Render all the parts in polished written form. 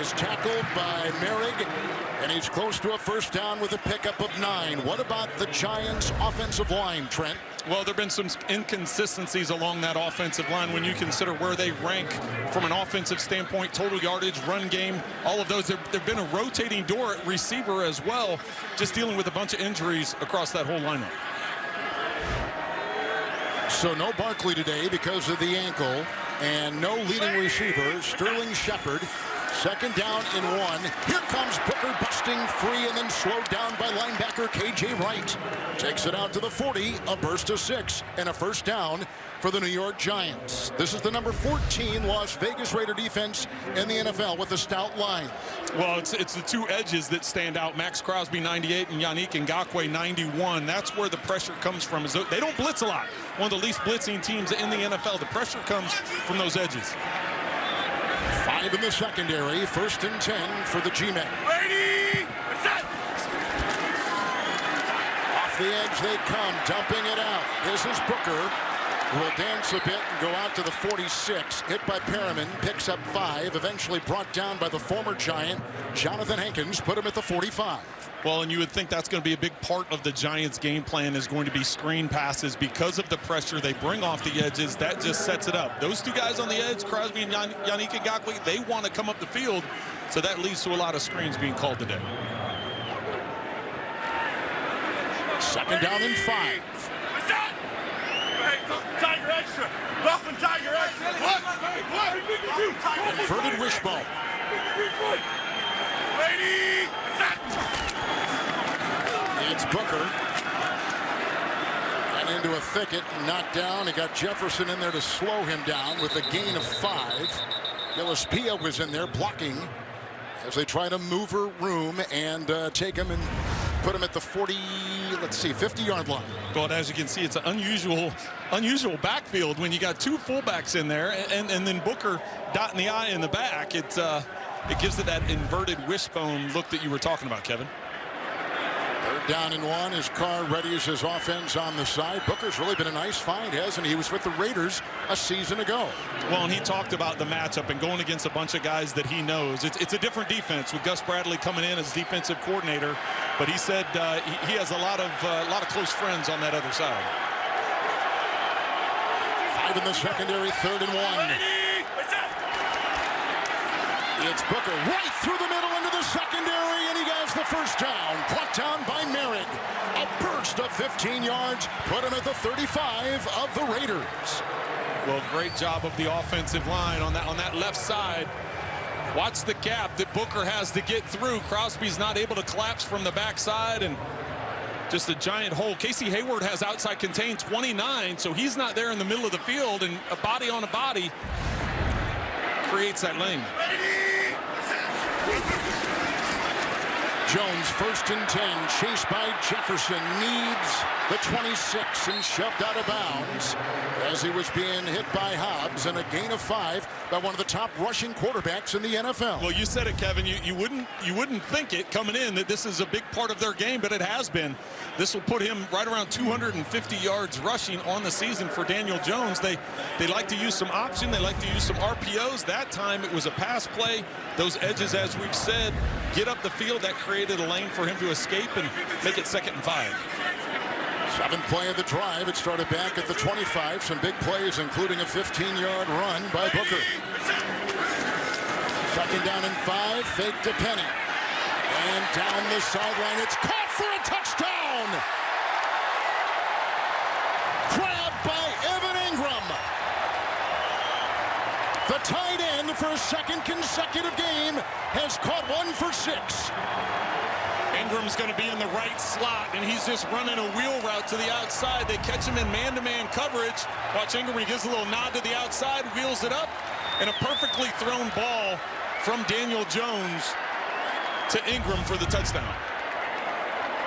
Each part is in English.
is tackled by Merrick, and he's close to a first down with a pickup of 9. What about the Giants' offensive line, Trent? Well, there have been some inconsistencies along that offensive line when you consider where they rank from an offensive standpoint, total yardage, run game, all of those. There've been a rotating door at receiver as well, just dealing with a bunch of injuries across that whole lineup. So no Barkley today because of the ankle, and no leading receiver, Sterling Shepard. Second down and 1. Here comes Booker busting free and then slowed down by linebacker K.J. Wright. Takes it out to the 40, a burst of 6, and a first down for the New York Giants. This is the number 14 Las Vegas Raider defense in the NFL with a stout line. Well, it's the two edges that stand out. Max Crosby, 98, and Yannick Ngakoue, 91. That's where the pressure comes from. They don't blitz a lot. One of the least blitzing teams in the NFL. The pressure comes from those edges. 5 in the secondary, first and 10 for the G-men. Ready, set. Off the edge they come, dumping it out. This is Booker, who will dance a bit and go out to the 46. Hit by Perriman, picks up 5, eventually brought down by the former Giant, Jonathan Hankins, put him at the 45. Well, and you would think that's going to be a big part of the Giants' game plan is going to be screen passes because of the pressure they bring off the edges. That just sets it up. Those two guys on the edge, Crosby and Yannick Ngakoue, they want to come up the field, so that leads to a lot of screens being called today. Second down and 5. What's that? Hey, Tiger extra. Buff and Tiger extra. What? Inverted wishbone. Ready, set. It's Booker. And into a thicket, knocked down. He got Jefferson in there to slow him down with a gain of 5. Gillespie was in there blocking as they try to move her room and take him and put him at the 50-yard line. But as you can see, it's an unusual backfield when you got two fullbacks in there and then Booker dotting the I in the back. It gives it that inverted wishbone look that you were talking about, Kevin. Third down and 1 as Carr readies his offense on the side. Booker's really been a nice find, hasn't he? He was with the Raiders a season ago. Well, and he talked about the matchup and going against a bunch of guys that he knows. It's a different defense with Gus Bradley coming in as defensive coordinator, but he said he has a lot of close friends on that other side. 5 in the secondary, third and 1. It's Booker right through the middle into the secondary, and he gets the first down. Brought down by Merrick. A burst of 15 yards, put him at the 35 of the Raiders. Well, great job of the offensive line on that left side. Watch the gap that Booker has to get through. Crosby's not able to collapse from the backside, and just a giant hole. Casey Hayward has outside contained 29, so he's not there in the middle of the field, and a body on a body creates that lane. Jones first and 10, chased by Jefferson, needs the 26 and shoved out of bounds as he was being hit by Hobbs, and a gain of 5 by one of the top rushing quarterbacks in the NFL. Well, you said it, Kevin. You wouldn't think it coming in that this is a big part of their game, but it has been. This will put him right around 250 yards rushing on the season for Daniel Jones. They like to use some option. They like to use some RPOs. That time it was a pass play. Those edges, as we've said, get up the field. That created a lane for him to escape and make it 2nd and 5. 7th play of the drive. It started back at the 25. Some big plays, including a 15-yard run by Booker. 2nd down and 5. Fake to Penny. And down the sideline. It's caught for a touchdown. Grabbed by Evan Ingram. The tight end for a second consecutive game has caught 1 for 6. Ingram's going to be in the right slot, and he's just running a wheel route to the outside. They catch him in man-to-man coverage. Watch Ingram. He gives a little nod to the outside, wheels it up, and a perfectly thrown ball from Daniel Jones to Ingram for the touchdown.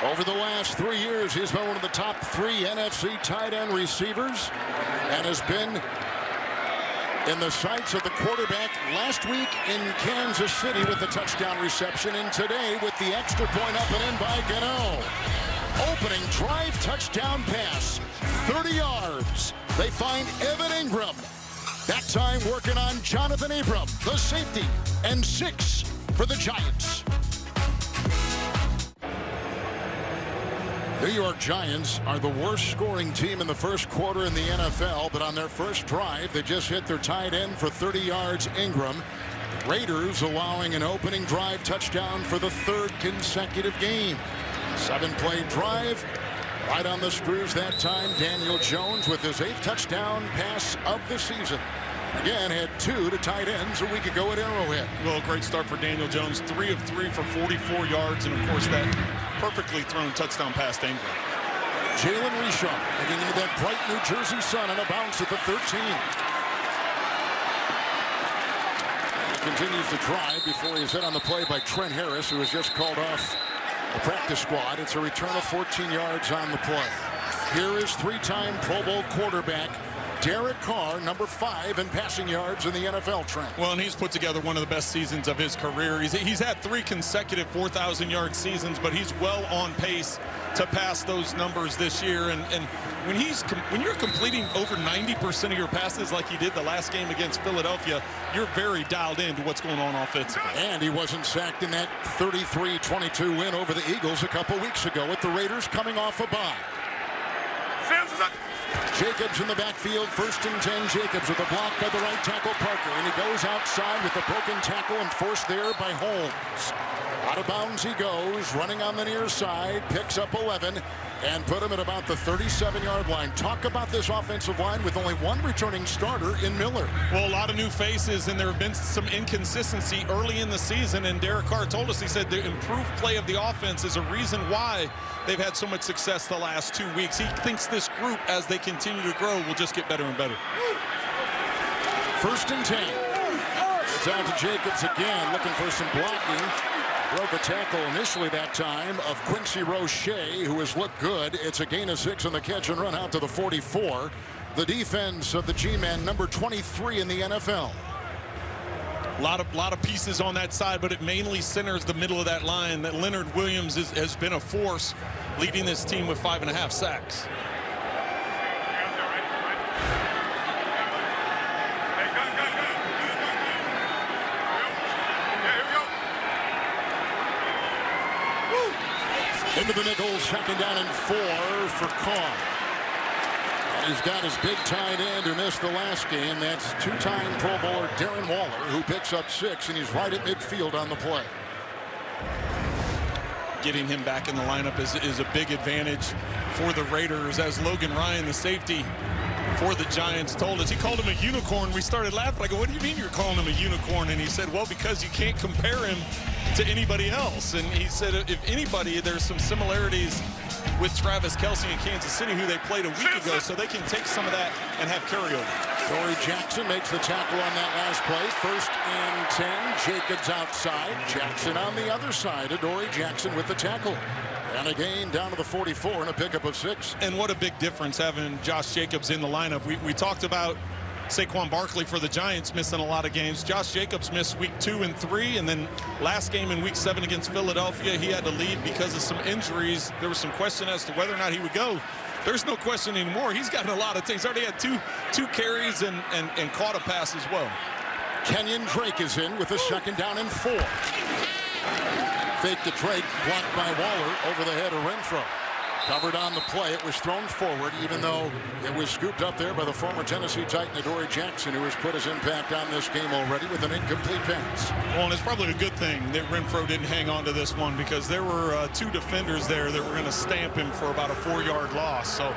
Over the last 3 years, he's been one of the top 3 NFC tight end receivers and has been in the sights of the quarterback last week in Kansas City with the touchdown reception, and today with the extra point up and in by Gano. Opening drive touchdown pass, 30 yards. They find Evan Ingram. That time working on Jonathan Abram, the safety, and 6 for the Giants. New York Giants are the worst scoring team in the first quarter in the NFL, but on their first drive, they just hit their tight end for 30 yards, Ingram. The Raiders allowing an opening drive touchdown for the third consecutive game. 7-play drive, right on the screws that time. Daniel Jones with his 8th touchdown pass of the season. Again, had 2 to tight ends a week ago at Arrowhead. Well, great start for Daniel Jones. 3 of 3 for 44 yards, and of course that perfectly thrown touchdown pass to Ingram. Jalen Richard looking into that bright New Jersey sun on a bounce at the 13. He continues to drive before he's hit on the play by Trent Harris, who was just called off the practice squad. It's a return of 14 yards on the play. Here is 3-time Pro Bowl quarterback Derek Carr, number 5 in passing yards in the NFL, Trent. Well, and he's put together one of the best seasons of his career. He's had 3 consecutive 4,000-yard seasons, but he's well on pace to pass those numbers this year. And when you're completing over 90% of your passes like he did the last game against Philadelphia, you're very dialed into what's going on offensively. And he wasn't sacked in that 33-22 win over the Eagles a couple weeks ago with the Raiders coming off a bye. Jacobs in the backfield, 1st and 10. Jacobs with a block by the right tackle Parker, and he goes outside with a broken tackle and forced there by Holmes. Out of bounds he goes, running on the near side, picks up 11 and put him at about the 37-yard line. Talk about this offensive line with only 1 returning starter in Miller. Well, a lot of new faces, and there have been some inconsistency early in the season, and Derek Carr told us, he said the improved play of the offense is a reason why they've had so much success the last 2 weeks. He thinks this group, as they continue to grow, will just get better and better. 1st and 10. It's out to Jacobs again, looking for some blocking. Broke a tackle initially that time of Quincy Roche, who has looked good. It's a gain of 6 on the catch and run out to the 44. The defense of the G-men, number 23 in the NFL. A lot of pieces on that side, but it mainly centers the middle of that line. That Leonard Williams has been a force, leading this team with 5.5 sacks. Into the nickel, 2nd down and 4 for Carr. And he's got his big tight end who missed the last game. That's 2-time Pro Bowler Darren Waller, who picks up 6, and he's right at midfield on the play. Getting him back in the lineup is a big advantage for the Raiders, as Logan Ryan, the safety for the Giants, told us. He called him a unicorn. We started laughing. I go, what do you mean you're calling him a unicorn? And he said, well, because you can't compare him to anybody else. And he said, if anybody, there's some similarities with Travis Kelce in Kansas City, who they played a week ago, so they can take some of that and have carryover. Dory Jackson makes the tackle on that last play. 1st and 10. Jacobs outside. Jackson on the other side. Dory Jackson with the tackle. And a gain down to the 44 and a pickup of 6. And what a big difference having Josh Jacobs in the lineup. We talked about Saquon Barkley for the Giants missing a lot of games. Josh Jacobs missed week 2 and 3, and then last game in week 7 against Philadelphia, he had to leave because of some injuries. There was some question as to whether or not he would go. There's no question anymore. He's gotten a lot of things. Already had two carries and caught a pass as well. Kenyon Drake is in with a 2nd down and 4. Fake to Drake, blocked by Waller over the head of Renfro. Covered on the play. It was thrown forward, even though it was scooped up there by the former Tennessee Titan, Adoree Jackson, who has put his impact on this game already with an incomplete pass. Well, and it's probably a good thing that Renfro didn't hang on to this one, because there were 2 defenders there that were going to stamp him for about a 4-yard loss. So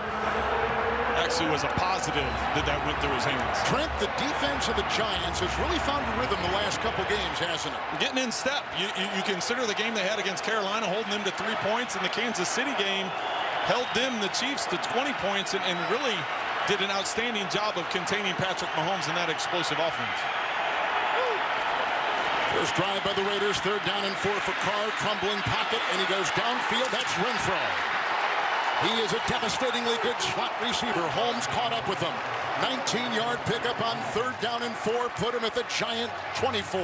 actually was a positive that went through his hands. Trent, the defense of the Giants has really found a rhythm the last couple games, hasn't it? Getting in step. You consider the game they had against Carolina, holding them to 3 points, and the Kansas City game held them, the Chiefs, to 20 points and really did an outstanding job of containing Patrick Mahomes in that explosive offense. First drive by the Raiders, 3rd down and 4 for Carr, crumbling pocket, and he goes downfield. That's Renfro. He is a devastatingly good slot receiver. Holmes caught up with him. 19-yard pickup on 3rd down and 4. Put him at the Giant 24.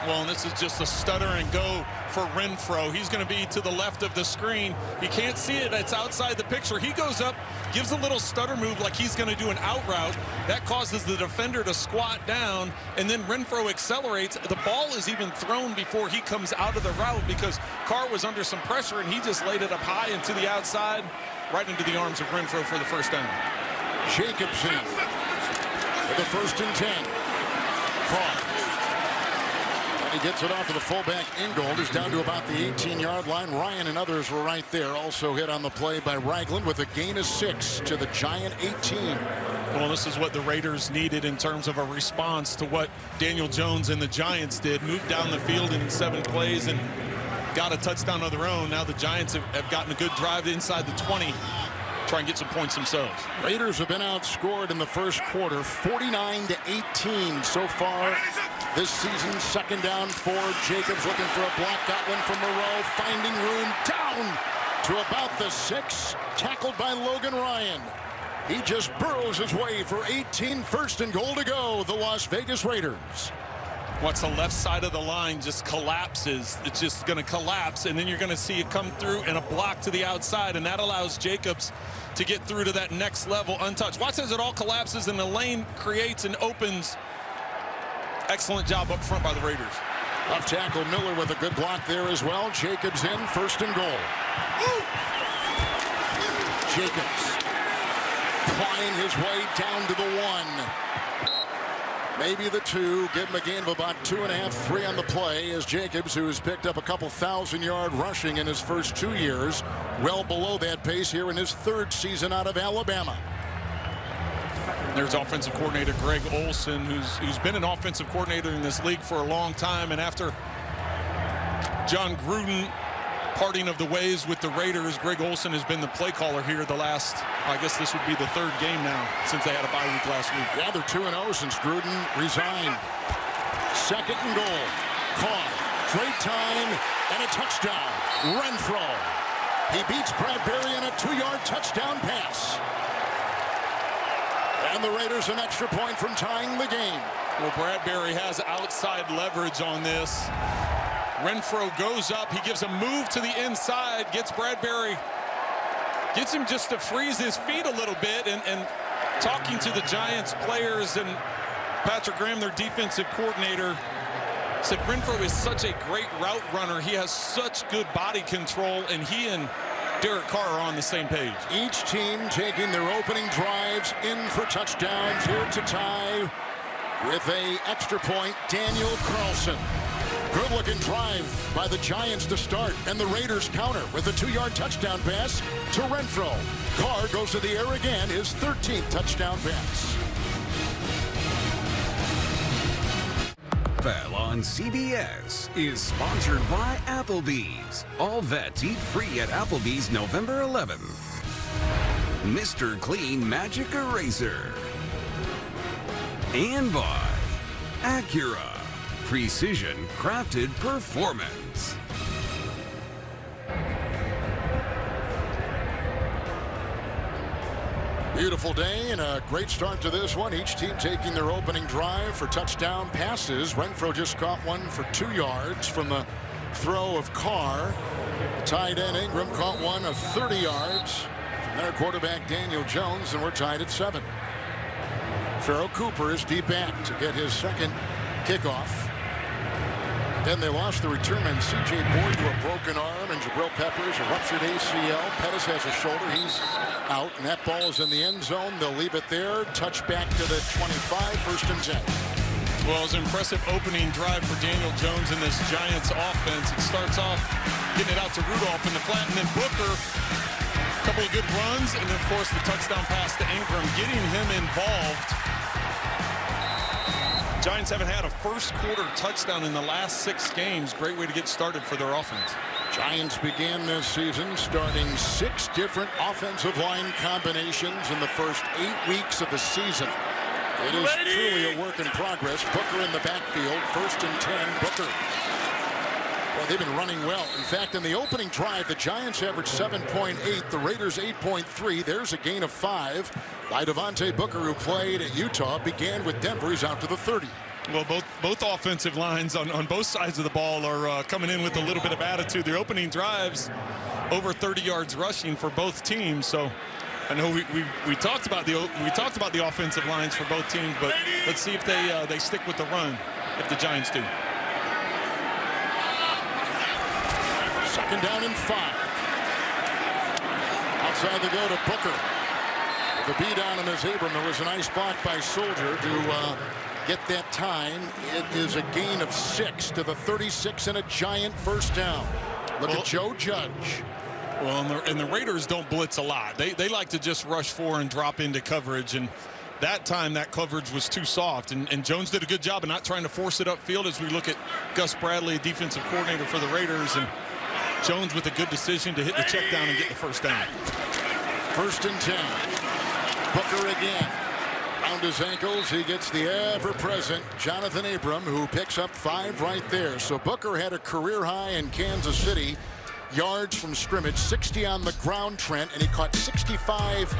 Well, and this is just a stutter and go for Renfro. He's going to be to the left of the screen. You can't see it. It's outside the picture. He goes up, gives a little stutter move like he's going to do an out route. That causes the defender to squat down, and then Renfro accelerates. The ball is even thrown before he comes out of the route because Carr was under some pressure, and he just laid it up high and to the outside, right into the arms of Renfro for the first down. Jacobson for the 1st and 10. Carr. He gets it off to the fullback. Ingold is down to about the 18-yard line. Ryan and others were right there. Also hit on the play by Ragland with a gain of 6 to the Giant 18. Well, this is what the Raiders needed in terms of a response to what Daniel Jones and the Giants did. Moved down the field in 7 plays and got a touchdown of their own. Now the Giants have gotten a good drive inside the 20. Try and get some points themselves. Raiders have been outscored in the first quarter 49-18 so far this season. 2nd down 4. Jacobs looking for a block. Got one from Moreau. Finding room down to about the 6. Tackled by Logan Ryan. He just burrows his way for 18. 1st and goal to go. The Las Vegas Raiders. Once the left side of the line just collapses, it's just going to collapse, and then you're going to see it come through and a block to the outside, and that allows Jacobs to get through to that next level untouched. Watch as it all collapses and the lane creates and opens. Excellent job up front by the Raiders. Left tackle Miller with a good block there as well. Jacobs in, 1st and goal. Jacobs plying his way down to the 1. Maybe the 2. Give him a gain of about 2.5, 3 on the play as Jacobs, who has picked up a couple 1,000-yard rushing in his first 2 years, well below that pace here in his 3rd season out of Alabama. There's offensive coordinator Greg Olson, who's been an offensive coordinator in this league for a long time, and after John Gruden parting of the ways with the Raiders, Greg Olson has been the play caller here the last, I guess this would be the 3rd game now since they had a bye week last week. Yeah, they're 2-0 since Gruden resigned. 2nd and goal. Carr, great time, and a touchdown. Renfro. He beats Bradbury in a 2-yard touchdown pass. And the Raiders an extra point from tying the game. Well, Bradbury has outside leverage on this. Renfro goes up. He gives a move to the inside, gets Bradbury, gets him just to freeze his feet a little bit, and talking to the Giants players and Patrick Graham, their defensive coordinator, said Renfro is such a great route runner. He has such good body control, and he and Derek Carr are on the same page. Each team taking their opening drives in for touchdowns. Here to tie with a extra point, Daniel Carlson. Good-looking drive by the Giants to start, and the Raiders counter with a 2-yard touchdown pass to Renfro. Carr goes to the air again, his 13th touchdown pass. NFL on CBS is sponsored by Applebee's. All vets eat free at Applebee's November 11th. Mr. Clean Magic Eraser. And by Acura. Precision crafted performance. Beautiful day and a great start to this one. Each team taking their opening drive for touchdown passes. Renfro just caught one for 2 yards from the throw of Carr. The tight end Ingram caught one of 30 yards from their quarterback Daniel Jones, and we're tied at 7. Farrell Cooper is deep back to get his 2nd kickoff. Then they lost the return man C.J. Boyd to a broken arm, and Jabril Peppers a ruptured ACL. Pettis has a shoulder. He's out, and that ball is in the end zone. They'll leave it there. Touch back to the 25, 1st and 10. Well, it was an impressive opening drive for Daniel Jones in this Giants offense. It starts off getting it out to Rudolph in the flat, and then Booker, a couple of good runs, and then, of course, the touchdown pass to Ingram, getting him involved. Giants haven't had a first quarter touchdown in the last 6 games. Great way to get started for their offense. Giants began this season starting 6 different offensive line combinations in the first 8 weeks of the season. It is truly a work in progress. Booker in the backfield, 1st and 10. Booker Well, they've been running well. In fact, in the opening drive, the Giants averaged 7.8, the Raiders 8.3. There's a gain of 5 by Devontae Booker, who played at Utah, began with Denver. He's out to the 30. Well, both offensive lines on both sides of the ball are coming in with a little bit of attitude. The opening drives over 30 yards rushing for both teams. So I know we talked about the offensive lines for both teams, but let's see if they stick with the run if the Giants do. Second down and 5. Outside they go to Booker. With the beat on him is Abram. There was a nice block by Soldier to get that time. It is a gain of 6 to the 36 and a Giant first down. Look at Joe Judge. Well, and the Raiders don't blitz a lot. They like to just rush 4 and drop into coverage, and that time that coverage was too soft, and Jones did a good job of not trying to force it upfield. As we look at Gus Bradley, defensive coordinator for the Raiders, and Jones with a good decision to hit the check down and get the first down. First and 10. Booker again. Around his ankles, he gets the ever-present Jonathan Abram, who picks up 5 right there. So Booker had a career high in Kansas City. Yards from scrimmage, 60 on the ground, Trent, and he caught 65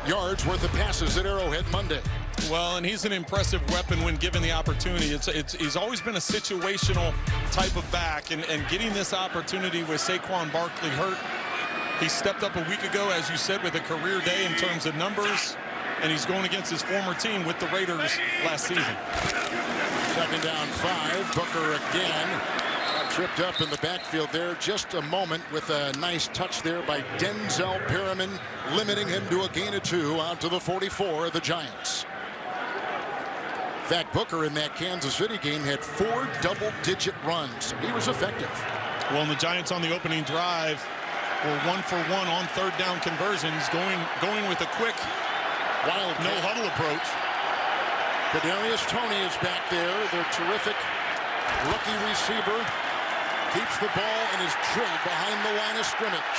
yards worth of passes at Arrowhead Monday. Well, and he's an impressive weapon when given the opportunity. He's always been a situational type of back, and getting this opportunity with Saquon Barkley hurt, he stepped up a week ago, as you said, with a career day in terms of numbers, and he's going against his former team with the Raiders last season. Second down 5. Booker again. Tripped up in the backfield there. Just a moment with a nice touch there by Denzel Perriman, limiting him to a gain of 2 out to the 44 of the Giants. In fact, Booker in that Kansas City game had 4 double-digit runs. He was effective. Well, and the Giants on the opening drive were 1 for 1 on third down conversions, going with a quick Wild no huddle approach. Kadarius Toney is back there. Their terrific rookie receiver. Keeps the ball and is drilled behind the line of scrimmage.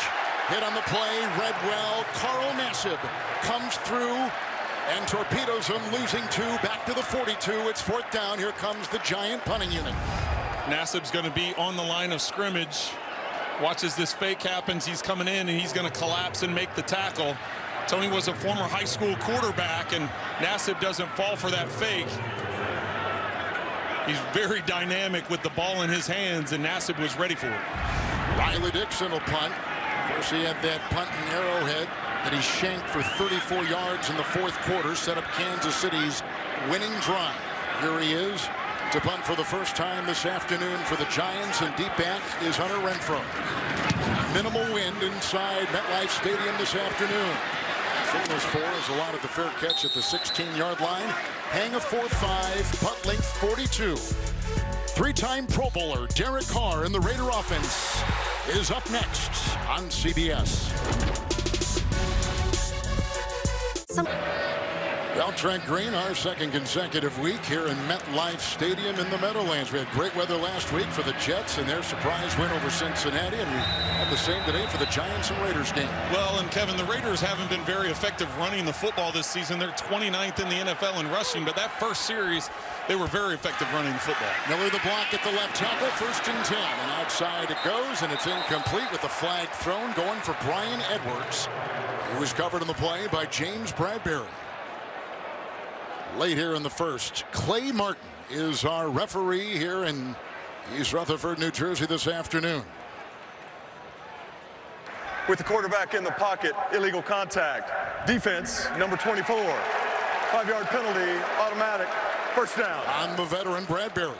Hit on the play, read well. Carl Nassib comes through and torpedoes him, losing 2, back to the 42. It's 4th down. Here comes the Giant punting unit. Nassib's going to be on the line of scrimmage. Watches this fake happens. He's coming in, and he's going to collapse and make the tackle. Toney was a former high school quarterback, and Nassib doesn't fall for that fake. He's very dynamic with the ball in his hands, and Nassib was ready for it. Riley Dixon will punt. Of course, he had that punt in Arrowhead that he shanked for 34 yards in the 4th quarter, set up Kansas City's winning drive. Here he is to punt for the first time this afternoon for the Giants, and deep back is Hunter Renfrow. Minimal wind inside MetLife Stadium this afternoon. Signals 4 is allotted the fair catch at the 16-yard line. Hang of 4.5, punt length 42. 3-time Pro Bowler Derek Carr in the Raider offense is up next on CBS. Well, Trent Green, our 2nd consecutive week here in MetLife Stadium in the Meadowlands. We had great weather last week for the Jets and their surprise win over Cincinnati, and we have the same today for the Giants and Raiders game. Well, and Kevin, the Raiders haven't been very effective running the football this season. They're 29th in the NFL in rushing, but that first series, they were very effective running the football. Miller the block at the left tackle, 1st and 10, and outside it goes, and it's incomplete with the flag thrown, going for Brian Edwards, who was covered in the play by James Bradbury. Late here in the first, Clay Martin is our referee here in East Rutherford, New Jersey this afternoon. With the quarterback in the pocket, illegal contact. Defense, number 24. 5-yard penalty, automatic, first down. On the veteran Bradbury.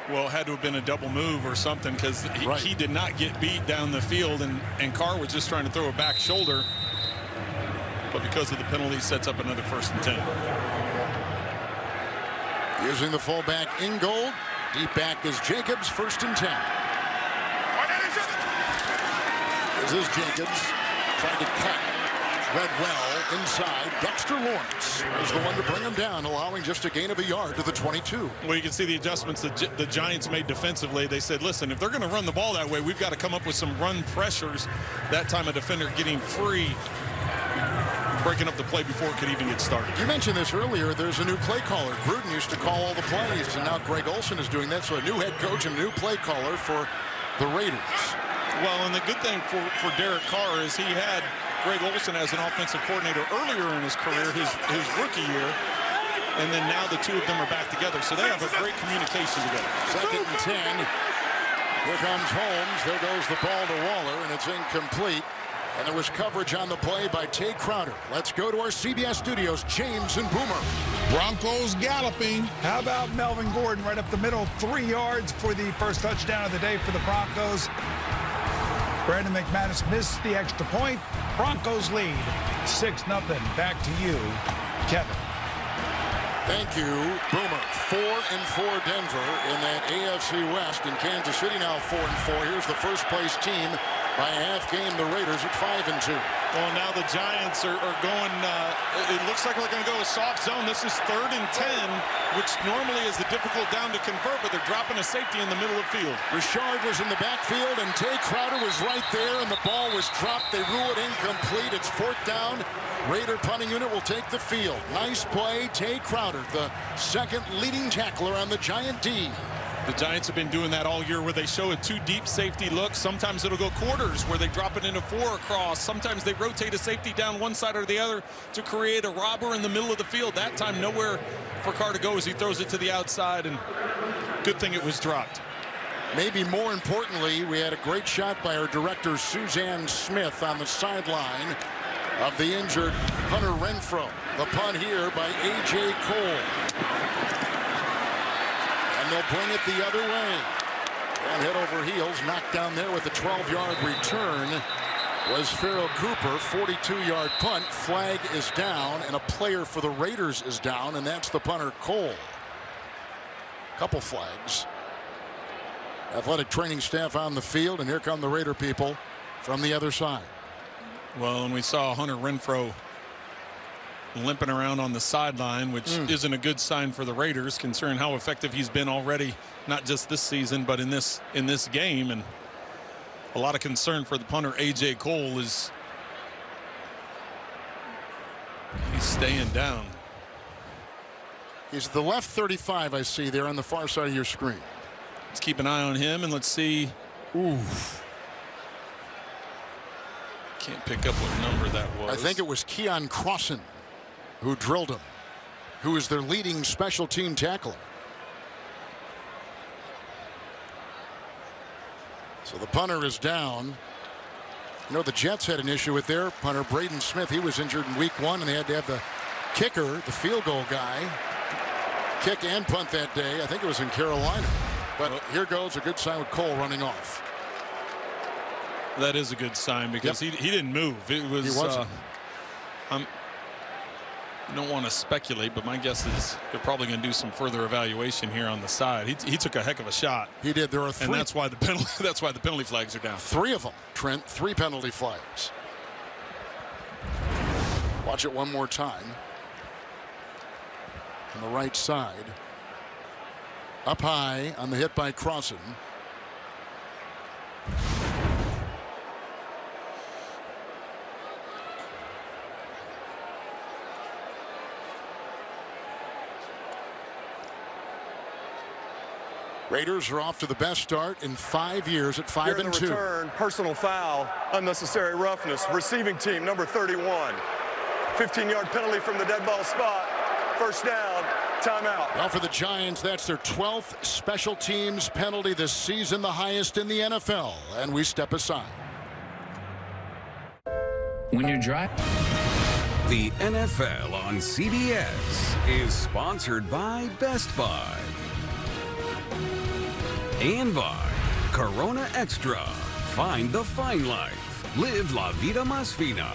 Well, it had to have been a double move or something, because he did not get beat down the field, and Carr was just trying to throw a back shoulder. But because of the penalty, sets up another 1st and 10. Using the fullback Ingold. Deep back is Jacobs, 1st and 10. This is Jacobs trying to cut. Read well inside. Dexter Lawrence is the one to bring him down, allowing just a gain of a yard to the 22. Well, you can see the adjustments that the Giants made defensively. They said, listen, if they're going to run the ball that way, we've got to come up with some run pressures. That time a defender getting free breaking up the play before it could even get started. You mentioned this earlier. There's a new play caller. Gruden used to call all the plays, and now Greg Olson is doing that. So a new head coach and a new play caller for the Raiders. Well, and the good thing for Derek Carr is he had Greg Olson as an offensive coordinator earlier in his career, his rookie year. And then now the two of them are back together. So they have a great communication together. 2nd and 10. Here comes Holmes. There goes the ball to Waller, and it's incomplete. And there was coverage on the play by Tay Crowder. Let's go to our CBS studios, James and Boomer. Broncos galloping. How about Melvin Gordon right up the middle, 3 yards for the first touchdown of the day for the Broncos. Brandon McManus missed the extra point. Broncos lead 6-0. Back to you, Kevin. Thank you, Boomer. 4-4 Denver in that AFC West. In Kansas City now 4-4. Here's the first place team by a half game, the Raiders at 5-2. Well, now the Giants are going, it looks like they're going to go a soft zone. This is 3rd and 10, which normally is the difficult down to convert, but they're dropping a safety in the middle of the field. Richard was in the backfield, and Tay Crowder was right there, and the ball was dropped. They rule it incomplete. It's 4th down. Raider punting unit will take the field. Nice play, Tay Crowder, the second leading tackler on the Giant D. The Giants have been doing that all year where they show a 2 deep safety look. Sometimes it'll go quarters where they drop it into 4 across. Sometimes they rotate a safety down one side or the other to create a robber in the middle of the field. That time nowhere for Carr to go as he throws it to the outside, and good thing it was dropped. Maybe more importantly, we had a great shot by our director, Suzanne Smith, on the sideline of the injured Hunter Renfrow. The punt here by A.J. Cole. And they'll bring it the other way. And head over heels, knocked down there with a 12-yard return was Farrell Cooper. 42-yard punt. Flag is down, and a player for the Raiders is down, and that's the punter, Cole. Couple flags. Athletic training staff on the field, and here come the Raider people from the other side. Well, and we saw Hunter Renfrow limping around on the sideline, which isn't a good sign for the Raiders, considering how effective he's been already, not just this season, but in this game. And a lot of concern for the punter, A.J. Cole, is he's staying down. He's the left 35 I see there on the far side of your screen. Let's keep an eye on him, and let's see. Ooh. Can't pick up what number that was. I think it was Keon Crossan who drilled him, who is their leading special team tackler. So the punter is down. You know, the Jets had an issue with their punter, Braden Smith. He was injured in week 1, and they had to have the kicker, the field goal guy, kick and punt that day. I think it was in Carolina. But here goes a good sign with Cole running off. That is a good sign because he didn't move. It was. He wasn't. I don't want to speculate, but my guess is they're probably going to do some further evaluation here on the side. He took a heck of a shot. He did. There are 3. And that's why the penalty flags are down. 3 of them, Trent. 3 penalty flags. Watch it one more time. On the right side. Up high on the hit by Crossan. Raiders are off to the best start in 5 years at 5-2. Return, personal foul, unnecessary roughness. Receiving team, number 31. 15-yard penalty from the dead ball spot. First down, timeout. Well, for the Giants, that's their 12th special teams penalty this season, the highest in the NFL. And we step aside. When you're driving. The NFL on CBS is sponsored by Best Buy. And by Corona Extra. Find the fine life. Live La Vida Más Fina.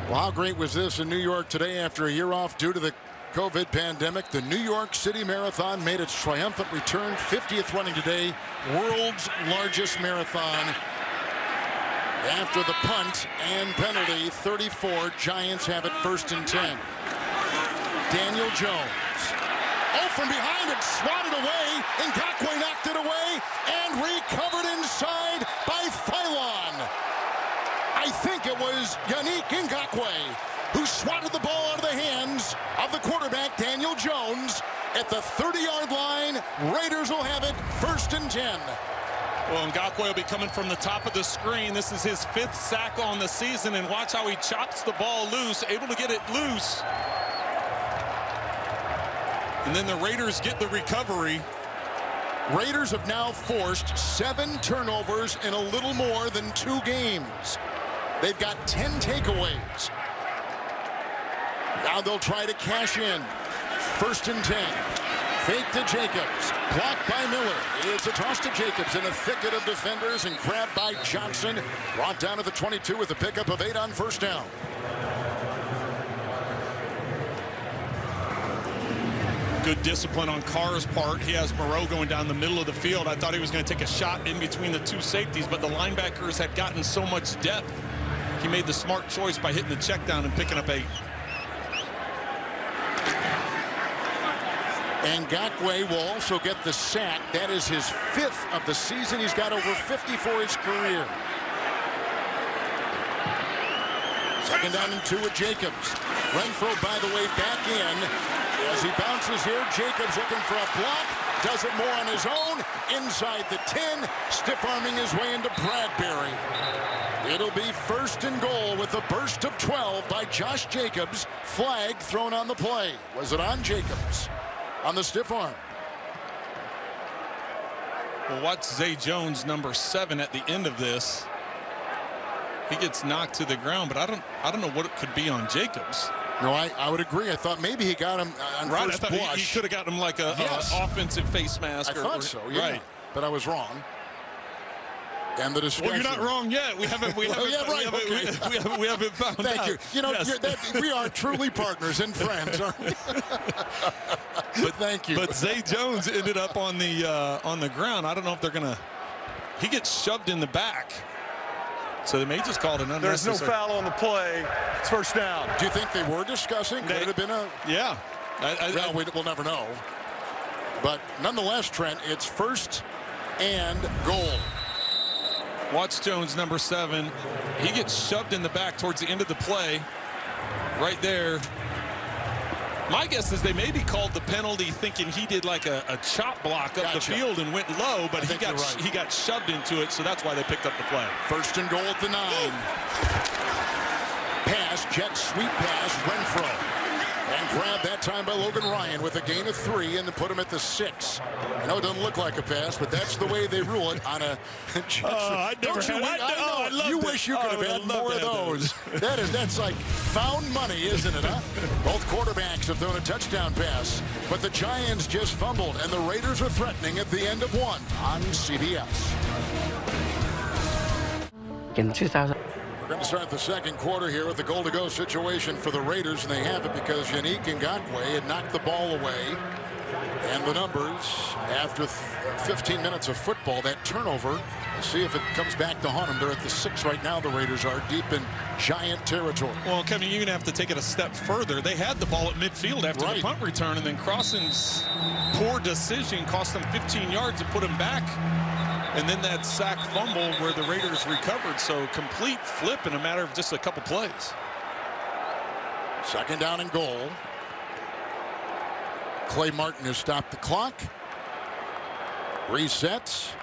Well, how great was this in New York today after a year off due to the COVID pandemic? The New York City Marathon made its triumphant return. 50th running today. World's largest marathon. After the punt and penalty, 34. Giants have it 1st and 10. Daniel Jones. Oh, from behind it, swatted away. Ngakoue knocked it away and recovered inside by 5. pylon. I think it was Yannick Ngakoue who swatted the ball out of the hands of the quarterback, Daniel Jones, at the 30-yard line. Raiders will have it 1st and 10. Well, Ngakoue will be coming from the top of the screen. This is his 5th sack on the season, and watch how he chops the ball loose, able to get it loose. And then the Raiders get the recovery. Raiders have now forced 7 turnovers in a little more than 2 games. They've got 10 takeaways. Now they'll try to cash in. 1st and 10. Fake to Jacobs. Blocked by Miller. It's a toss to Jacobs in a thicket of defenders and grabbed by Johnson. Brought down to the 22 with a pickup of 8 on 1st down. Good discipline on Carr's part. He has Moreau going down the middle of the field. I thought he was going to take a shot in between the 2 safeties, but the linebackers had gotten so much depth. He made the smart choice by hitting the check down and picking up 8. And Ngakoue will also get the sack. That is his 5th of the season. He's got over 50 for his career. 2nd down and 2 with Jacobs. Renfro, by the way, back in. As he bounces here, Jacobs looking for a block. Does it more on his own. Inside the 10. Stiff-arming his way into Bradbury. It'll be 1st and goal with a burst of 12 by Josh Jacobs. Flag thrown on the play. Was it on Jacobs? On the stiff arm. Well, watch Zay Jones, number 7, at the end of this. He gets knocked to the ground, but I don't know what it could be on Jacobs. No, I would agree. I thought maybe he got him on right, first I thought blush. He could have got him like a offensive face mask. I thought so, yeah. Right. But I was wrong. And the discussion. Well, you're not wrong yet. We haven't found Thank out. you. You know, Yes. we are truly partners and friends, aren't we? But thank you. But Zay Jones ended up on the ground. I don't know if they're gonna. He gets shoved in the back, so they may just call it an unnecessary. There's no foul on the play. It's 1st down. Do you think they were discussing? Could it have been a? Yeah. Well, we'll never know. But nonetheless, Trent, it's 1st and goal. Watch Jones, number 7. He gets shoved in the back towards the end of the play. Right there. My guess is they maybe called the penalty thinking he did like a chop block up the field and went low, but he got shoved into it, so that's why they picked up the flag. 1st and goal at the 9. Pass, jet sweep pass, Renfro. And grabbed that time by Logan Ryan with a gain of 3 and to put him at the 6. I know it doesn't look like a pass, but that's the way they rule it on a jet I know. You wish you could have had more of those. That's like found money, isn't it, huh? Both quarterbacks have thrown a touchdown pass, but the Giants just fumbled, and the Raiders are threatening at the end of 1 on CBS. In 2000. We're going to start the 2nd quarter here with the goal-to-go situation for the Raiders, and they have it because Yannick Ngakoue had knocked the ball away. And the numbers, after 15 minutes of football, that turnover, we'll see if it comes back to haunt them. They're at the 6 right now. The Raiders are deep in Giant territory. Well, Kevin, you're going to have to take it a step further. They had the ball at midfield after the punt return, and then Crossing's poor decision cost them 15 yards and put him back. And then that sack fumble where the Raiders recovered. So complete flip in a matter of just a couple plays. 2nd down and goal. Clay Martin has stopped the clock. Resets.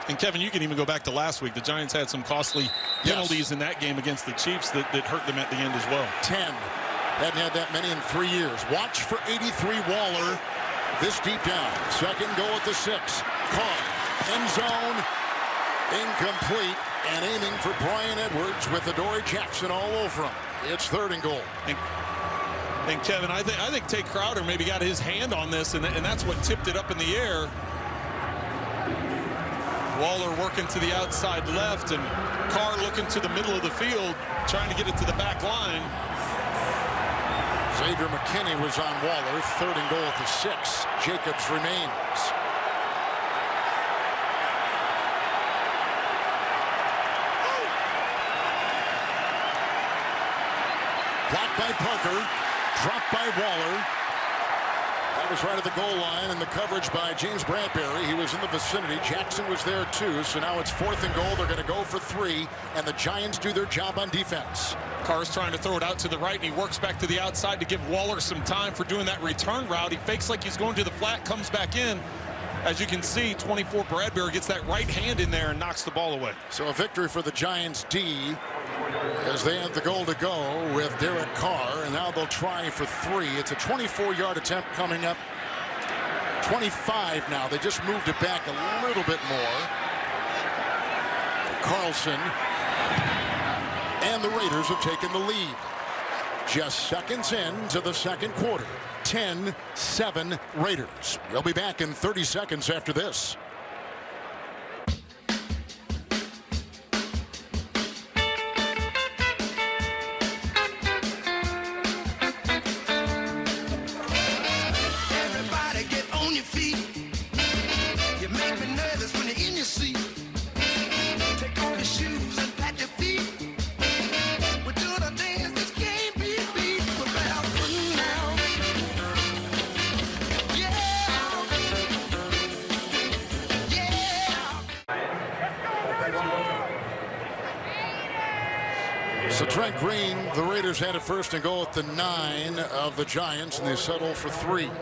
And Kevin, you can even go back to last week. The Giants had some costly penalties in that game against the Chiefs that hurt them at the end as well. 10. Hadn't had that many in 3 years. Watch for 83 Waller this deep down. 2nd goal at the 6. Caught. End zone. Incomplete. And aiming for Brian Edwards with Adoree Jackson all over him. It's 3rd and goal. And Kevin, I think Tate Crowder maybe got his hand on this, and that's what tipped it up in the air. Waller working to the outside left, and Carr looking to the middle of the field, trying to get it to the back line. Xavier McKinney was on Waller. 3rd and goal at the 6. Jacobs remains. Blocked by Parker. Dropped by Waller. That was right at the goal line, and the coverage by James Bradbury. He was in the vicinity. Jackson was there too. So now it's 4th and goal. They're going to go for 3, and the Giants do their job on defense. Carr's trying to throw it out to the right, and he works back to the outside to give Waller some time for doing that return route. He fakes like he's going to the flat, comes back in. As you can see, 24 Bradbury gets that right hand in there and knocks the ball away. So a victory for the Giants D as they have the goal to go with Derek Carr, and now they'll try for 3. It's a 24-yard attempt coming up. 25 now. They just moved it back a little bit more. Carlson. And the Raiders have taken the lead. Just seconds into the second quarter. 10-7 Raiders. We'll be back in 30 seconds after this. Everybody get on your feet. You make me nervous when you're in your seat. Take off your shoes and pat your feet. We're doing a dance that can't be beat. We're barefoot now. Yeah. Yeah. So Trent Green, the Raiders had it 1st and goal at the 9 of the Giants, and they settle for 3. Well,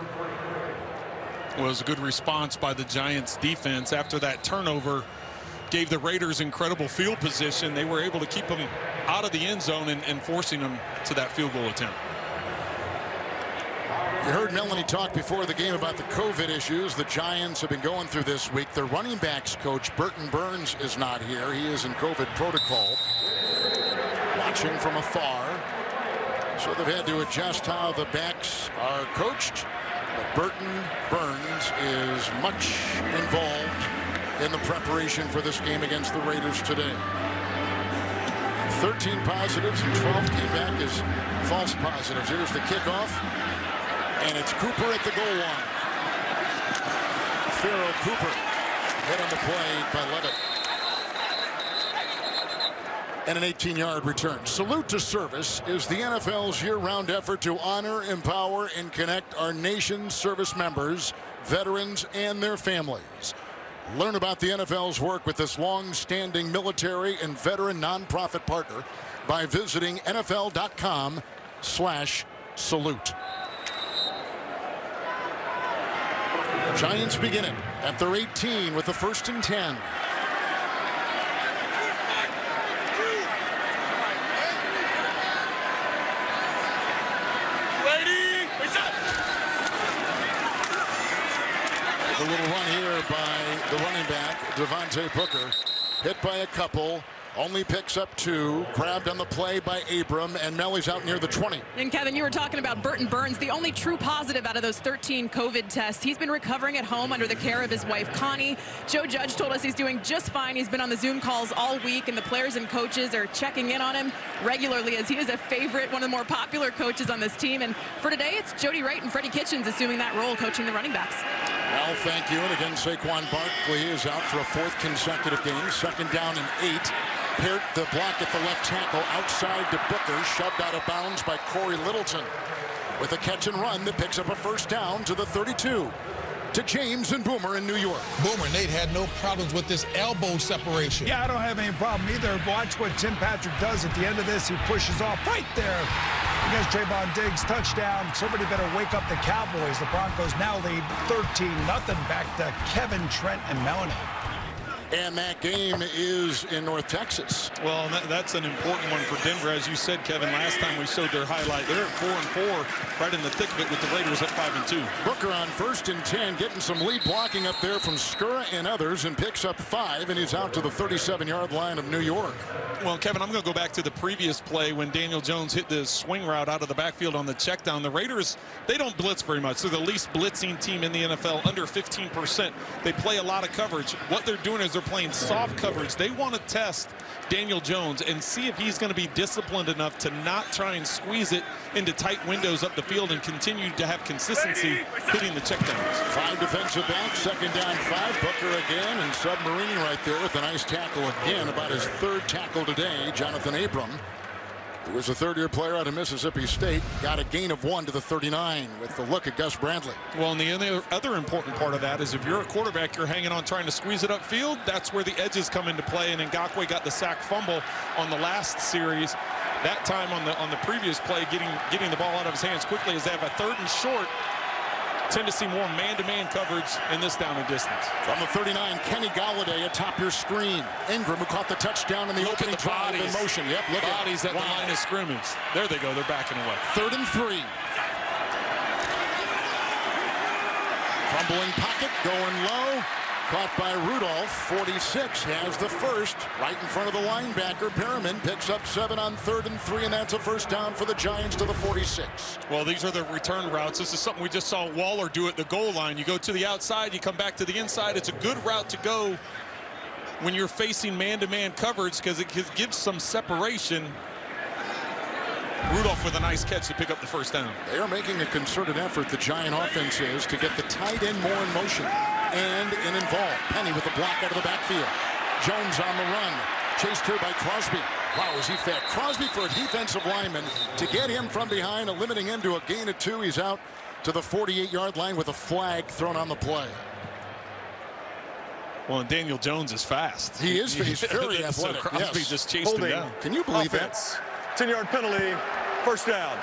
it was a good response by the Giants defense after that turnover. Gave the Raiders incredible field position. They were able to keep them out of the end zone and forcing them to that field goal attempt. You heard Melanie talk before the game about the COVID issues the Giants have been going through this week. Their running backs coach, Burton Burns, is not here. He is in COVID protocol, watching from afar. So they've had to adjust how the backs are coached. But Burton Burns is much involved in the preparation for this game against the Raiders today. 13 positives and 12 came back as false positives. Here's the kickoff, and it's Cooper at the goal line. Farrell Cooper hit on the play by Levitt. And an 18-yard return. Salute to Service is the NFL's year-round effort to honor, empower, and connect our nation's service members, veterans, and their families. Learn about the NFL's work with this long-standing military and veteran nonprofit partner by visiting NFL.com/salute. Giants begin it at their 18 with the 1st and 10. A little run here by the running back, Devontae Booker. Hit by a couple. Only picks up 2. Grabbed on the play by Abram, and Melly's out near the 20. And Kevin, you were talking about Burton Burns, the only true positive out of those 13 COVID tests. He's been recovering at home under the care of his wife, Connie. Joe Judge told us he's doing just fine. He's been on the Zoom calls all week, and the players and coaches are checking in on him regularly as he is a favorite, one of the more popular coaches on this team. And for today, it's Jody Wright and Freddie Kitchens assuming that role, coaching the running backs. Well, thank you. And again, Saquon Barkley is out for a 4th consecutive game. 2nd down and 8. Peart the block at the left tackle outside to Booker, shoved out of bounds by Corey Littleton with a catch and run that picks up a 1st down to the 32. To James and Boomer in New York. Boomer, Nate had no problems with this elbow separation. Yeah, I don't have any problem either. Watch what Tim Patrick does at the end of this. He pushes off right there against Trayvon Diggs. Touchdown. Somebody better wake up the Cowboys. The Broncos now lead 13-0 back to Kevin, Trent, and Melanie. And that game is in North Texas. Well, that's an important one for Denver. As you said, Kevin, last time we showed their highlight, they're at 4-4, right in the thick of it with the Raiders at 5-2. Booker on 1st and 10, getting some lead blocking up there from Skura and others, and picks up 5, and he's out to the 37-yard line of New York. Well, Kevin, I'm going to go back to the previous play when Daniel Jones hit the swing route out of the backfield on the check down. The Raiders, they don't blitz very much. They're the least blitzing team in the NFL, under 15%. They play a lot of coverage. What they're doing is they're playing soft coverage. They want to test Daniel Jones and see if he's going to be disciplined enough to not try and squeeze it into tight windows up the field and continue to have consistency hitting the checkdowns. 5 defensive backs, 2nd down 5. Booker again, and submarining right there with a nice tackle again, about his 3rd tackle today. Jonathan Abram, who was a third-year player out of Mississippi State, got a gain of 1 to the 39 with the look at Gus Bradley. Well, and the other important part of that is if you're a quarterback, you're hanging on trying to squeeze it upfield. That's where the edges come into play, and Ngakoue got the sack fumble on the last series. That time on the previous play, getting the ball out of his hands quickly as they have a 3rd and short. Tend to see more man-to-man coverage in this down and distance. From the 39, Kenny Golladay atop your screen. Ingram, who caught the touchdown in the opening drive in motion. Yep, look at bodies at the line of scrimmage. There they go. They're backing away. 3rd and 3. Crumbling pocket, going low. Caught by Rudolph. 46 has the first right in front of the linebacker. Perriman picks up 7 on 3rd and 3, and that's a first down for the Giants to the 46. Well, these are the return routes. This is something we just saw Waller do at the goal line. You go to the outside, you come back to the inside. It's a good route to go when you're facing man-to-man coverage because it gives some separation. Rudolph with a nice catch to pick up the first down. They are making a concerted effort, the Giant offense is, to get the tight end more in motion and involved. Penny with the block out of the backfield. Jones on the run. Chased here by Crosby. Wow, is he fat? Crosby for a defensive lineman to get him from behind, limiting him to a gain of 2. He's out to the 48-yard line with a flag thrown on the play. Well, and Daniel Jones is fast. He is. He's very athletic. So Crosby just chased him down. Can you believe Offense. 10-yard penalty, first down.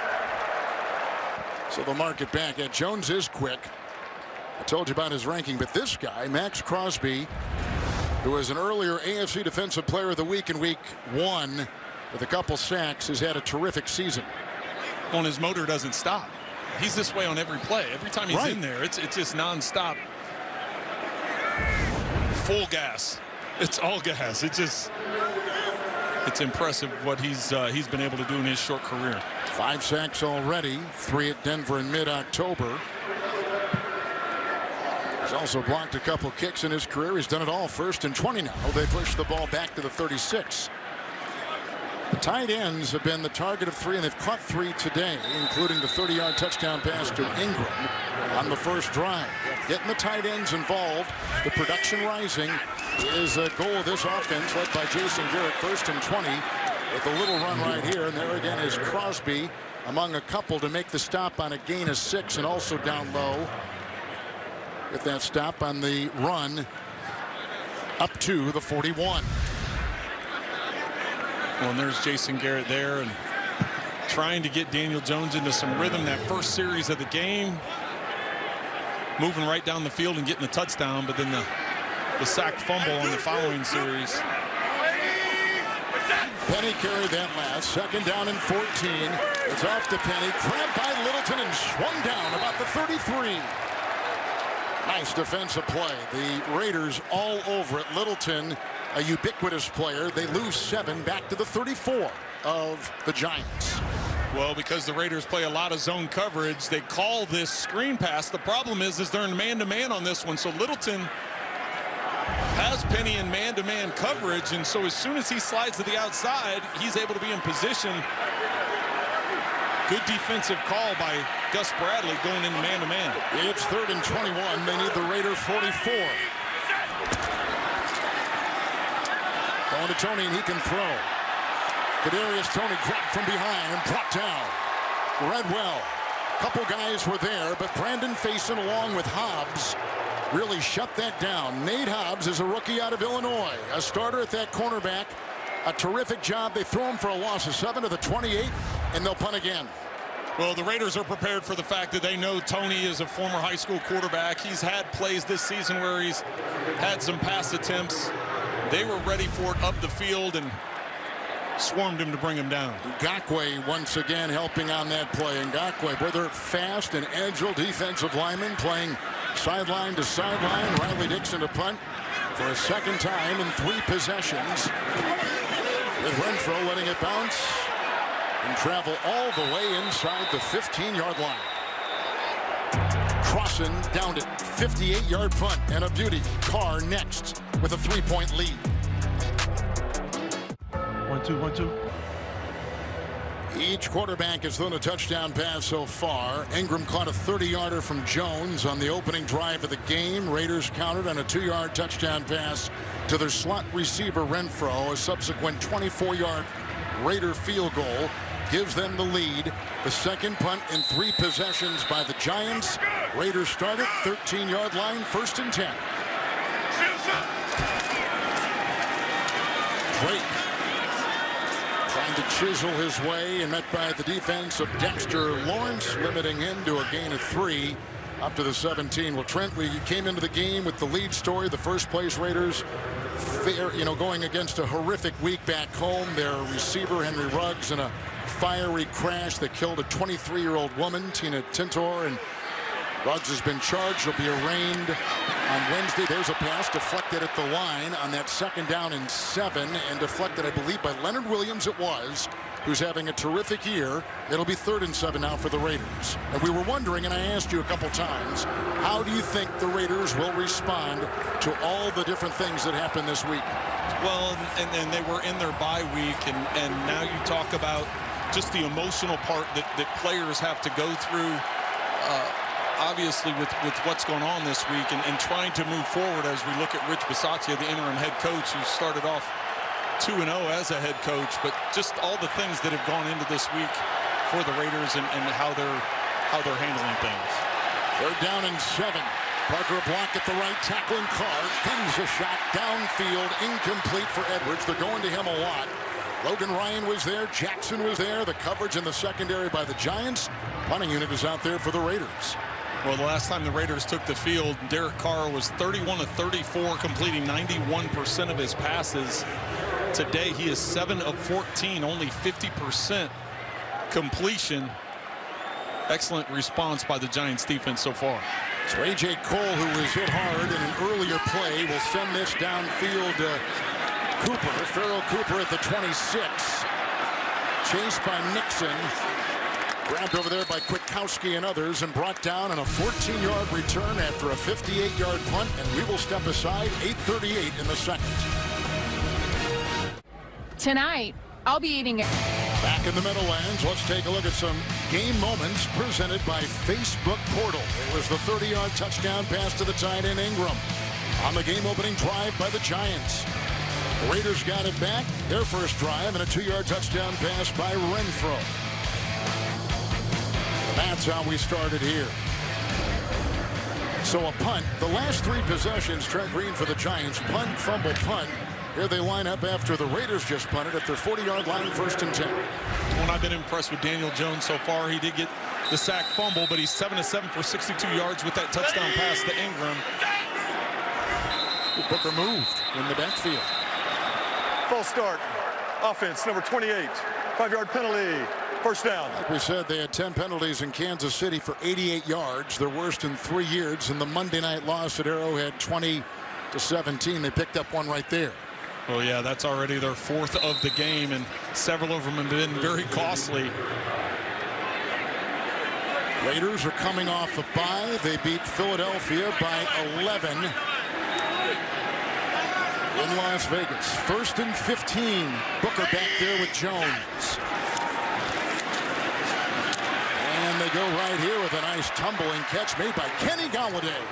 So they'll mark it back. And Jones is quick. I told you about his ranking, but this guy, Max Crosby, who was an earlier AFC Defensive Player of the Week in Week 1 with a couple sacks, has had a terrific season. Well, his motor doesn't stop. He's this way on every play. Every time he's in there, it's just nonstop. Full gas. It's all gas. It's impressive what he's been able to do in his short career. 5 sacks already, 3 at Denver in mid-October. He's also blocked a couple kicks in his career. He's done it all. 1st and 20 now. They push the ball back to the 36. The tight ends have been the target of 3, and they've caught 3 today, including the 30-yard touchdown pass to Ingram on the first drive. Getting the tight ends involved, the production rising, is a goal of this offense, led by Jason Garrett. 1st and 20 with a little run right here. And there again is Crosby among a couple to make the stop on a gain of 6, and also down low with that stop on the run up to the 41. Well, and there's Jason Garrett there and trying to get Daniel Jones into some rhythm. That first series of the game, moving right down the field and getting the touchdown, but then the sack fumble on the following series. Penny carried that last. 2nd down and 14. It's off to Penny, grabbed by Littleton and swung down about the 33. Nice defensive play. The Raiders all over it. Littleton, a ubiquitous player. They lose 7 back to the 34 of the Giants. Well, because the Raiders play a lot of zone coverage, they call this screen pass. The problem is they're in man-to-man on this one. So Littleton has Penny in man-to-man coverage, and so as soon as he slides to the outside, he's able to be in position. Good defensive call by Gus Bradley going into man-to-man. It's 3rd and 21. They need the Raider 44. Going to Tony, and he can throw. Kadarius Toney grabbed from behind and brought down. Redwell. Couple guys were there, but Brandon Faison along with Hobbs really shut that down. Nate Hobbs is a rookie out of Illinois, a starter at that cornerback. A terrific job. They throw him for a loss of 7 to the 28, and they'll punt again. Well, the Raiders are prepared for the fact that they know Toney is a former high school quarterback. He's had plays this season where he's had some pass attempts. They were ready for it up the field and swarmed him to bring him down. Ngakoue once again helping on that play. Ngakoue, boy, they're fast and agile defensive linemen playing sideline to sideline. Riley Dixon to punt for a 2nd time in 3 possessions. With Renfro letting it bounce and travel all the way inside the 15-yard line. Crossan downed it. 58-yard punt and a beauty. Carr next with a 3-point lead. 1-2. Each quarterback has thrown a touchdown pass so far. Ingram caught a 30-yarder from Jones on the opening drive of the game. Raiders countered on a 2-yard touchdown pass to their slot receiver Renfro. A subsequent 24-yard Raider field goal gives them the lead. The second punt in 3 possessions by the Giants. Raiders start at 13-yard line, 1st and 10. Drake trying to chisel his way and met by the defense of Dexter Lawrence, limiting him to a gain of 3 up to the 17. Well, Trent, we came into the game with the lead story. The first place Raiders, going against a horrific week back home. Their receiver, Henry Ruggs, in a fiery crash that killed a 23-year-old woman, Tina Tintor, and Ruggs has been charged. He'll be arraigned on Wednesday. There's a pass deflected at the line on that 2nd down and 7, and deflected, I believe, by Leonard Williams it was, who's having a terrific year. It'll be 3rd and 7 now for the Raiders. And we were wondering, and I asked you a couple times, how do you think the Raiders will respond to all the different things that happened this week? Well, and they were in their bye week, and now you talk about just the emotional part that players have to go through, obviously with what's going on this week, and trying to move forward as we look at Rich Bisaccia, the interim head coach, who started off 2-0 as a head coach, but just all the things that have gone into this week for the Raiders and how they're handling things. 3rd down and 7. Parker a block at the right, tackling Carr. Guns a shot downfield, incomplete for Edwards. They're going to him a lot. Logan Ryan was there. Jackson was there. The coverage in the secondary by the Giants. Punting unit is out there for the Raiders. Well, the last time the Raiders took the field, Derek Carr was 31 of 34, completing 91% of his passes. Today, he is 7 of 14, only 50% completion. Excellent response by the Giants defense so far. So A.J. Cole, who was hit hard in an earlier play, will send this downfield to Cooper. Farrell Cooper at the 26. Chased by Nixon. Grabbed over there by Kwiatkowski and others, and brought down on a 14-yard return after a 58-yard punt, and we will step aside. 8:38 in the 2nd. Tonight, I'll be eating it. Back in the Meadowlands, let's take a look at some game moments presented by Facebook Portal. It was the 30-yard touchdown pass to the tight end Ingram on the game-opening drive by the Giants. The Raiders got it back, their first drive, and a 2-yard touchdown pass by Renfro. That's how we started here. So a punt. The last 3 possessions, Trent Green for the Giants. Punt, fumble, punt. Here they line up after the Raiders just punted at their 40-yard line, 1st and 10. Well, I've been impressed with Daniel Jones so far. He did get the sack fumble, but he's 7 of 7 for 62 yards with that touchdown pass to Ingram. Booker moved in the backfield. False start. Offense, number 28. 5-yard penalty. 1st down. Like we said, they had 10 penalties in Kansas City for 88 yards, their worst in 3 years. In the Monday night loss at Arrowhead, 20-17. They picked up one right there. Well, yeah, that's already their 4th of the game, and several of them have been very costly. Raiders are coming off a bye. They beat Philadelphia by 11 in Las Vegas. 1st and 15. Booker back there with Jones. And they go right here with a nice tumbling catch made by Kenny Golladay.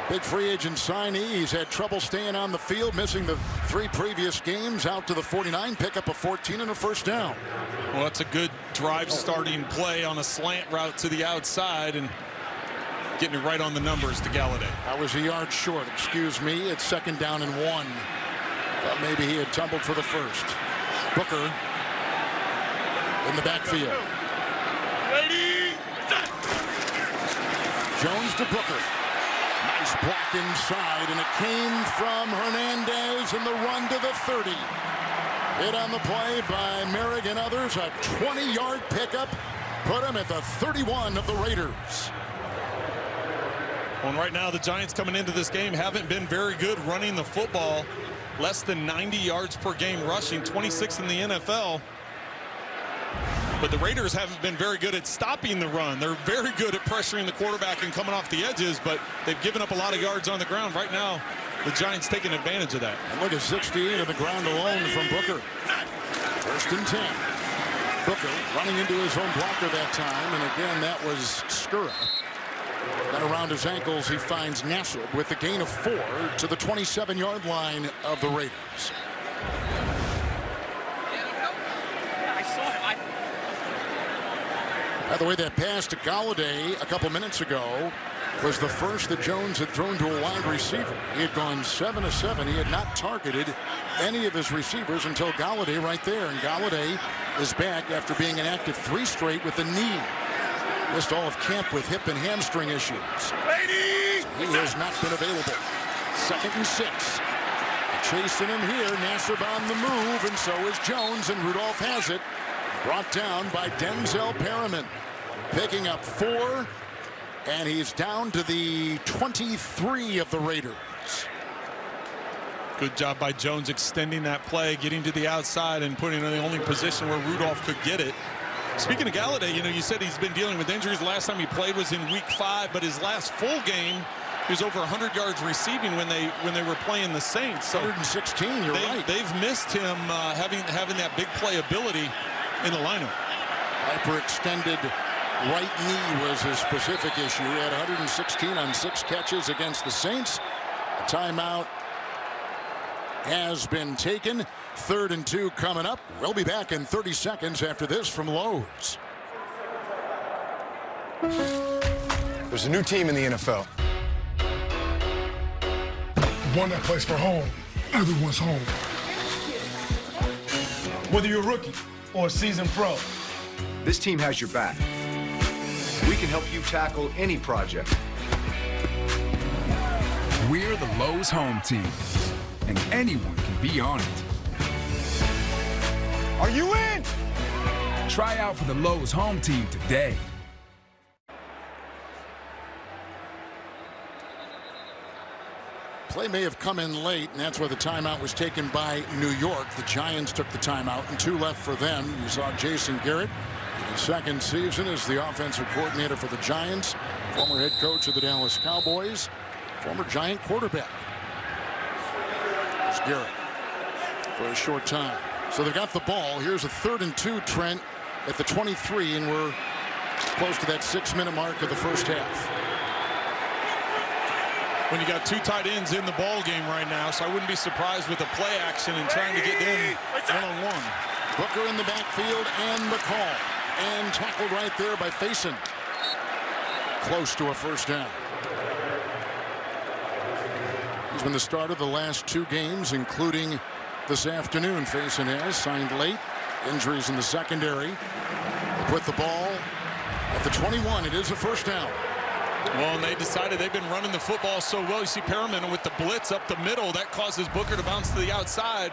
Big free agent signee. He's had trouble staying on the field, missing the 3 previous games. Out to the 49, pick up a 14 and a 1st down. Well, that's a good drive starting play on a slant route to the outside and getting it right on the numbers to Golladay. That was a yard short, excuse me. It's 2nd down and 1. Thought maybe he had tumbled for the 1st. Booker in the backfield. Jones to Booker. Nice block inside, and it came from Hernandez in the run to the 30. Hit on the play by Merrick and others. A 20-yard pickup put him at the 31 of the Raiders. Well, and right now the Giants coming into this game haven't been very good running the football. Less than 90 yards per game rushing, 26th in the NFL. But the Raiders haven't been very good at stopping the run. They're very good at pressuring the quarterback and coming off the edges, but they've given up a lot of yards on the ground. Right now, the Giants taking advantage of that. And look at 68 on the ground alone from Booker. 1st and 10. Booker running into his own blocker that time, and again, that was Skura. Then around his ankles, he finds Nassib with the gain of 4 to the 27-yard line of the Raiders. By the way, that pass to Galladay a couple minutes ago was the first that Jones had thrown to a wide receiver. He had gone 7 of 7. He had not targeted any of his receivers until Galladay right there. And Galladay is back after being inactive 3 straight with the knee. Missed all of camp with hip and hamstring issues. He has not been available. 2nd and 6. Chasing him here. Nassib on the move, and so is Jones, and Rudolph has it. Brought down by Denzel Perriman. Picking up 4, and he's down to the 23 of the Raiders. Good job by Jones extending that play, getting to the outside and putting it in the only position where Rudolph could get it. Speaking of Galladay, you said he's been dealing with injuries. The last time he played was in week 5, but his last full game, he was over 100 yards receiving when they were playing the Saints. So 116, you're right. They've missed him having that big play ability in the lineup. Hyperextended right knee was his specific issue. He had 116 on 6 catches against the Saints. A timeout has been taken. 3rd and 2 coming up. We'll be back in 30 seconds after this from Lowe's. There's a new team in the NFL. One that plays for home. Everyone's home. Whether you're a rookie or a seasoned pro, This team has your back. We can help you tackle any project. We're the Lowe's home team, and anyone can be on it. are you in? Try out for the Lowe's home team today. Play may have come in late, and that's why the timeout was taken by New York. The Giants took the timeout, and 2 left for them. You saw Jason Garrett in his 2nd season as the offensive coordinator for the Giants, former head coach of the Dallas Cowboys, former Giant quarterback. There's Garrett for a short time. So they've got the ball. Here's a 3rd and 2, Trent, at the 23, and we're close to that 6-minute mark of the first half. When you got 2 tight ends in the ball game right now, so I wouldn't be surprised with the play action and trying to get them one-on-one. Booker in the backfield and the call. And tackled right there by Faison. Close to a first down. He's been the starter the last 2 games, including this afternoon. Faison has signed late. Injuries in the secondary. They put the ball at the 21. It is a first down. Well, and they decided they've been running the football so well. You see Perriman with the blitz up the middle. That causes Booker to bounce to the outside.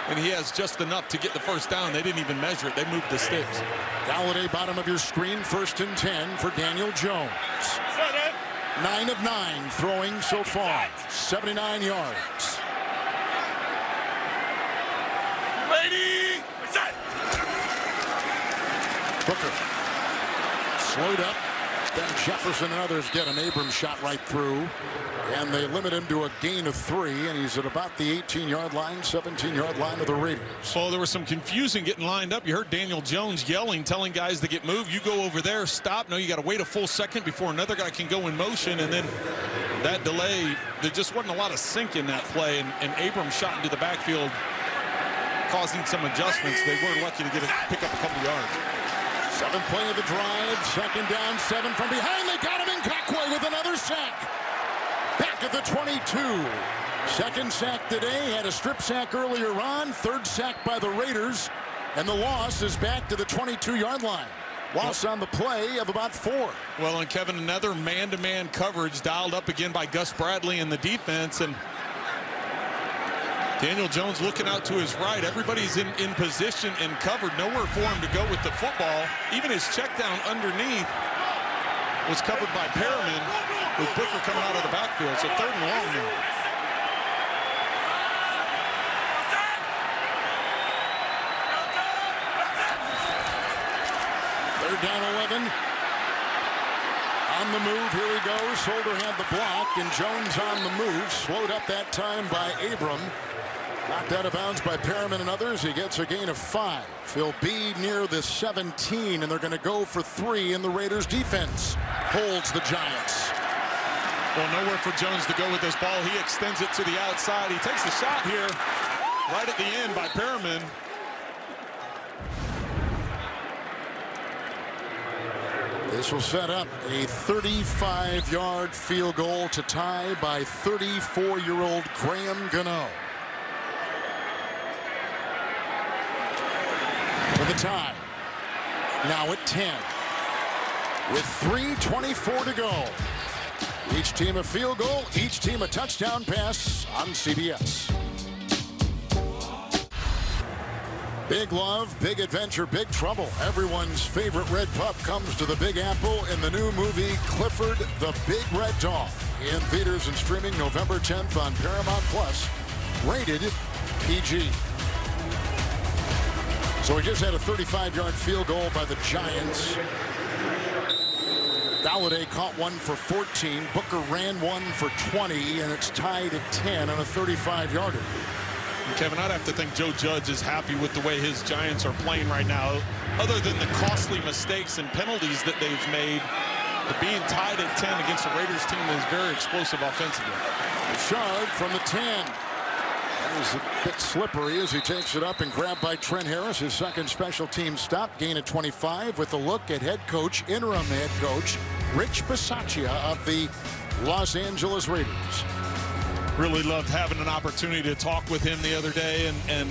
And he has just enough to get the first down. They didn't even measure it. They moved the sticks. Galladay, bottom of your screen, 1st and 10 for Daniel Jones. 9 of 9 throwing so far. 79 yards. Booker slowed up. Then Jefferson and others get him. Abrams shot right through. And they limit him to a gain of 3. And he's at about the 18-yard line, 17-yard line of the Raiders. Well, there was some confusion getting lined up. You heard Daniel Jones yelling, telling guys to get moved. You go over there, stop. No, you got to wait a full second before another guy can go in motion. And then that delay, there just wasn't a lot of sync in that play. And Abrams shot into the backfield, causing some adjustments. They were lucky to pick up a couple yards. 7th play of the drive. 2nd down, 7 from behind. They got him in Cockway with another sack. Back at the 22. 2nd sack today. Had a strip sack earlier on. 3rd sack by the Raiders. And the loss is back to the 22-yard line. Loss on the play of about 4. Well, and Kevin, another man-to-man coverage dialed up again by Gus Bradley in the defense. And Daniel Jones looking out to his right. Everybody's in position and covered. Nowhere for him to go with the football. Even his check down underneath was covered by Perriman, with Booker coming out of the backfield. So 3rd and long now. Third down 11. On the move, here he goes. Solder had the block, and Jones on the move. Slowed up that time by Abram. Knocked out of bounds by Perriman and others. He gets a gain of 5. He'll be near the 17, and they're going to go for 3, and the Raiders defense holds the Giants. Well, nowhere for Jones to go with this ball. He extends it to the outside. He takes the shot here right at the end by Perriman. This will set up a 35-yard field goal to tie by 34-year-old Graham Gano. For the tie. Now at 10. With 3:24 to go. Each team a field goal, each team a touchdown pass on CBS. Big love, big adventure, big trouble. Everyone's favorite red pup comes to the Big Apple in the new movie Clifford the Big Red Dog. In theaters and streaming November 10th on Paramount Plus. Rated PG. So we just had a 35-yard field goal by the Giants. Galladay caught one for 14. Booker ran one for 20, and it's tied at 10 on a 35-yarder. Kevin, I'd have to think Joe Judge is happy with the way his Giants are playing right now. Other than the costly mistakes and penalties that they've made, being tied at 10 against the Raiders team is very explosive offensively. Richard from the 10. That is a bit slippery as he takes it up and grabbed by Trent Harris. His second special team stop. Gain of 25 with a look at interim head coach Rich Bisaccia of the Los Angeles Raiders. Really loved having an opportunity to talk with him the other day, and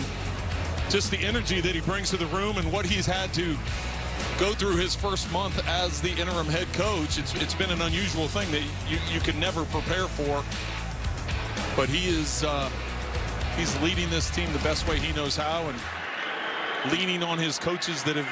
just the energy that he brings to the room and what he's had to go through his first month as the interim head coach. It's been an unusual thing that you can never prepare for, but he is he's leading this team the best way he knows how, and leaning on his coaches that have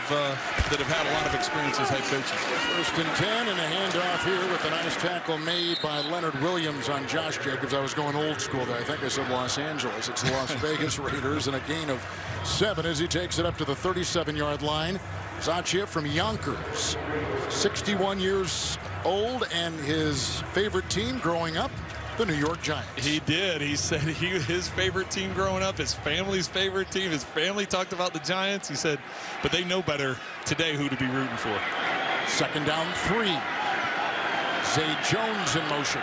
had a lot of experience as head coaches. First and 10, and a handoff here with a nice tackle made by Leonard Williams on Josh Jacobs. I was going old school there. I think I said Los Angeles. It's the Las Vegas Raiders, and a gain of 7 as he takes it up to the 37-yard line. Bisaccia from Yonkers, 61 years old, and his favorite team growing up, the New York Giants. He did. He said his favorite team growing up, his family's favorite team. His family talked about the Giants. He said, but they know better today who to be rooting for. Second down 3. Zay Jones in motion.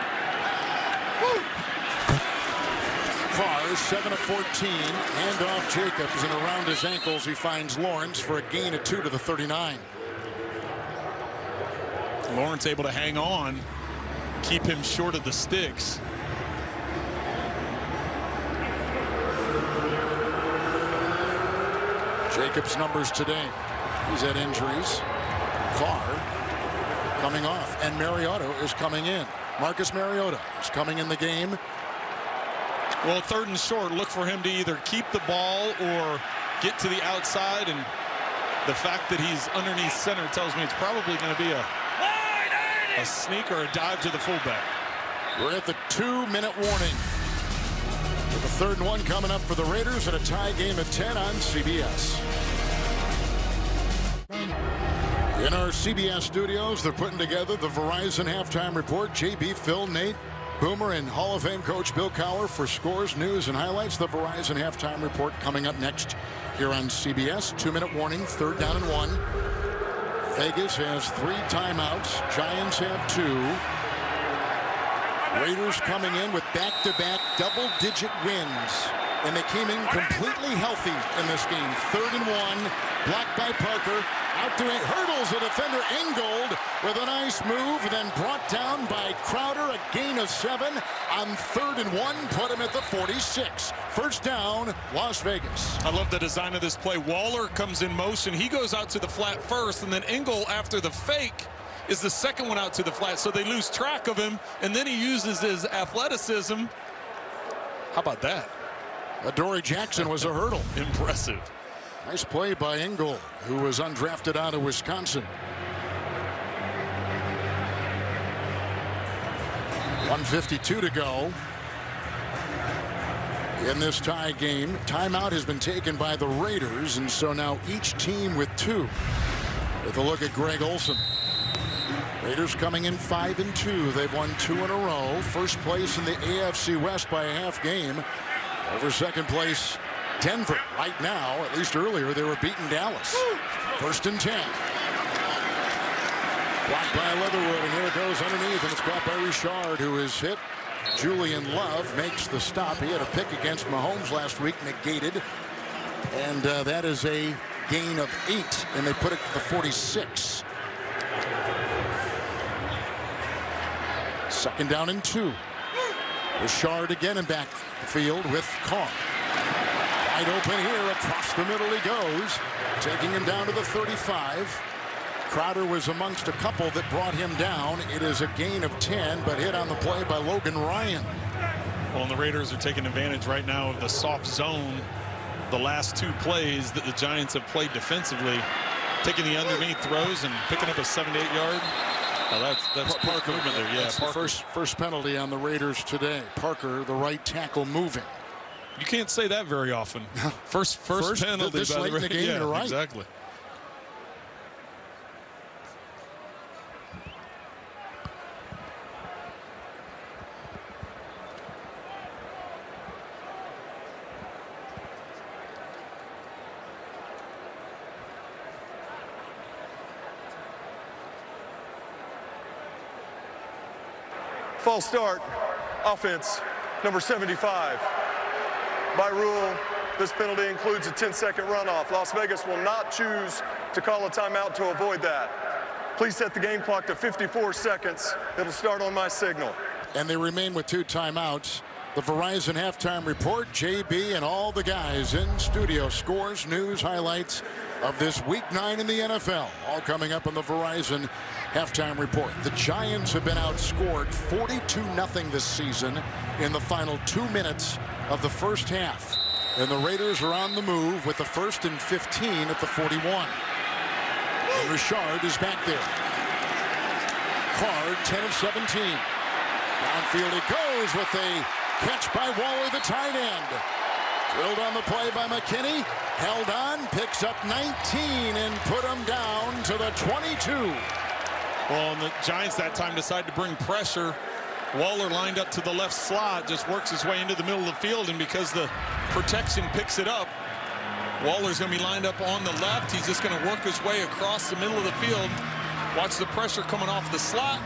Woo! Carr, 7 of 14. Handoff Jacobs, and around his ankles he finds Lawrence for a gain of 2 to the 39. Lawrence able to hang on, keep him short of the sticks. Jacobs' numbers today. He's had injuries. Carr coming off, and Mariota is coming in. Marcus Mariota is coming in the game. Well, 3rd and short, look for him to either keep the ball or get to the outside, and the fact that he's underneath center tells me it's probably going to be a sneak or a dive to the fullback. We're at the 2-minute warning. With the 3rd and 1 coming up for the Raiders, and a tie game at 10 on CBS. In our CBS studios, they're putting together the Verizon halftime report. JB, Phil, Nate, Boomer, and Hall of Fame coach Bill Cowher for scores, news, and highlights. The Verizon halftime report coming up next here on CBS. 2-minute warning, 3rd down and 1. Vegas has 3 timeouts. Giants have 2. Raiders coming in with back-to-back double-digit wins. And they came in completely healthy in this game. 3rd and 1. Blocked by Parker. Out to it. Hurdles the defender Ingold with a nice move. Then brought down by Crowder. A gain of 7 on 3rd and 1. Put him at the 46. First down, Las Vegas. I love the design of this play. Waller comes in motion. He goes out to the flat first, and then Ingold, after the fake, is the second one out to the flat. So they lose track of him, and then he uses his athleticism. How about that? Adoree Jackson was a hurdle. Impressive. Nice play by Ingold, who was undrafted out of Wisconsin. 1:52 to go in this tie game. Timeout has been taken by the Raiders, and so now each team with 2. With a look at Greg Olsen. Raiders coming in 5-2. They've won 2 in a row. First place in the AFC West by a half game. Over second place, Denver. Right now, at least earlier, they were beating Dallas. 1st and 10. Blocked by Leatherwood, and here it goes underneath, and it's caught by Richard, who is hit. Julian Love makes the stop. He had a pick against Mahomes last week, negated. And that is a gain of 8, and they put it to the 46. Second down and 2. Richard again in backfield with Carr. Wide open here, across the middle he goes, taking him down to the 35. Crowder was amongst a couple that brought him down. It is a gain of 10, but hit on the play by Logan Ryan. Well, and the Raiders are taking advantage right now of the soft zone. The last 2 plays that the Giants have played defensively, taking the underneath throws and picking up a 7 to 8 yard. Oh, that's Parker movement there. Yeah, that's the first penalty on the Raiders today. Parker, the right tackle, moving. You can't say that very often. First penalty this by late the in the game. Yeah, you're right. Exactly. False start, offense, number 75. By rule, this penalty includes a 10-second runoff. Las Vegas will not choose to call a timeout to avoid that. Please set the game clock to 54 seconds. It'll start on my signal. And they remain with 2 timeouts. The Verizon halftime report, JB and all the guys in studio. Scores, news, highlights of this Week 9 in the NFL. All coming up on the Verizon halftime report. The Giants have been outscored 42-0 this season in the final 2 minutes of the first half. And the Raiders are on the move with the 1st and 15 at the 41. And Richard is back there. Carr, 10 of 17. Downfield he goes with a catch by Waller, the tight end. Drilled on the play by McKinney. Held on, picks up 19 and put him down to the 22. Well, and the Giants that time decide to bring pressure. Waller lined up to the left slot, just works his way into the middle of the field, and because the protection picks it up, Waller's going to be lined up on the left. He's just going to work his way across the middle of the field. Watch the pressure coming off the slot.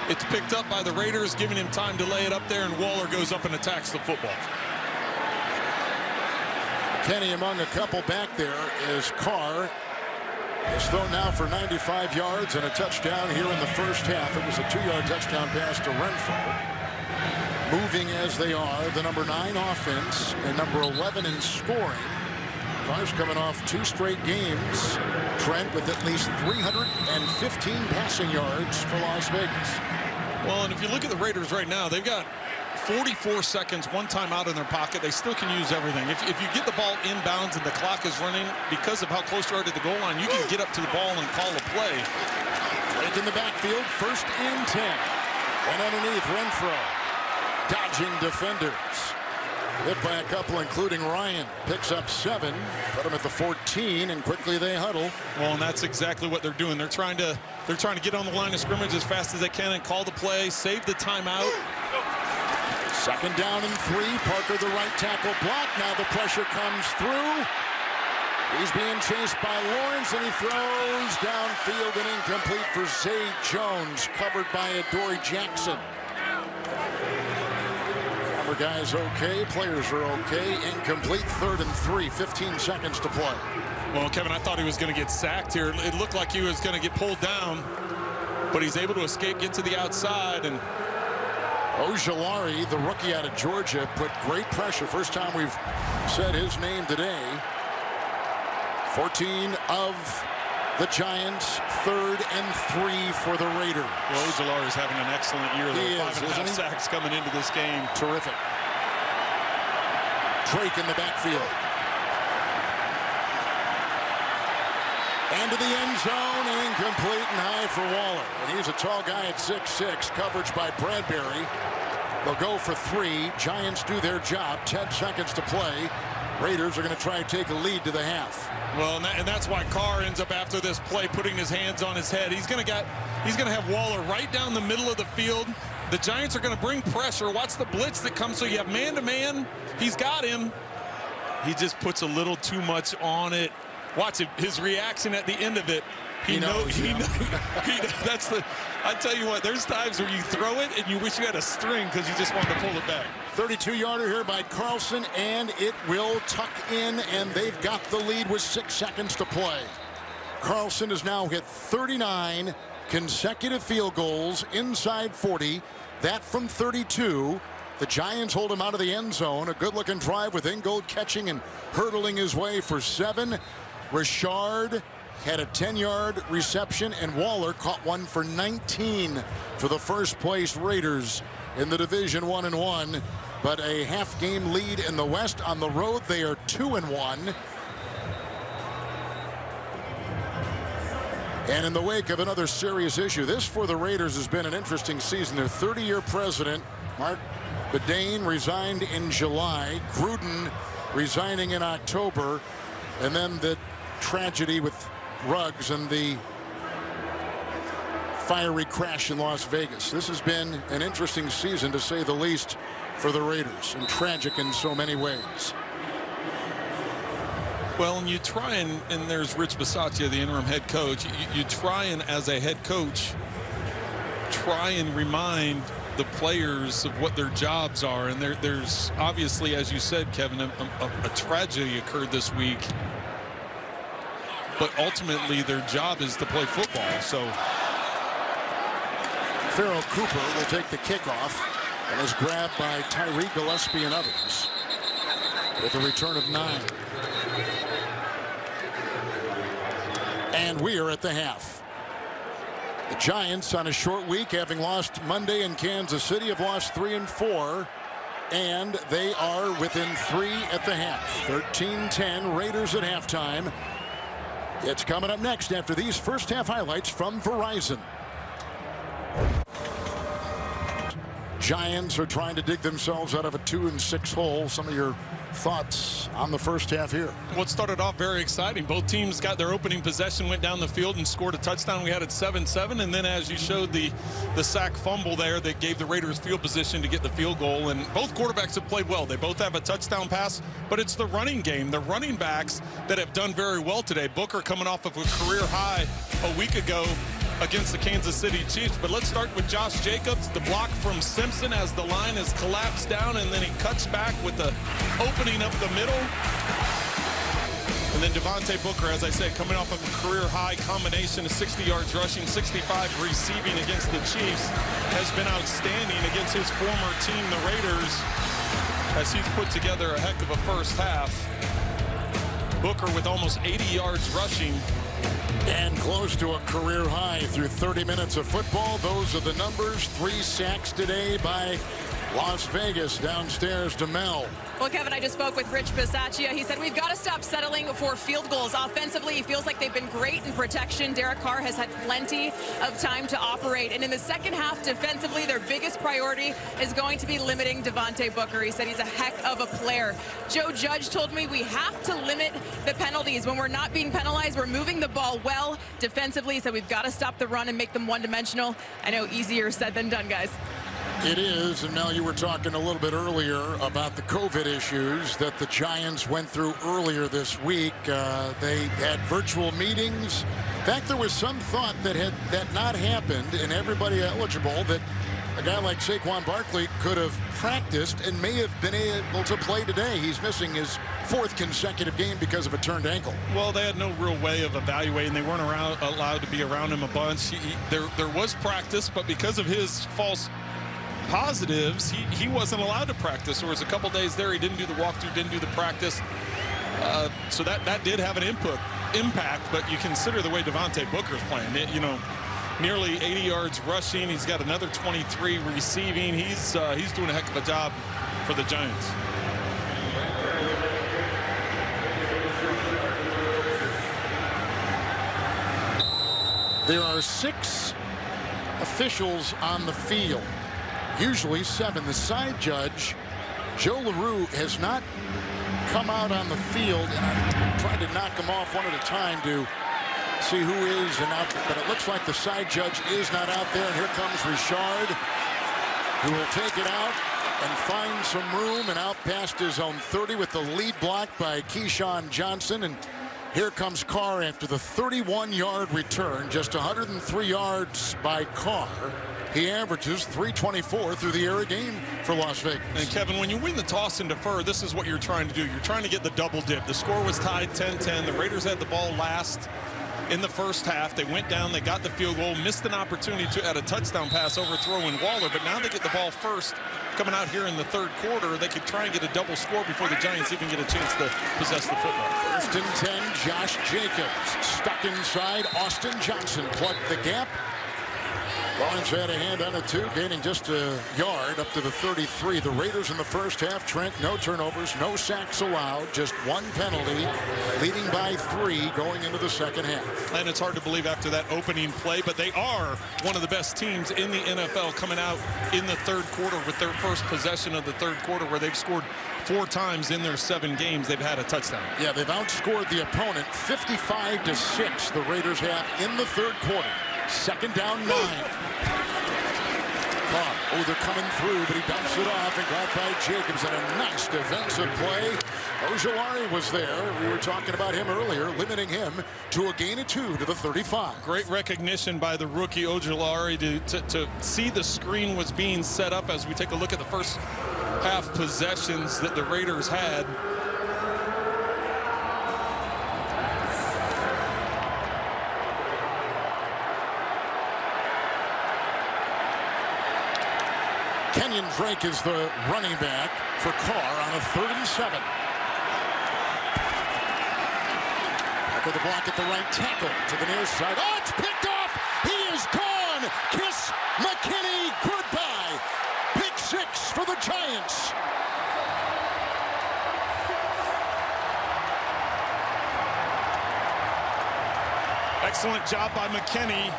It's picked up by the Raiders, giving him time to lay it up there, and Waller goes up and attacks the football. Kenny among a couple back there is Carr. Is thrown now for 95 yards and a touchdown here in the first half. It was a 2-yard touchdown pass to Renfro. Moving as they are, the number 9 offense and number 11 in scoring. Carr's coming off 2 straight games. Trent with at least 315 passing yards for Las Vegas. Well, and if you look at the Raiders right now, they've got 44 seconds, 1 timeout in their pocket. They still can use everything. If you get the ball inbounds and the clock is running, because of how close you are to the goal line, you can get up to the ball and call a play. Drake in the backfield, 1st and 10. And underneath, Renfro dodging defenders. Hit by a couple, including Ryan. Picks up 7, put him at the 14, and quickly they huddle. Well, and that's exactly what they're doing. They're trying to get on the line of scrimmage as fast as they can and call the play, save the timeout. Second down and 3. Parker, the right tackle, block. Now the pressure comes through. He's being chased by Lawrence, and he throws downfield and incomplete for Zay Jones, covered by Adoree Jackson. Camera guys okay, players are okay. Incomplete, 3rd and 3, 15 seconds to play. Well, Kevin, I thought he was going to get sacked here. It looked like he was going to get pulled down, but he's able to escape, get to the outside, and Ojulari, the rookie out of Georgia, put great pressure. First time we've said his name today. 14 of the Giants, 3rd and 3 for the Raiders. Well, Ojulari is having an excellent year. He is, 5.5 sacks coming into this game. Terrific. Drake in the backfield. And to the end zone, and incomplete and high for Waller. And he's a tall guy at 6'6", coverage by Bradbury. They'll go for 3. Giants do their job. 10 seconds to play. Raiders are going to try and take a lead to the half. Well, and that's why Carr ends up after this play putting his hands on his head. He's going to have Waller right down the middle of the field. The Giants are going to bring pressure. Watch the blitz that comes. So you have man-to-man. He's got him. He just puts a little too much on it. Watch it, his reaction at the end of it. He knows. That's the. I tell you what, there's times where you throw it and you wish you had a string because you just want to pull it back. 32-yarder here by Carlson, and it will tuck in, and they've got the lead with 6 seconds to play. Carlson has now hit 39 consecutive field goals inside 40. That from 32. The Giants hold him out of the end zone. A good-looking drive with Ingold catching and hurdling his way for 7. Richard had a 10-yard reception, and Waller caught one for 19 for the first-place Raiders in the Division 1-1. But a half-game lead in the West. On the road, they are 2-1. And in the wake of another serious issue, this for the Raiders has been an interesting season. Their 30-year president, Mark Bedane, resigned in July. Gruden resigning in October. And then the tragedy with Ruggs and the fiery crash in Las Vegas. This has been an interesting season, to say the least, for the Raiders, and tragic in so many ways. Well, and you try and there's Rich Bisaccia, the interim head coach. You try and, as a head coach, try and remind the players of what their jobs are. And there's obviously, as you said, Kevin, a tragedy occurred this week. But ultimately, their job is to play football. So Farrell Cooper will take the kickoff and is grabbed by Tyree Gillespie and others with a return of 9. And we are at the half. The Giants, on a short week, having lost Monday in Kansas City, have lost 3 and 4. And they are within 3 at the half. 13-10 Raiders at halftime. It's coming up next after these first half highlights from Verizon. Giants are trying to dig themselves out of a 2-6 hole. Some of your thoughts on the first half here? What started off very exciting. Both teams got their opening possession, went down the field and scored a touchdown. We had it 7-7, and then, as you showed, the sack fumble there that gave the Raiders field position to get the field goal. And both quarterbacks have played well. They both have a touchdown pass, but it's the running game, the running backs that have done very well today. Booker coming off of a career high a week ago against the Kansas City Chiefs. But let's start with Josh Jacobs. The block from Simpson as the line is collapsed down, and then he cuts back with the opening up the middle. And then Devontae Booker, as I said, coming off of a career high combination of 60 yards rushing, 65 receiving against the Chiefs, has been outstanding against his former team, the Raiders, as he's put together a heck of a first half. Booker with almost 80 yards rushing. And close to a career high through 30 minutes of football. Those are the numbers. 3 sacks today by Las Vegas. Downstairs to Mel. Well, Kevin, I just spoke with Rich Bisaccia. He said we've got to stop settling for field goals. Offensively, he feels like they've been great in protection. Derek Carr has had plenty of time to operate. And in the second half, defensively, their biggest priority is going to be limiting Devontae Booker. He said he's a heck of a player. Joe Judge told me we have to limit the penalties. When we're not being penalized, we're moving the ball well. Defensively, he said we've got to stop the run and make them one-dimensional. I know easier said than done, guys. It is, and now you were talking a little bit earlier about the COVID issues that the Giants went through earlier this week. They had virtual meetings. In fact, there was some thought that had that not happened and everybody eligible, that a guy like Saquon Barkley could have practiced and may have been able to play today. He's missing his 4th consecutive game because of a turned ankle. Well, they had no real way of evaluating. They weren't allowed to be around him a bunch. There was practice, but because of his false positives, he wasn't allowed to practice. There was a couple days there he didn't do the walkthrough, didn't do the practice. So that did have an impact, but you consider the way Devontae Booker's playing. Nearly 80 yards rushing. He's got another 23 receiving. He's doing a heck of a job for the Giants. There are 6 officials on the field. Usually 7. The side judge, Joe LaRue, has not come out on the field, and I'm trying to knock them off one at a time to see who is and out. But it looks like the side judge is not out there, and here comes Richard, who will take it out and find some room and out past his own 30 with the lead block by Keyshawn Johnson. And here comes Carr after the 31-yard return, just 103 yards by Carr. He averages 324 through the air a game for Las Vegas. And Kevin, when you win the toss and defer, this is what you're trying to do. You're trying to get the double dip. The score was tied 10-10. The Raiders had the ball last in the first half. They went down, they got the field goal, missed an opportunity to add a touchdown pass overthrowing Waller, but now they get the ball first coming out here in the third quarter. They could try and get a double score before the Giants even get a chance to possess the football. First and 10, Josh Jacobs stuck inside. Austin Johnson plugged the gap. Barnes had a hand on it too, gaining just a yard up to the 33. The Raiders in the first half, Trent, no turnovers, no sacks allowed, just one penalty, leading by 3 going into the second half. And it's hard to believe after that opening play, but they are one of the best teams in the NFL coming out in the third quarter with their first possession of the third quarter, where they've scored 4 times in their 7 games. They've had a touchdown. Yeah, they've outscored the opponent 55-6. The Raiders have in the third quarter. Second down, 9. Oh, they're coming through, but he dumps it off and got by Jacobs, and a nice defensive play. Ojulari was there. We were talking about him earlier, limiting him to a gain of 2 to the 35. Great recognition by the rookie Ojulari to see the screen was being set up as we take a look at the first half possessions that the Raiders had. Kenyon Drake is the running back for Carr on a 3rd and 7. Back of the block at the right tackle to the near side. Oh, it's picked off. He is gone. Kiss McKinney goodbye. Pick 6 for the Giants. Excellent job by McKinney.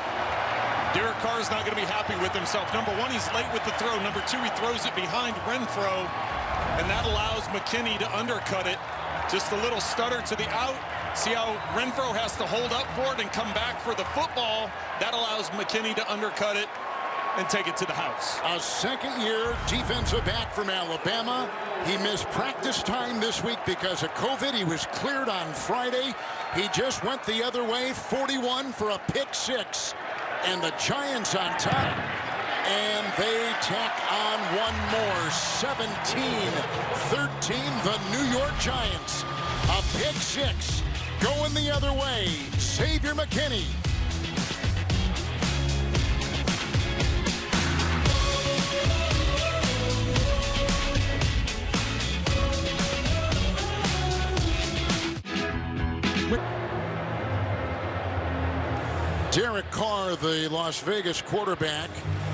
Derek Carr is not going to be happy with himself. Number 1, he's late with the throw. Number 2, he throws it behind Renfro, and that allows McKinney to undercut it. Just a little stutter to the out. See how Renfro has to hold up for it and come back for the football. That allows McKinney to undercut it and take it to the house. A second-year defensive back from Alabama. He missed practice time this week because of COVID. He was cleared on Friday. He just went the other way, 41 for a pick 6. And the Giants on top, and they tack on one more. 17-13, the New York Giants. A pick 6 going the other way. Xavier McKinney. Derek Carr, the Las Vegas quarterback,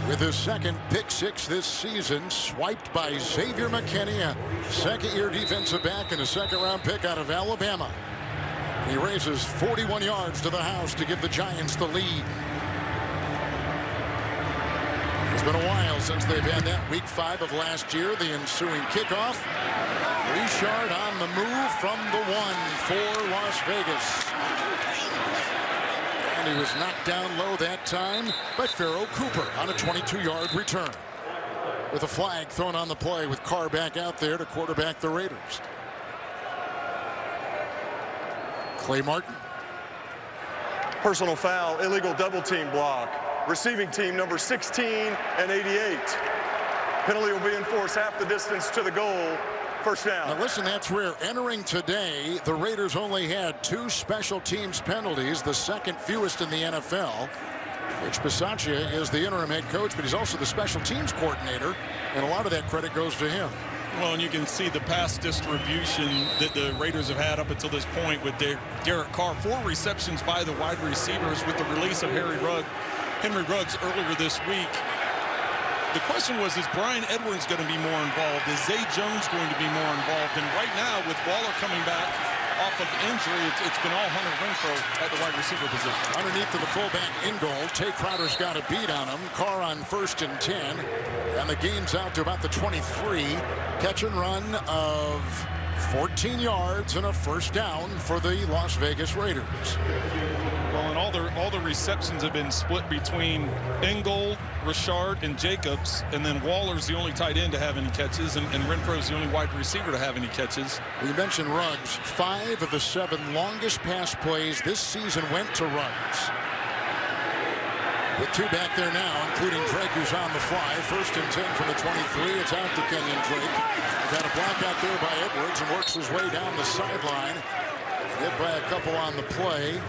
with his second pick 6 this season, swiped by Xavier McKinney, a second-year defensive back and a second-round pick out of Alabama. He raises 41 yards to the house to give the Giants the lead. It's been a while since they've had that week 5 of last year, the ensuing kickoff. Richard on the move from the 1 for Las Vegas. And he was knocked down low that time by Pharaoh Cooper on a 22-yard return. With a flag thrown on the play with Carr back out there to quarterback the Raiders. Clay Martin. Personal foul, illegal double team block. Receiving team number 16 and 88. Penalty will be enforced half the distance to the goal. First down. Now listen, that's rare. Entering today, the Raiders only had 2 special teams penalties, the second fewest in the NFL. Rich Bisaccia is the interim head coach, but he's also the special teams coordinator, and a lot of that credit goes to him. Well, and you can see the pass distribution that the Raiders have had up until this point with Derek Carr. 4 receptions by the wide receivers with the release of Henry Ruggs earlier this week. The question was, is Brian Edwards going to be more involved? Is Zay Jones going to be more involved? And right now, with Waller coming back off of injury, it's been all Hunter Renfro at the wide receiver position. Underneath to the fullback in goal. Tay Crowder's got a beat on him. Carr on 1st and 10. And the game's out to about the 23. Catch and run of 14 yards and a first down for the Las Vegas Raiders. Well, and all the receptions have been split between Ingold, Richard, and Jacobs, and then Waller's the only tight end to have any catches, and Renfro's the only wide receiver to have any catches. We mentioned Ruggs. 5 of the 7 longest pass plays this season went to Ruggs. With 2 back there now, including Drake, who's on the fly. 1st and 10 from the 23. It's out to Kenyon Drake. Got a block out there by Edwards and works his way down the sideline. Hit by a couple on the play.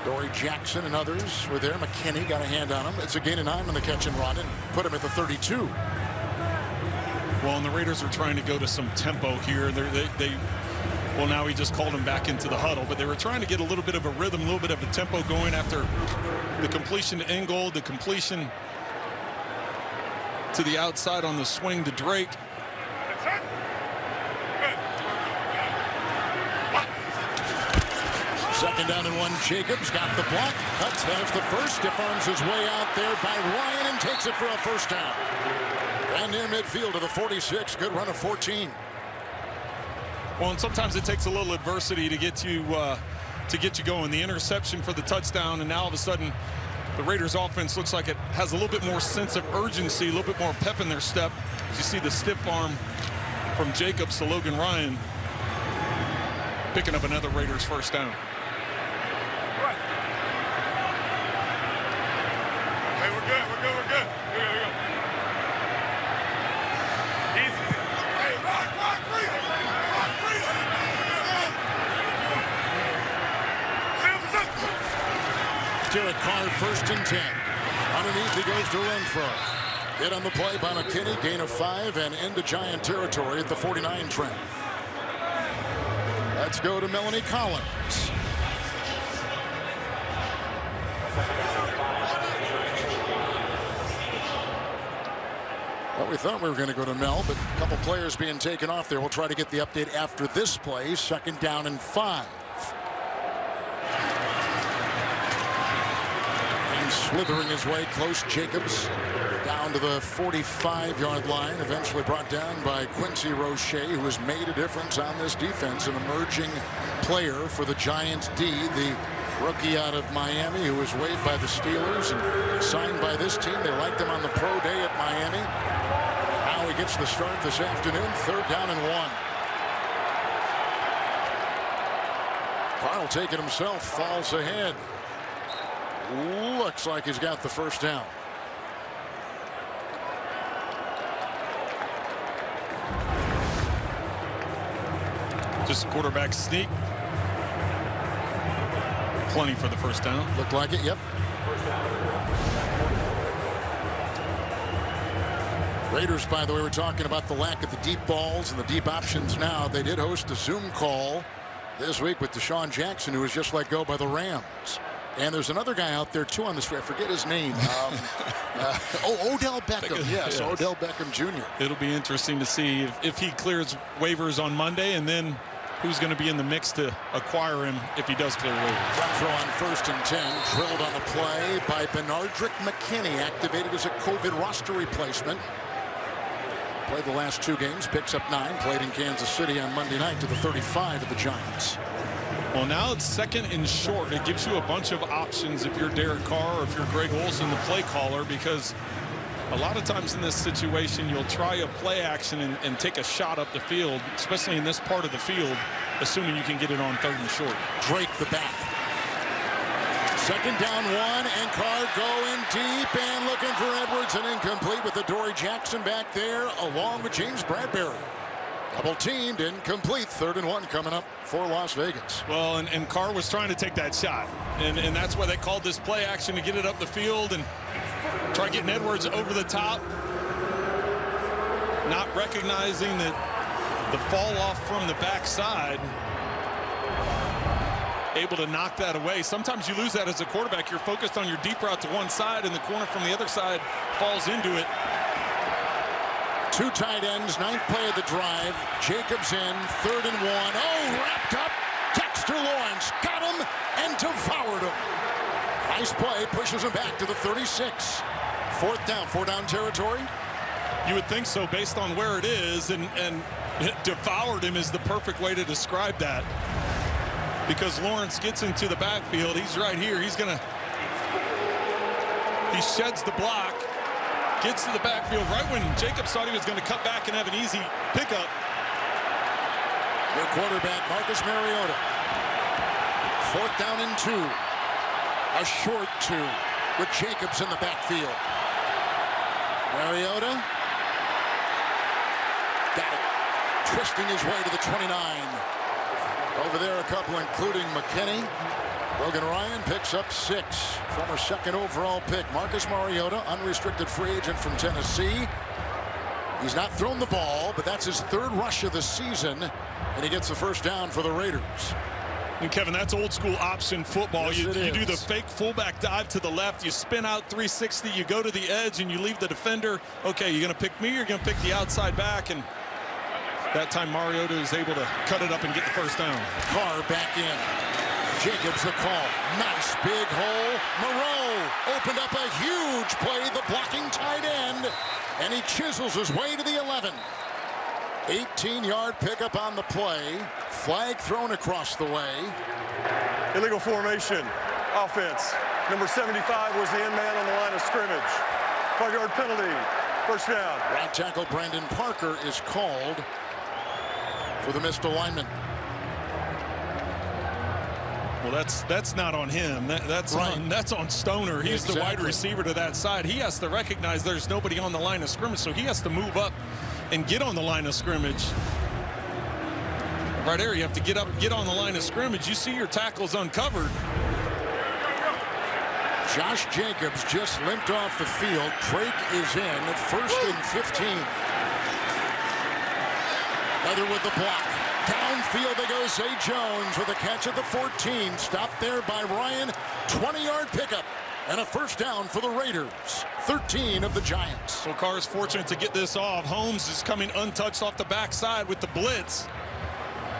Dory Jackson and others were there. McKinney got a hand on him. It's a gain of 9 on the catch and run and put him at the 32. Well, and the Raiders are trying to go to some tempo here. Well, now he just called him back into the huddle, but they were trying to get a little bit of a rhythm, a little bit of a tempo going after the completion to Ingold, the completion to the outside on the swing to Drake. Second down and 1. Jacobs got the block. Cuts, has the first. Stiff arms his way out there by Ryan and takes it for a first down. And near midfield to the 46. Good run of 14. Well, and sometimes it takes a little adversity to get you going. The interception for the touchdown, and now all of a sudden the Raiders offense looks like it has a little bit more sense of urgency, a little bit more pep in their step. You see the stiff arm from Jacobs to Logan Ryan, picking up another Raiders first down. Hey, we're good. We're good. Easy. Hey, rock, freedom. Derek Carr, 1st and 10. Underneath he goes to Renfro. Hit on the play by McKinney, gain of 5, and into Giant territory at the 49 Trent. Let's go to Melanie Collins. Well, we thought we were going to go to Mel, but a couple players being taken off there. We'll try to get the update after this play. 2nd down and 5. Slithering his way close. Jacobs down to the 45-yard line, eventually brought down by Quincy Roche, who has made a difference on this defense, an emerging player for the Giants D, the rookie out of Miami who was waived by the Steelers and signed by this team. They liked him on the pro day at Miami. Now he gets the start this afternoon. 3rd down and 1. Carl take it himself, falls ahead. Looks like he's got the first down. Just a quarterback sneak. Plenty for the first down. Looked like it, yep. Raiders, by the way, we're talking about the lack of the deep balls and the deep options now. They did host a Zoom call this week with Deshaun Jackson, who was just let go by the Rams. And there's another guy out there, too, on the street. I forget his name. Odell Beckham. Yes, Odell Beckham Jr. It'll be interesting to see if he clears waivers on Monday, and then who's going to be in the mix to acquire him if he does clear waivers. Throw on 1st and 10. Drilled on the play by Benardrick McKinney, activated as a COVID roster replacement. Played the last 2 games, picks up 9. Played in Kansas City on Monday night to the 35 of the Giants. Well, now it's 2nd and short. It gives you a bunch of options if you're Derek Carr or if you're Greg Olsen, the play caller, because a lot of times in this situation, you'll try a play action and take a shot up the field, especially in this part of the field, assuming you can get it on 3rd and short. Drake the back. 2nd down 1, and Carr going deep and looking for Edwards, and incomplete with the Dory Jackson back there along with James Bradbury. Double teamed, incomplete. 3rd and 1 coming up for Las Vegas. Well, and Carr was trying to take that shot, and that's why they called this play action, to get it up the field and try getting Edwards over the top, not recognizing that the fall off from the backside, able to knock that away. Sometimes you lose that as a quarterback. You're focused on your deep route to one side, and the corner from the other side falls into it. 2 tight ends, 9th play of the drive. Jacobs in, 3rd and 1. Oh, wrapped up. Dexter Lawrence got him and devoured him. Nice play, pushes him back to the 36. 4th down, 4-down territory. You would think so based on where it is, and devoured him is the perfect way to describe that. Because Lawrence gets into the backfield. He's right here. He sheds the block. Gets to the backfield right when Jacobs thought he was going to cut back and have an easy pickup. Their quarterback, Marcus Mariota. 4th down and 2. A short 2 with Jacobs in the backfield. Mariota got it. Twisting his way to the 29. Over there, a couple, including McKinney. Logan Ryan picks up 6. Former 2nd overall pick Marcus Mariota, unrestricted free agent from Tennessee. He's not thrown the ball, but that's his 3rd rush of the season, and he gets the first down for the Raiders. And Kevin, that's old school option football. Yes, You do the fake fullback dive to the left, you spin out 360, you go to the edge, and you leave the defender. Okay, you're going to pick me, you're going to pick the outside back, and that time Mariota is able to cut it up and get the first down. Carr back in. Jacobs the call. Nice big hole. Moreau opened up a huge play, the blocking tight end, and he chisels his way to the 11. 18-yard pickup on the play. Flag thrown across the way. Illegal formation. Offense. Number 75 was the end man on the line of scrimmage. 5-yard penalty. First down. Right tackle Brandon Parker is called for the missed alignment. Well, that's not on him. That's on Stoner. He's the wide receiver to that side. He has to recognize there's nobody on the line of scrimmage, so he has to move up and get on the line of scrimmage. Right there, you have to get up, get on the line of scrimmage. You see your tackles uncovered. Josh Jacobs just limped off the field. Drake is in at 1st and 15. Leather with the block. Downfield they go. Zay Jones with a catch at the 14. Stopped there by Ryan. 20-yard pickup and a first down for the Raiders. 13 of the Giants. So Carr is fortunate to get this off. Holmes is coming untouched off the backside with the blitz.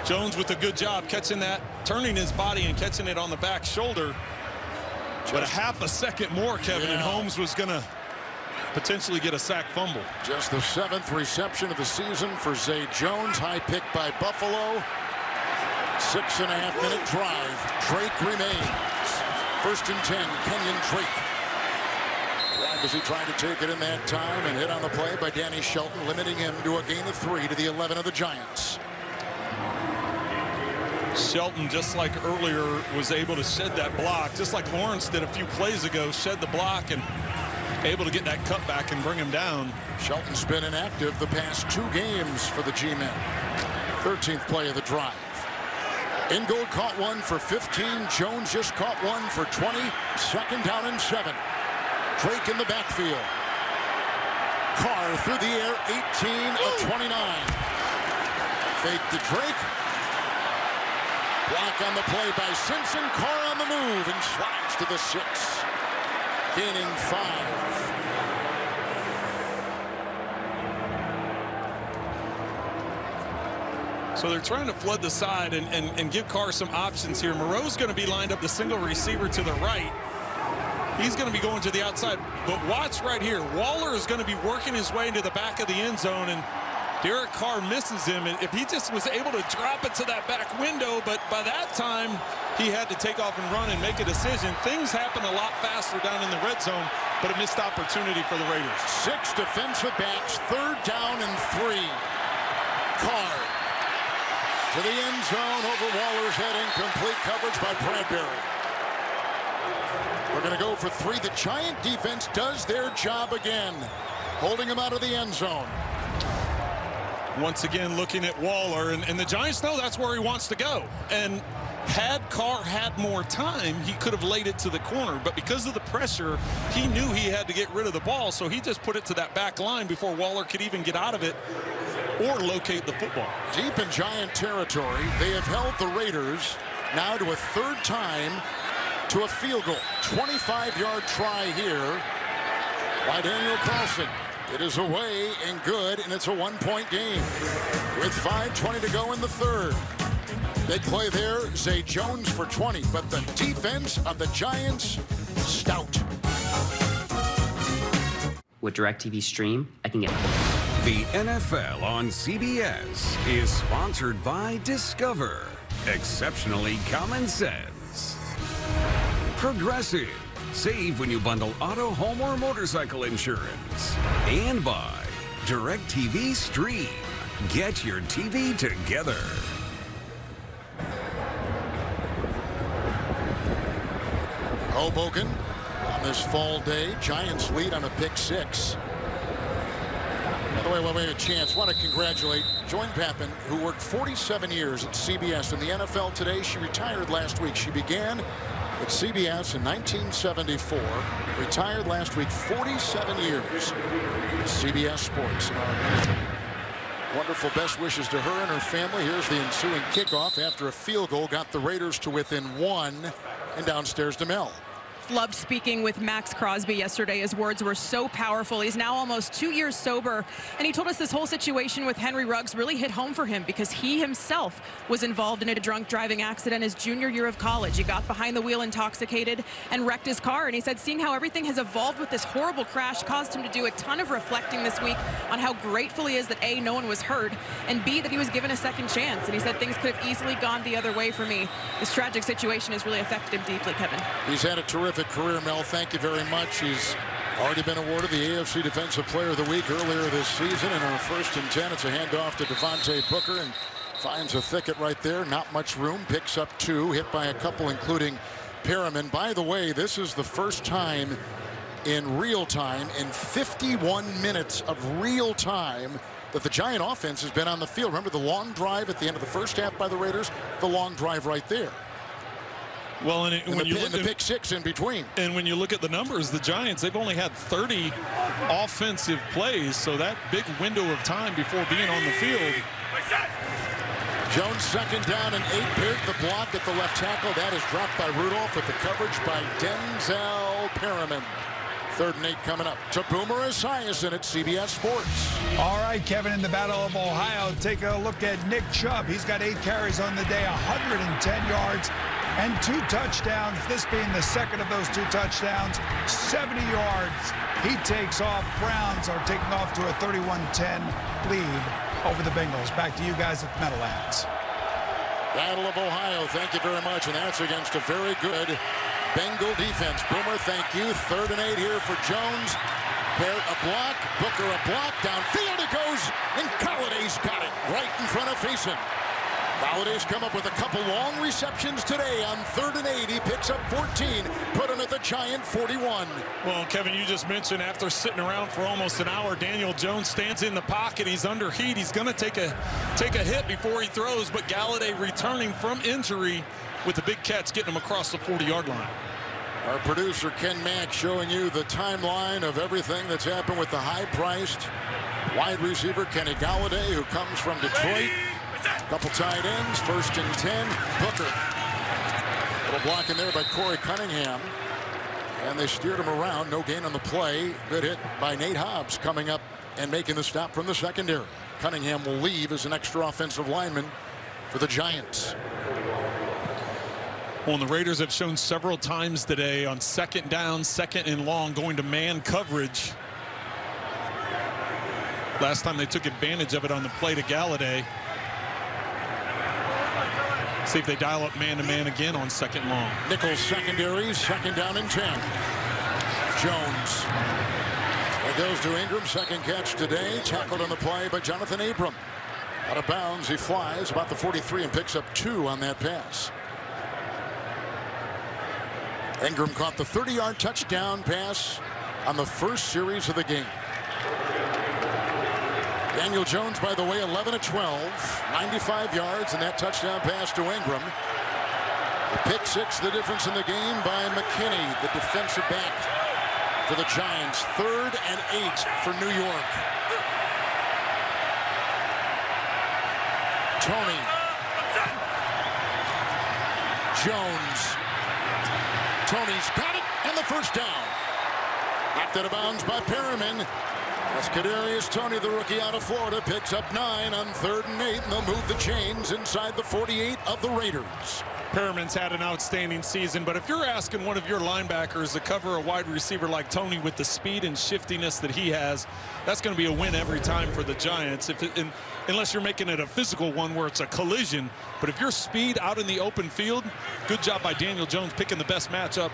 Jones with a good job catching that, turning his body and catching it on the back shoulder. But a half a second more, Kevin, and Holmes was going to potentially get a sack fumble. Just the 7th reception of the season for Zay Jones. High pick by Buffalo. 6.5-minute drive. Drake remains. 1st and 10, Kenyon Drake. As he tried to take it in that time and hit on the play by Danny Shelton, limiting him to a gain of 3 to the 11 of the Giants. Shelton, just like earlier, was able to shed that block, just like Lawrence did a few plays ago, shed the block and able to get that cutback and bring him down. Shelton's been inactive the past 2 games for the G-men. 13th play of the drive. Ingold caught one for 15. Jones just caught one for 20. 2nd down and 7. Drake in the backfield. Carr through the air, 18 of 29. Fake to Drake. Block on the play by Simpson. Carr on the move and slides to the 6. Gaining 5. So they're trying to flood the side and give Carr some options here. Moreau's going to be lined up the single receiver to the right. He's going to be going to the outside. But watch right here. Waller is going to be working his way into the back of the end zone, and Derek Carr misses him. And if he just was able to drop it to that back window, but by that time, he had to take off and run and make a decision. Things happen a lot faster down in the red zone, but a missed opportunity for the Raiders. 6 defensive backs, 3rd down and 3. Carr to the end zone over Waller's head. Incomplete coverage by Bradbury. We're going to go for 3. The Giant defense does their job again, holding him out of the end zone. Once again, looking at Waller, and the Giants know that's where he wants to go. And had Carr had more time, he could have laid it to the corner. But because of the pressure, he knew he had to get rid of the ball, so he just put it to that back line before Waller could even get out of it or locate the football. Deep in Giant territory, they have held the Raiders now to a 3rd time to a field goal. 25-yard try here by Daniel Carlson. It is away and good, and it's a 1-point game with 5:20 to go in the 3rd. Big play there, Zay Jones for 20, but the defense of the Giants, stout. With DirecTV Stream, I can get The NFL on CBS is sponsored by Discover. Exceptionally common sense. Progressive. Save when you bundle auto, home, or motorcycle insurance. And by DirecTV Stream. Get your TV together. Hoboken on this fall day. Giants lead on a pick 6. By the way, while we have a chance, I want to congratulate Joan Pappin, who worked 47 years at CBS in the NFL today. She retired last week. She began at CBS in 1974. Retired last week, 47 years. CBS Sports. And our wonderful best wishes to her and her family. Here's the ensuing kickoff after a field goal got the Raiders to within 1, and downstairs to Mel. Loved speaking with Max Crosby yesterday. His words were so powerful. He's now almost 2 years sober, and he told us this whole situation with Henry Ruggs really hit home for him because he himself was involved in a drunk driving accident his junior year of college. He got behind the wheel intoxicated and wrecked his car, and he said seeing how everything has evolved with this horrible crash caused him to do a ton of reflecting this week on how grateful he is that A, no one was hurt, and B, that he was given a second chance. And he said things could have easily gone the other way for me. This tragic situation has really affected him deeply, Kevin. He's had a terrific career, Mel. Thank you very much. He's already been awarded the AFC Defensive Player of the Week earlier this season. And on 1st and 10, it's a handoff to Devontae Booker and finds a thicket right there. Not much room. Picks up 2. Hit by a couple, including Perriman. By the way, this is the first time in real time in 51 minutes of real time that the Giant offense has been on the field. Remember the long drive at the end of the first half by the Raiders? The long drive right there. Well, and when you look at the pick 6 in between. And when you look at the numbers, the Giants, they've only had 30 offensive plays, so that big window of time before being on the field. Jones 2nd down and 8. Peart the block at the left tackle. That is dropped by Rudolph with the coverage by Denzel Perriman. 3rd and 8 coming up. To Boomer Esiason at CBS Sports. All right, Kevin, in the Battle of Ohio, take a look at Nick Chubb. He's got 8 carries on the day, 110 yards. And 2 touchdowns, this being the second of those 2 touchdowns, 70 yards. He takes off. Browns are taking off to a 31-10 lead over the Bengals. Back to you guys at the Meadowlands. Battle of Ohio, thank you very much. And that's against a very good Bengal defense. Boomer, thank you. 3rd and 8 here for Jones. Peart a block, Booker a block. Downfield it goes, and Galladay's got it right in front of Faison. Galladay's come up with a couple long receptions today on 3rd and 8. He picks up 14, put him at the Giant 41. Well, Kevin, you just mentioned after sitting around for almost an hour, Daniel Jones stands in the pocket. He's under heat. He's going to take a hit before he throws, but Galladay returning from injury with a big catch, getting him across the 40-yard line. Our producer, Ken Mack, showing you the timeline of everything that's happened with the high-priced wide receiver, Kenny Galladay, who comes from Detroit. Couple tight ends, 1st and 10. Booker. Little block in there by Corey Cunningham. And they steered him around. No gain on the play. Good hit by Nate Hobbs coming up and making the stop from the secondary. Cunningham will leave as an extra offensive lineman for the Giants. Well, and the Raiders have shown several times today on 2nd down, 2nd and long, going to man coverage. Last time they took advantage of it on the play to Galladay. See if they dial up man-to-man again on 2nd and long. Nichols secondaries, 2nd down and 10. Jones. It goes to Ingram, 2nd catch today. Tackled on the play by Jonathan Abram. Out of bounds, he flies about the 43 and picks up 2 on that pass. Ingram caught the 30-yard touchdown pass on the first series of the game. Daniel Jones, by the way, 11 of 12, 95 yards, and that touchdown pass to Ingram. The pick 6, the difference in the game by McKinney, the defensive back for the Giants. 3rd and 8 for New York. Tony. Jones. Tony's got it, and the first down. Knocked out of bounds by Perriman. As Kadarius Toney, the rookie out of Florida, picks up 9 on 3rd and 8, and they'll move the chains inside the 48 of the Raiders. Perriman's had an outstanding season, but if you're asking one of your linebackers to cover a wide receiver like Toney with the speed and shiftiness that he has, that's going to be a win every time for the Giants. Unless you're making it a physical one where it's a collision. But if you're speed out in the open field, good job by Daniel Jones picking the best matchup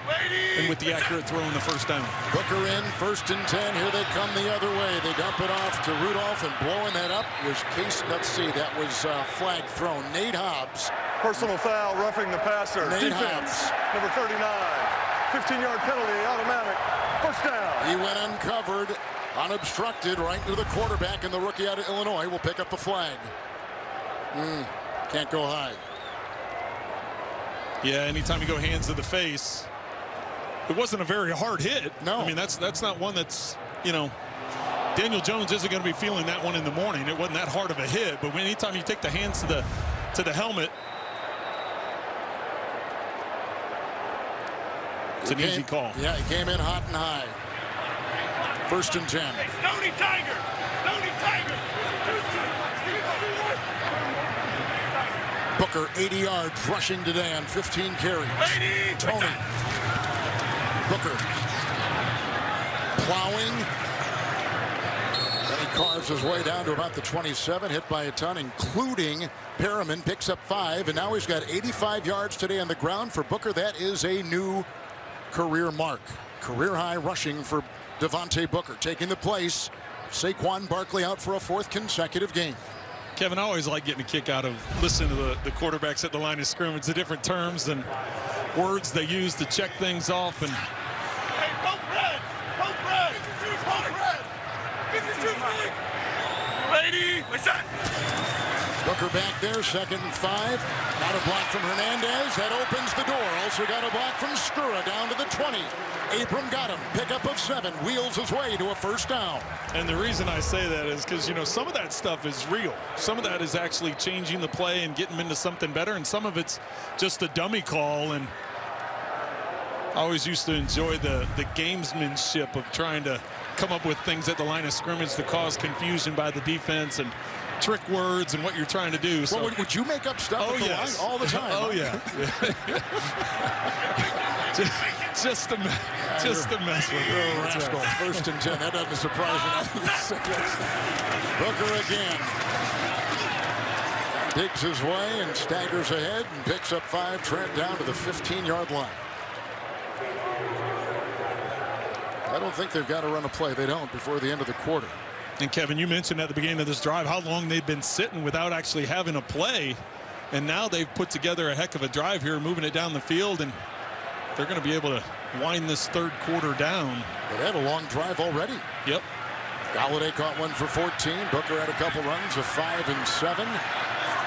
and with the accurate throw in the first down. Booker in, 1st and 10. Here they come the other way. They dump it off to Rudolph, and blowing that up was Case. Let's see, that was flag thrown. Nate Hobbs. Personal foul, roughing the passer. Nate Defense, Hobbs. number 39. 15-yard penalty, automatic. First down. He went uncovered, unobstructed, right into the quarterback, and the rookie out of Illinois will pick up the flag. Can't go high. Yeah, anytime you go hands to the face, it wasn't a very hard hit. No. I mean, that's not one that's, you know, Daniel Jones isn't going to be feeling that one in the morning. It wasn't that hard of a hit, but anytime you take the hands to the helmet, it's an easy call. Yeah, he came in hot and high. 1st and 10. Hey, Stony Tiger! Stony Tiger! Booker, 80 yards, rushing today on 15 carries. Tony. Booker. Plowing. And he carves his way down to about the 27, hit by a ton, including Perriman, picks up 5, and now he's got 85 yards today on the ground for Booker. That is a new career mark. Career high rushing for Devontae Booker, taking the place of Saquon Barkley out for a 4th consecutive game. Kevin, I always like getting a kick out of listening to the quarterbacks at the line of scrimmage, the different terms and words they use to check things off. And Hey, poke red! Poke red! Poke red! 52 Lady, what's that? Booker back there, 2nd and 5. Got a block from Hernandez. That opens the door. Also got a block from Skura down to the 20. Abram got him. Pickup of 7. Wheels his way to a 1st down. And the reason I say that is because, you know, some of that stuff is real. Some of that is actually changing the play and getting them into something better. And some of it's just a dummy call. And I always used to enjoy the gamesmanship of trying to come up with things at the line of scrimmage to cause confusion by the defense and trick words and what you're trying to do. So, well, would you make up stuff at the line all the time? Oh, yeah. just to mess with you. Rascal. 1st and 10. That doesn't surprise me. Booker again. Digs his way and staggers ahead and picks up 5. Trent down to the 15-yard line. I don't think they've got to run a play. They don't before the end of the quarter. And Kevin, you mentioned at the beginning of this drive how long they've been sitting without actually having a play. And now they've put together a heck of a drive here, moving it down the field. And they're going to be able to wind this 3rd quarter down. They had a long drive already. Yep. Galladay caught one for 14. Booker had a couple runs of 5 and 7.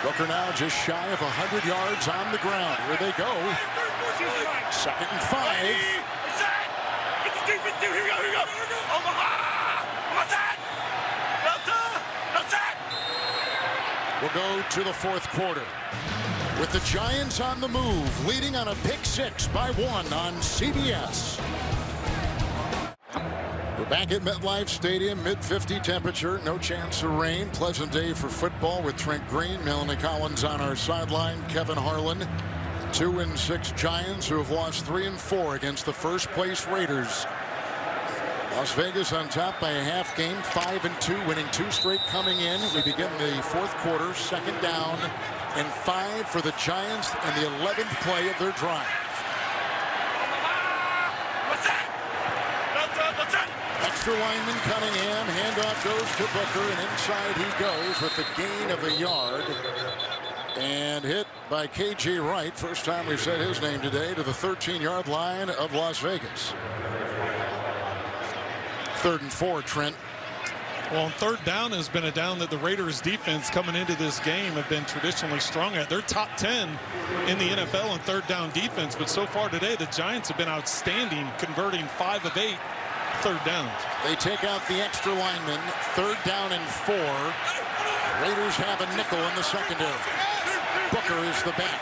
Booker now just shy of 100 yards on the ground. Here they go. 2nd and 5. Here we go, here we go. Omaha! What's that? We'll go to the 4th quarter with the Giants on the move, leading on a pick 6 by 1 on CBS. We're back at MetLife Stadium, mid-50 temperature, no chance of rain. Pleasant day for football with Trent Green, Melanie Collins on our sideline, Kevin Harlan. 2 and 6 Giants who have lost 3 and 4 against the 1st place Raiders. Las Vegas on top by a half game, 5 and 2, winning 2 straight coming in. We begin the 4th quarter, 2nd down and 5 for the Giants and the 11th play of their drive. What's that? Extra lineman Cunningham, handoff goes to Booker, and inside he goes with the gain of a yard. And hit by K.J. Wright, first time we've said his name today, to the 13-yard line of Las Vegas. 3rd and 4, Trent. Well, 3rd down has been a down that the Raiders defense coming into this game have been traditionally strong at. They're top 10 in the NFL in 3rd down defense, but so far today the Giants have been outstanding, converting 5 of 8 3rd downs. They take out the extra lineman, 3rd down and 4. Raiders have a nickel in the secondary. Booker is the back.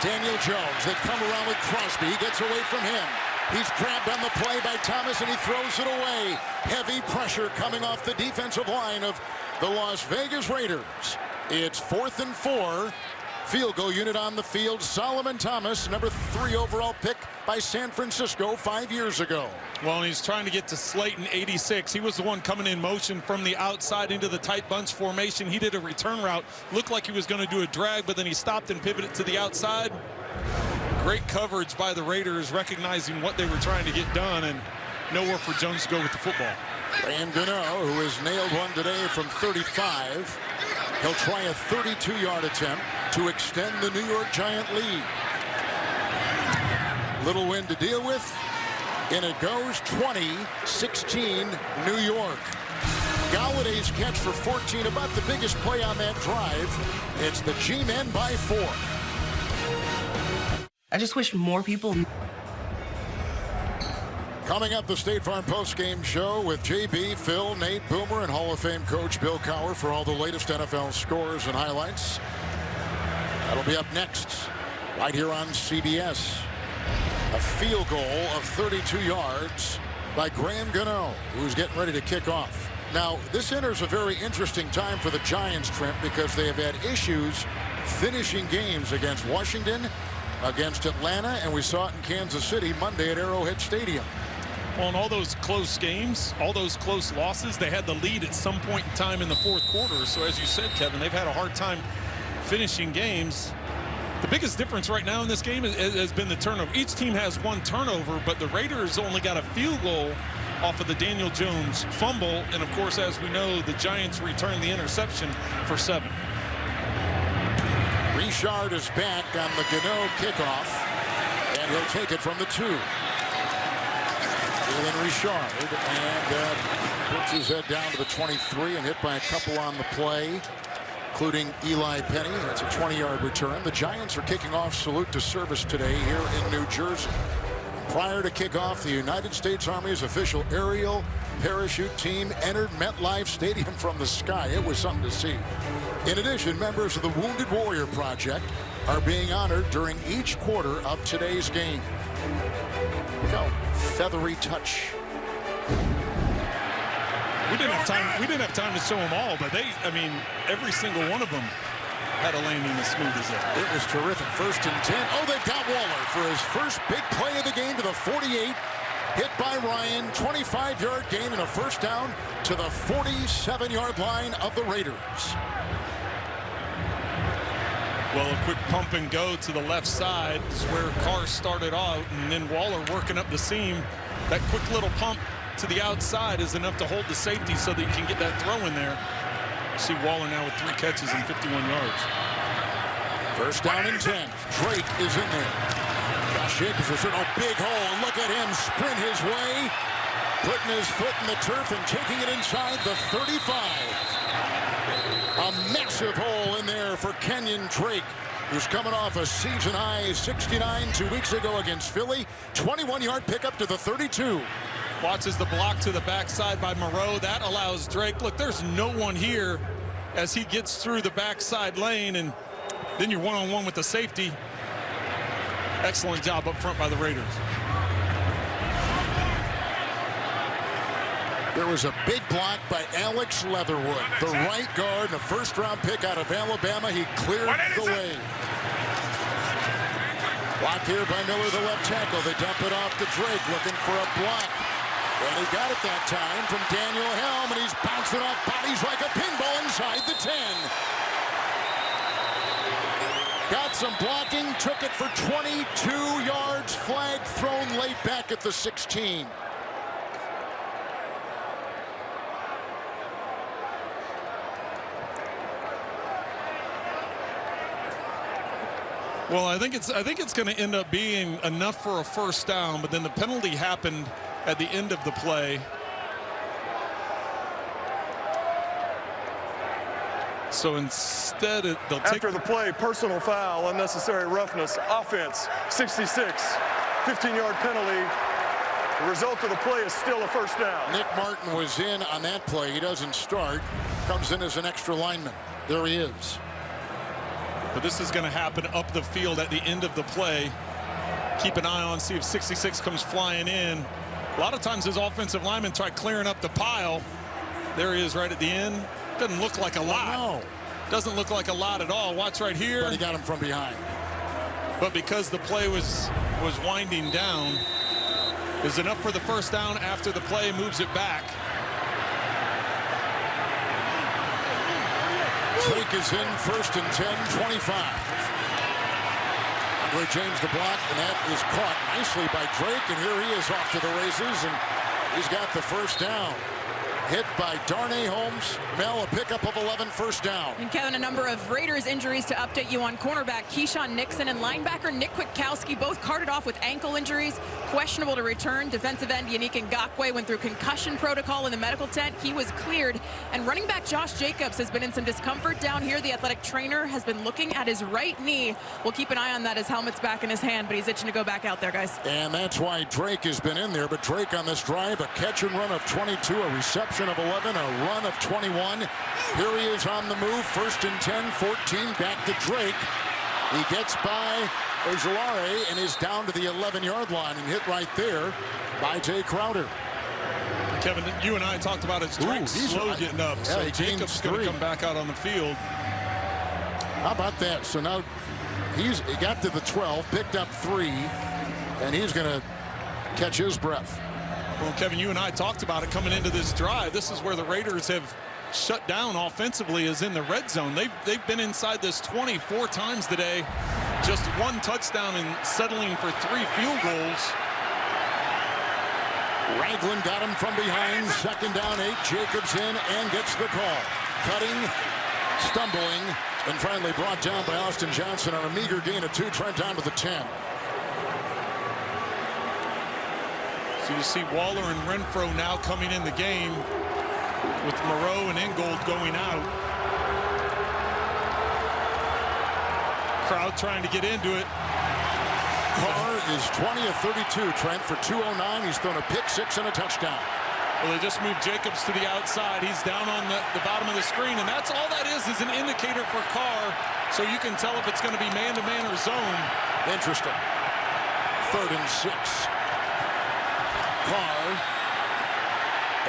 Daniel Jones, they come around with Crosby. He gets away from him. He's grabbed on the play by Thomas, and he throws it away. Heavy pressure coming off the defensive line of the Las Vegas Raiders. It's 4th and 4. Field goal unit on the field. Solomon Thomas, number 3 overall pick by San Francisco 5 years ago. Well, and he's trying to get to Slayton, 86. He was the one coming in motion from the outside into the tight bunch formation. He did a return route. Looked like he was going to do a drag, but then he stopped and pivoted to the outside. Great coverage by the Raiders, recognizing what they were trying to get done, and nowhere for Jones to go with the football. Graham Gano, who has nailed one today from 35. He'll try a 32-yard attempt to extend the New York Giant lead. Little wind to deal with. And it goes 20-16 New York. Galladay's catch for 14, about the biggest play on that drive. It's the G-men by 4. I just wish more people. Coming up, the State Farm postgame show with JB, Phil, Nate, Boomer, and Hall of Fame coach Bill Cowher for all the latest NFL scores and highlights. That'll be up next, right here on CBS. A field goal of 32 yards by Graham Gano, who's getting ready to kick off. Now, this enters a very interesting time for the Giants, Trent, because they have had issues finishing games against Washington, against Atlanta, and we saw it in Kansas City Monday at Arrowhead Stadium. Well, in all those close games, all those close losses, they had the lead at some point in time in the fourth quarter. So as you said, Kevin, they've had a hard time finishing games. The biggest difference right now in this game has been the turnover. Each team has one turnover, but the Raiders only got a field goal off of the Daniel Jones fumble. And, of course, as we know, the Giants returned the interception for 7. Richard is back on the Gano kickoff, and he'll take it from the 2. Jalen Richard, and puts his head down to the 23 and hit by a couple on the play, including Eli Penny. That's a 20-yard return. The Giants are kicking off salute to service today here in New Jersey. Prior to kickoff, the United States Army's official aerial parachute team entered MetLife Stadium from the sky. It was something to see. In addition, members of the Wounded Warrior Project are being honored during each quarter of today's game. Look how feathery touch. We didn't have time to show them all, but every single one of them had a landing as smooth as that. It was terrific. 1st and 10. Oh, they've got Waller for his first big play of the game to the 48. Hit by Ryan. 25-yard gain and a first down to the 47-yard line of the Raiders. Well, a quick pump and go to the left side is where Carr started out, and then Waller working up the seam. That quick little pump to the outside is enough to hold the safety so that you can get that throw in there. You see Waller now with 3 catches and 51 yards. 1st down and 10. Drake is in there. Josh Jacobs is in a big hole. Look at him sprint his way, putting his foot in the turf and taking it inside the 35. A massive hole in there for Kenyon Drake, who's coming off a season-high 69 2 weeks ago against Philly. 21-yard pickup to the 32. Watches the block to the backside by Moreau. That allows Drake. Look, there's no one here as he gets through the backside lane, and then you're one-on-one with the safety. Excellent job up front by the Raiders. There was a big block by Alex Leatherwood, the right guard, and a first-round pick out of Alabama. He cleared the way. Block here by Miller, the left tackle. They dump it off to Drake, looking for a block. And he got it that time from Daniel Helm, and he's bouncing off bodies like a pinball inside the 10. Got some blocking, took it for 22 yards. Flag thrown late back at the 16. Well, I think it's going to end up being enough for a first down, but then the penalty happened at the end of the play. So instead, they'll take... After the play, personal foul, unnecessary roughness, offense, 66, 15-yard penalty. The result of the play is still a first down. Nick Martin was in on that play. He doesn't start. Comes in as an extra lineman. There he is. But this is going to happen up the field at the end of the play. Keep an eye on, see if 66 comes flying in. A lot of times his offensive linemen try clearing up the pile. There he is right at the end. Doesn't look like a lot. No. Doesn't look like a lot at all. Watch right here. But he got him from behind. But because the play was winding down, is enough for the first down after the play moves it back. Drake is in, 1st and 10, 25. Andre James the block, and that is caught nicely by Drake, and here he is off to the races, and he's got the first down. hit by Darnay Holmes. Mel, a pickup of 11, first down. And Kevin, a number of Raiders injuries to update you on. Cornerback Keyshawn Nixon and linebacker Nick Kwiatkowski both carted off with ankle injuries, questionable to return. Defensive end Yannick Ngakoue went through concussion protocol in the medical tent. He was cleared. And running back Josh Jacobs has been in some discomfort down here. The athletic trainer has been looking at his right knee. We'll keep an eye on that. His helmet's back in his hand, but he's itching to go back out there, guys. And that's why Drake has been in there. But Drake on this drive, a catch and run of 22, a reception of 11, a run of 21. Here he is on the move, 1st and 10, 14, back to Drake. He gets by Ojulari and is down to the 11-yard line and hit right there by Jay Crowder. Kevin, you and I talked about it. Drake's slow getting up, yeah, so Jacobs going to come back out on the field. How about that? So now he got to the 12, picked up 3, and he's going to catch his breath. Well, Kevin, you and I talked about it coming into this drive. This is where the Raiders have shut down offensively, is in the red zone. They've been inside this 24 times today. Just 1 touchdown and settling for 3 field goals. Ragland got him from behind. 2nd down, 8. Jacobs in and gets the call. Cutting, stumbling, and finally brought down by Austin Johnson on a meager gain of 2. Trent down to the 10. So you see Waller and Renfro now coming in the game with Moreau and Ingold going out. Crowd trying to get into it. Carr is 20 of 32, Trent, for 209. He's thrown a pick 6 and a touchdown. Well, they just moved Jacobs to the outside. He's down on the bottom of the screen, and that's all that is an indicator for Carr, so you can tell if it's going to be man-to-man or zone. Interesting. 3rd and 6. Carr,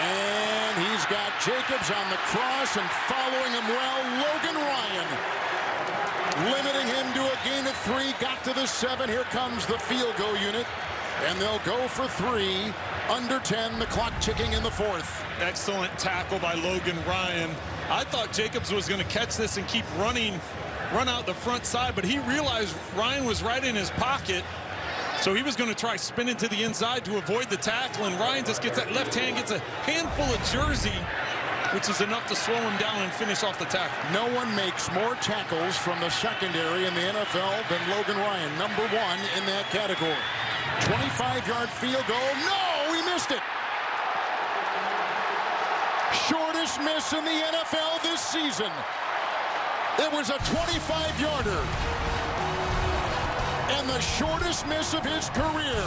and he's got Jacobs on the cross, and following him well, Logan Ryan, limiting him to a gain of 3, got to the 7. Here comes the field goal unit, and they'll go for 3. Under 10, the clock ticking in the 4th. Excellent tackle by Logan Ryan. I thought Jacobs was going to catch this and keep running, run out the front side, but he realized Ryan was right in his pocket. So he was going to try spinning to the inside to avoid the tackle, and Ryan just gets that left hand, gets a handful of jersey, which is enough to slow him down and finish off the tackle. No one makes more tackles from the secondary in the NFL than Logan Ryan, #1 in that category. 25-yard field goal. No, he missed it. Shortest miss in the NFL this season. It was a 25-yarder. And the shortest miss of his career.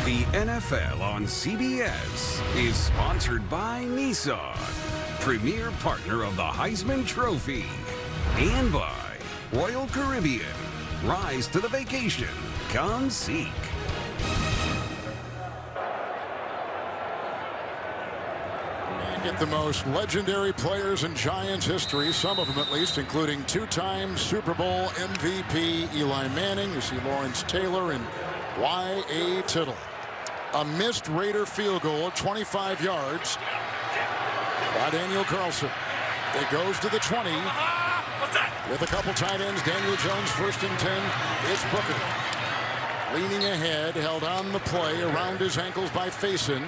The NFL on CBS is sponsored by Nissan, premier partner of the Heisman Trophy, and by Royal Caribbean. Rise to the vacation. Come seek. Get the most legendary players in Giants history, some of them at least, including 2-time Super Bowl MVP Eli Manning. You see Lawrence Taylor and Y.A. Tittle. A missed Raider field goal, 25 yards by Daniel Carlson. It goes to the 20 with a couple tight ends. Daniel Jones, 1st and 10. It's Booker. Leaning ahead, held on the play around his ankles by Faison.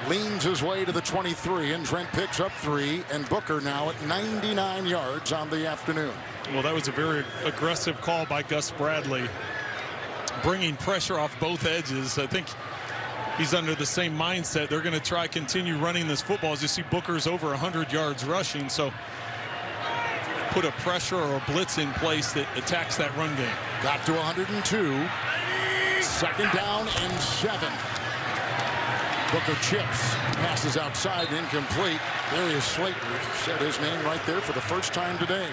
Leans his way to the 23, and Trent picks up 3, and Booker now at 99 yards on the afternoon. Well, that was a very aggressive call by Gus Bradley, bringing pressure off both edges. I think he's under the same mindset. They're going to try continue running this football. As you see, Booker's over 100 yards rushing, so put a pressure or a blitz in place that attacks that run game. Got to 102. 2nd down and 7. Booker chips, passes outside, incomplete. Darius Slayton said his name right there for the first time today.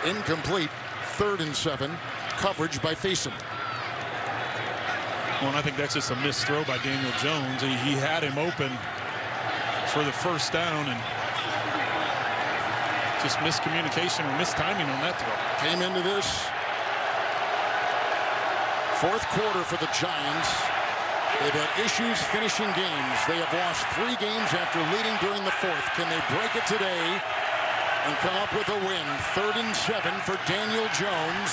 Incomplete. 3rd and 7. Coverage by Faison. Well, and I think that's just a missed throw by Daniel Jones. He had him open for the first down, and just miscommunication or mistiming on that throw. Came into this 4th quarter for the Giants. They've had issues finishing games. They have lost 3 games after leading during the 4th. Can they break it today and come up with a win? 3rd and 7 for Daniel Jones.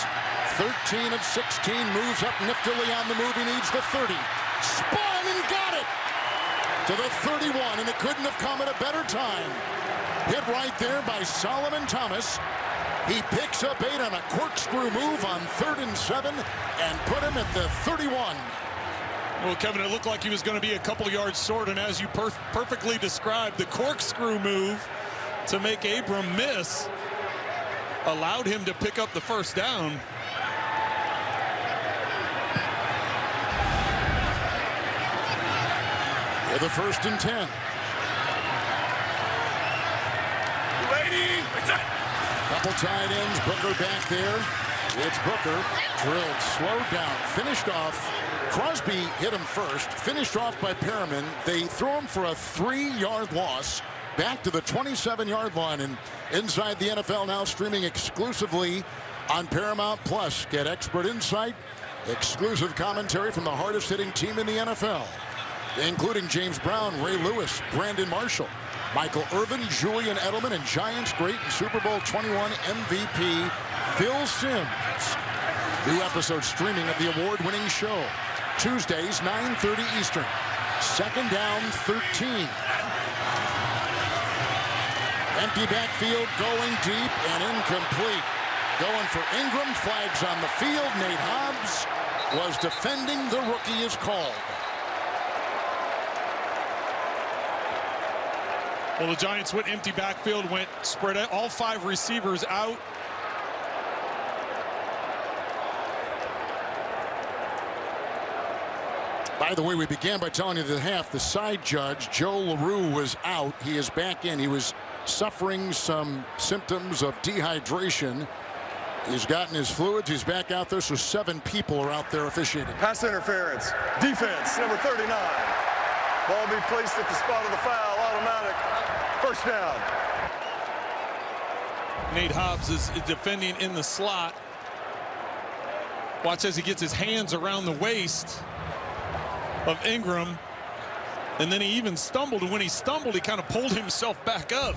13 of 16, moves up niftily on the move. He needs the 30. Spun and got it to the 31, and it couldn't have come at a better time. Hit right there by Solomon Thomas. He picks up 8 on a corkscrew move on 3rd and 7 and put him at the 31. Well, Kevin, it looked like he was going to be a couple yards short, and as you perfectly described, the corkscrew move to make Abram miss allowed him to pick up the first down. With a 1st and 10. Couple tight ends. Booker back there. It's Booker. Drilled, slowed down, finished off. Crosby hit him first, finished off by Perriman. They throw him for a 3-yard loss back to the 27-yard line. And inside the NFL now, streaming exclusively on Paramount Plus. Get expert insight, exclusive commentary from the hardest hitting team in the NFL, including James Brown, Ray Lewis, Brandon Marshall, Michael Irvin, Julian Edelman, and Giants great and Super Bowl 21 MVP Phil Simms. New episode streaming of the award-winning show. Tuesdays, 9:30 Eastern. 2nd down, 13. Empty backfield, going deep and incomplete. Going for Ingram, flags on the field. Nate Hobbs was defending. The rookie is called. Well, the Giants went empty backfield, went spread out, all 5 receivers out. By the way, we began by telling you that half the side judge, Joe LaRue, was out. He is back in. He was suffering some symptoms of dehydration. He's gotten his fluids. He's back out there, so 7 people are out there officiating. Pass interference. Defense, number 39. Ball be placed at the spot of the foul. Automatic. 1st down. Nate Hobbs is defending in the slot. Watch as he gets his hands around the waist of Ingram. And then he even stumbled. And when he stumbled, he kind of pulled himself back up.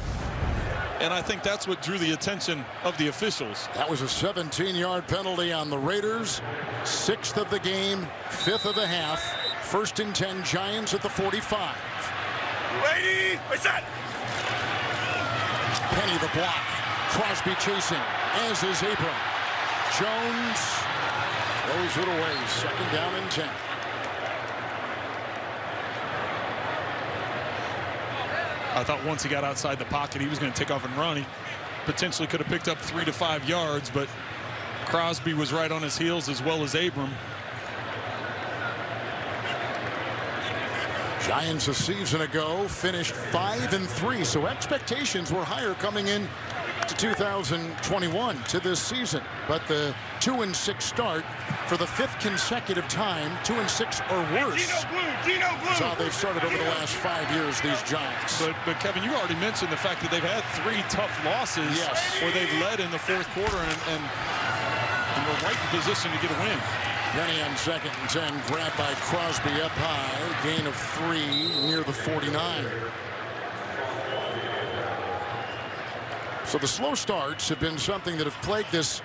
And I think that's what drew the attention of the officials. That was a 17-yard penalty on the Raiders. 6th of the game, 5th of the half. 1st and 10, Giants at the 45. Ready, set. Penny the block. Crosby chasing, as is Abram. Jones throws it away. 2nd down and 10. I thought once he got outside the pocket, he was going to take off and run. He potentially could have picked up 3 to 5 yards, but Crosby was right on his heels, as well as Abram. Giants a season ago finished 5-3, so expectations were higher coming in to 2021 to this season. But the 2-6 start for the 5th consecutive time, 2-6 or worse. That's how they've started over the last 5 years, these Giants. But Kevin, you already mentioned the fact that they've had 3 tough losses where they've led in the 4th quarter and were right in position to get a win. Penny on 2nd and 10, grabbed by Crosby up high, gain of 3 near the 49. So the slow starts have been something that have plagued this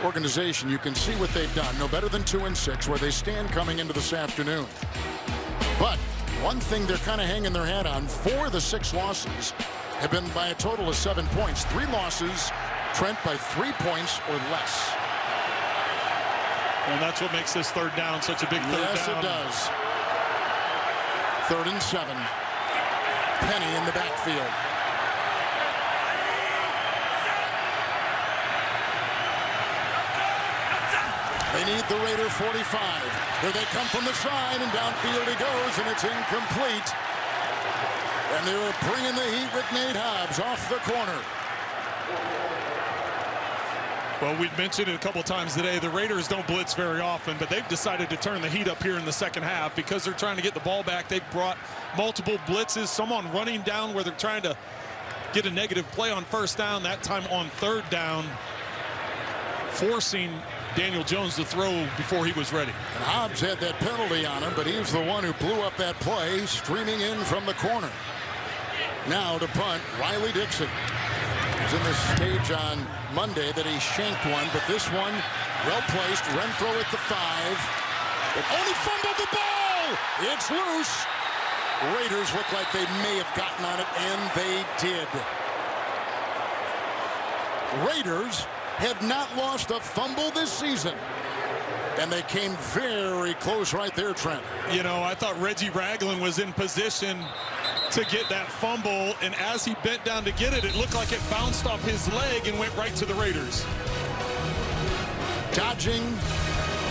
organization. You can see what they've done. No better than 2-6, where they stand coming into this afternoon. But one thing they're kind of hanging their hat on, 4 of the 6 losses have been by a total of 7 points. 3 losses, Trent, by 3 points or less. And that's what makes this 3rd down such a big 3rd down. Yes, it does. 3rd and 7. Penny in the backfield. They need the Raider 45. Here they come from the side, and downfield he goes, and it's incomplete. And they're bringing the heat with Nate Hobbs off the corner. Well, we've mentioned it a couple times today. The Raiders don't blitz very often, but they've decided to turn the heat up here in the 2nd half because they're trying to get the ball back. They've brought multiple blitzes, some on running down where they're trying to get a negative play on 1st down, that time on 3rd down, forcing Daniel Jones to throw before he was ready. And Hobbs had that penalty on him, but he was the one who blew up that play, streaming in from the corner. Now to punt, Riley Dixon. was in this stage on Monday that he shanked one, but this one, well placed. Renfro at the 5. But only fumbled the ball. It's loose. Raiders look like they may have gotten on it, and they did. Raiders have not lost a fumble this season. And they came very close right there, Trent. You know, I thought Reggie Ragland was in position to get that fumble, and as he bent down to get it, it looked like it bounced off his leg and went right to the Raiders. Dodging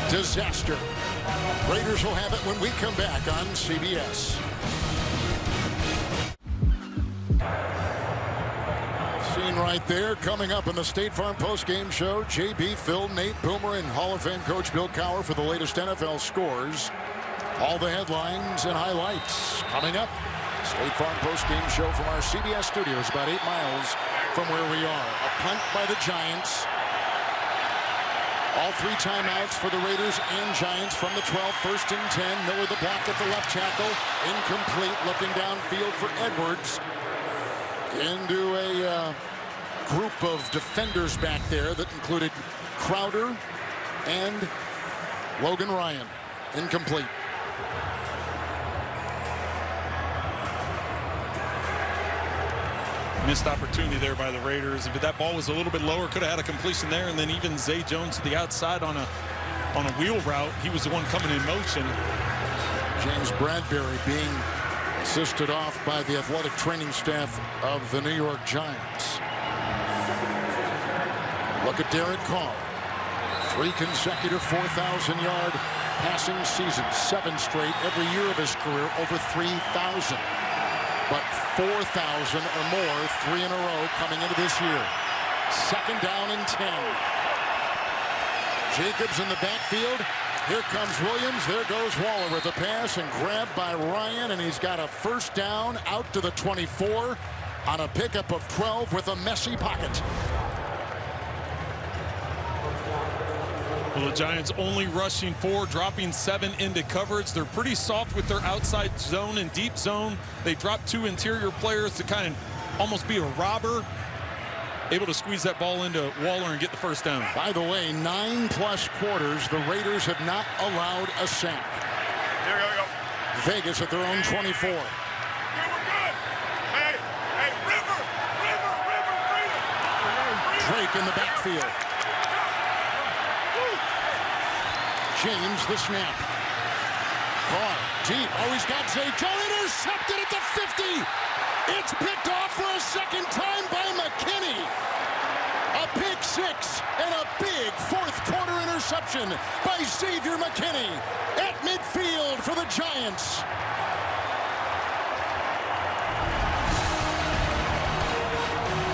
disaster. Raiders will have it when we come back on CBS. Scene right there coming up in the State Farm postgame show. JB, Phil, Nate, Boomer, and Hall of Fame coach Bill Cowher for the latest NFL scores. All the headlines and highlights coming up. State Farm postgame show from our CBS studios, about 8 miles from where we are. A punt by the Giants. All 3 timeouts for the Raiders and Giants from the 12. 1st and 10. Miller the block at the left tackle. Incomplete. Looking downfield for Edwards. Into a group of defenders back there that included Crowder and Logan Ryan. Incomplete. Missed opportunity there by the Raiders. If that ball was a little bit lower, could have had a completion there. And then even Zay Jones to the outside on a wheel route. He was the one coming in motion. James Bradbury being assisted off by the athletic training staff of the New York Giants. Look at Derek Carr. 3 consecutive 4,000-yard passing seasons. 7 straight every year of his career over 3,000. But 4,000 or more, 3 in a row coming into this year. 2nd down and 10. Jacobs in the backfield. Here comes Williams. There goes Waller with a pass and grabbed by Ryan, and he's got a 1st down out to the 24 on a pickup of 12 with a messy pocket. Well, the Giants only rushing 4, dropping 7 into coverage. They're pretty soft with their outside zone and deep zone. They drop 2 interior players to kind of almost be a robber. Able to squeeze that ball into Waller and get the 1st down. By the way, 9+ quarters, the Raiders have not allowed a sack. Here we go. Vegas at their own 24. We're good. Hey, River. Drake in the backfield. James the snap. Carr deep. Oh, he's got Zay Jones intercepted at the 50. It's picked off for a 2nd time by McKinney. A pick 6 and a big 4th quarter interception by Xavier McKinney at midfield for the Giants.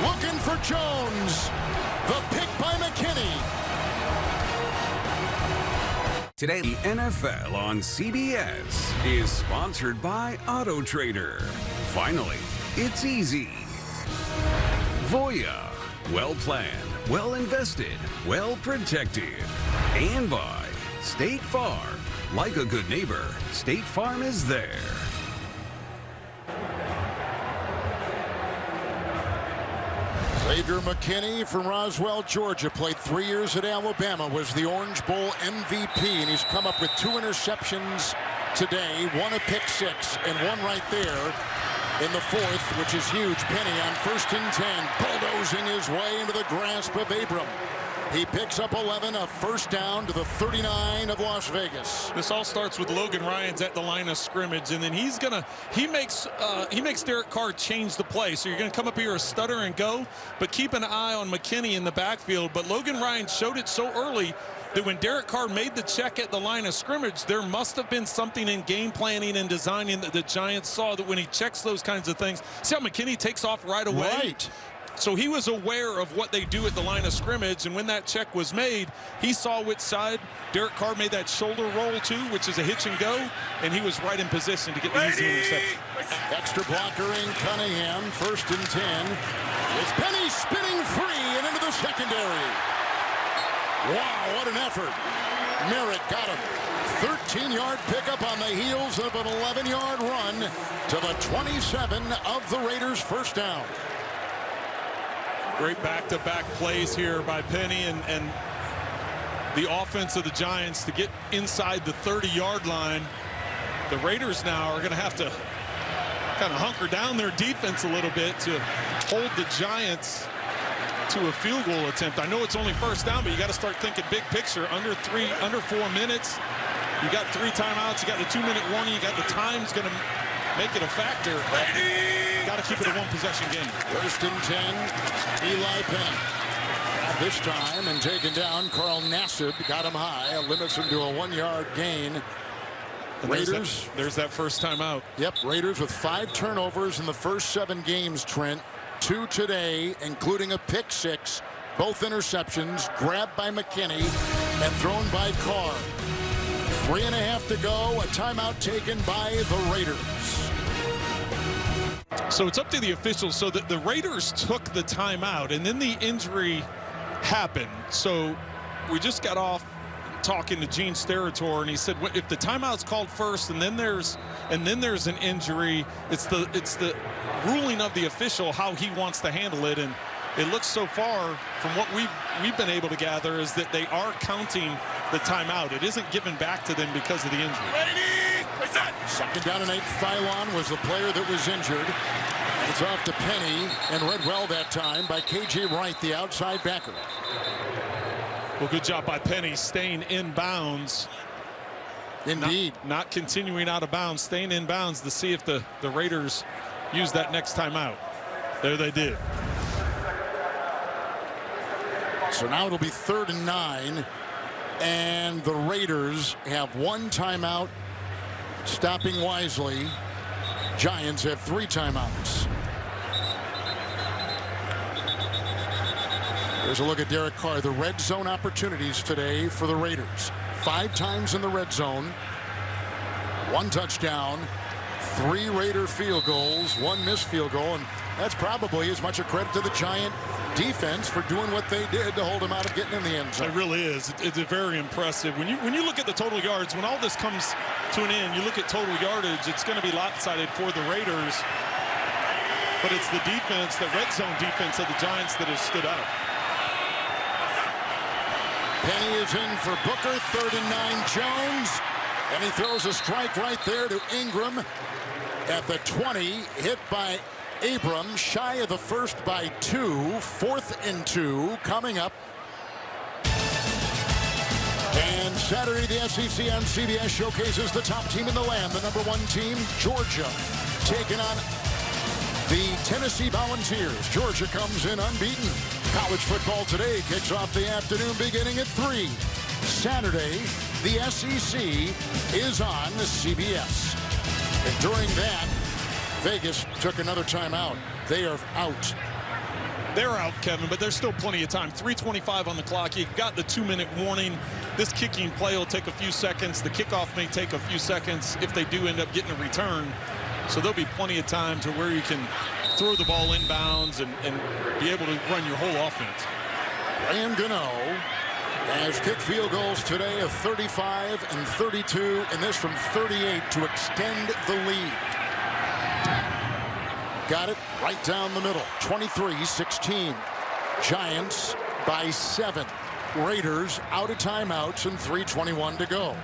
Looking for Jones. The pick by McKinney. Today, the NFL on CBS is sponsored by Auto Trader. Finally, it's easy. Voya, well planned, well invested, well protected. And by State Farm. Like a good neighbor, State Farm is there. Xavier McKinney from Roswell, Georgia, played 3 years at Alabama, was the Orange Bowl MVP, and he's come up with 2 interceptions today, 1 a pick 6, and 1 right there in the 4th, which is huge. Penny on 1st and 10, bulldozing his way into the grasp of Abram. He picks up 11, a 1st down to the 39 of Las Vegas. This all starts with Logan Ryan's at the line of scrimmage, and then he makes Derek Carr change the play. So you're going to come up here a stutter and go, but keep an eye on McKinney in the backfield. But Logan Ryan showed it so early that when Derek Carr made the check at the line of scrimmage, there must have been something in game planning and designing that the Giants saw, that when he checks those kinds of things. See how McKinney takes off right away? Right. So he was aware of what they do at the line of scrimmage, and when that check was made, he saw which side. Derek Carr made that shoulder roll too, which is a hitch and go, and he was right in position to get the easy interception. Extra blocker in Cunningham, 1st and 10. It's Penny spinning free and into the secondary. Wow, what an effort. Merritt got him. 13-yard pickup on the heels of an 11-yard run to the 27 of the Raiders' 1st down. Great back-to-back plays here by Penny and the offense of the Giants to get inside the 30-yard line. The Raiders now are going to have to kind of hunker down their defense a little bit to hold the Giants to a field goal attempt. I know it's only first down, but you got to start thinking big picture. Under 4 minutes. You got 3 timeouts. You got the 2-minute warning. You got the time's going to make it a factor. Got to keep it a one-possession game. First and 10, Eli Penny. This time and taken down. Carl Nassib got him high, limits him to a 1-yard gain. And Raiders. There's that first timeout. Yep, Raiders with 5 turnovers in the first 7 games, Trent. 2 today, including a pick 6. Both interceptions grabbed by McKinney and thrown by Carr. 3.5 to go. A timeout taken by the Raiders. So it's up to the officials. So that the Raiders took the timeout, and then the injury happened. So we just got off talking to Gene Steratore, and he said if the timeout's called first and then there's an injury, it's the ruling of the official how he wants to handle it. And it looks so far from what we've been able to gather is that they are counting the timeout. It isn't given back to them because of the injury. Second down and 8. Phylon was the player that was injured. It's off to Penny and read well that time by KJ Wright, the outside backer. Well, good job by Penny staying in bounds. Indeed. Not continuing out of bounds, staying in bounds to see if the Raiders use that next timeout. There they did. So now it'll be 3rd and 9. And the Raiders have 1 timeout, stopping wisely. Giants have 3 timeouts. Here's a look at Derek Carr. The red zone opportunities today for the Raiders. 5 times in the red zone. 1 touchdown. 3 Raider field goals. 1 missed field goal. And that's probably as much a credit to the Giant defense for doing what they did to hold them out of getting in the end zone. It really is. It's very impressive. When you look at the total yards, when all this comes to an end, you look at total yardage, it's going to be lopsided for the Raiders. But it's the defense, the red zone defense of the Giants that has stood out. Penny is in for Booker. 3rd and 9, Jones. And he throws a strike right there to Ingram at the 20. Hit by Abram, shy of the first by 2. 4th and 2 coming up. And Saturday, the SEC on CBS showcases the top team in the land, the #1 team, Georgia, taking on the Tennessee Volunteers. Georgia comes in unbeaten. College football today kicks off the afternoon beginning at 3. Saturday, the SEC is on the CBS. And during that, Vegas took another timeout. They are out. They're out, Kevin, but there's still plenty of time. 3:25 on the clock. You've got the 2-minute warning. This kicking play will take a few seconds. The kickoff may take a few seconds if they do end up getting a return. So there'll be plenty of time to where you can throw the ball inbounds and be able to run your whole offense. Graham Gano has kicked field goals today of 35 and 32, and this from 38 to extend the lead. Got it right down the middle. 23-16. Giants by 7. Raiders out of timeouts and 3:21 to go.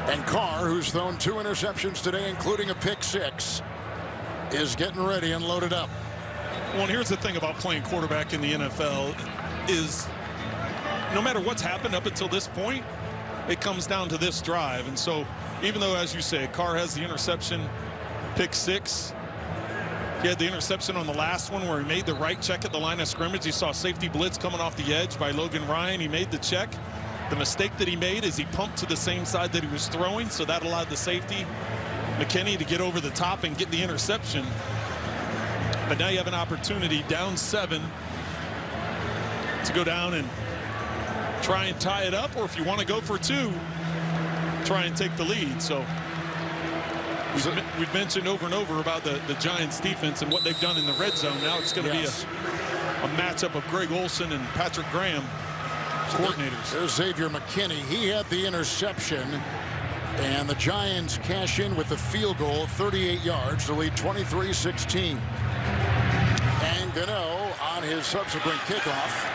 And Carr, who's thrown 2 interceptions today, including a pick 6, is getting ready and loaded up. Well, and here's the thing about playing quarterback in the NFL is no matter what's happened up until this point, it comes down to this drive. And so even though, as you say, Carr has the interception, pick 6, he had the interception on the last one where he made the right check at the line of scrimmage. He saw safety blitz coming off the edge by Logan Ryan. He made the check. The mistake that he made is he pumped to the same side that he was throwing, so that allowed the safety, McKinney, to get over the top and get the interception. But now you have an opportunity, down 7, to go down and try and tie it up, or if you want to go for 2, try and take the lead. So we've mentioned over and over about the Giants defense and what they've done in the red zone. Now it's going to be a matchup of Greg Olson and Patrick Graham, coordinators. There's Xavier McKinney. He had the interception. And the Giants cash in with the field goal, 38 yards to lead 23-16. And Gano on his subsequent kickoff.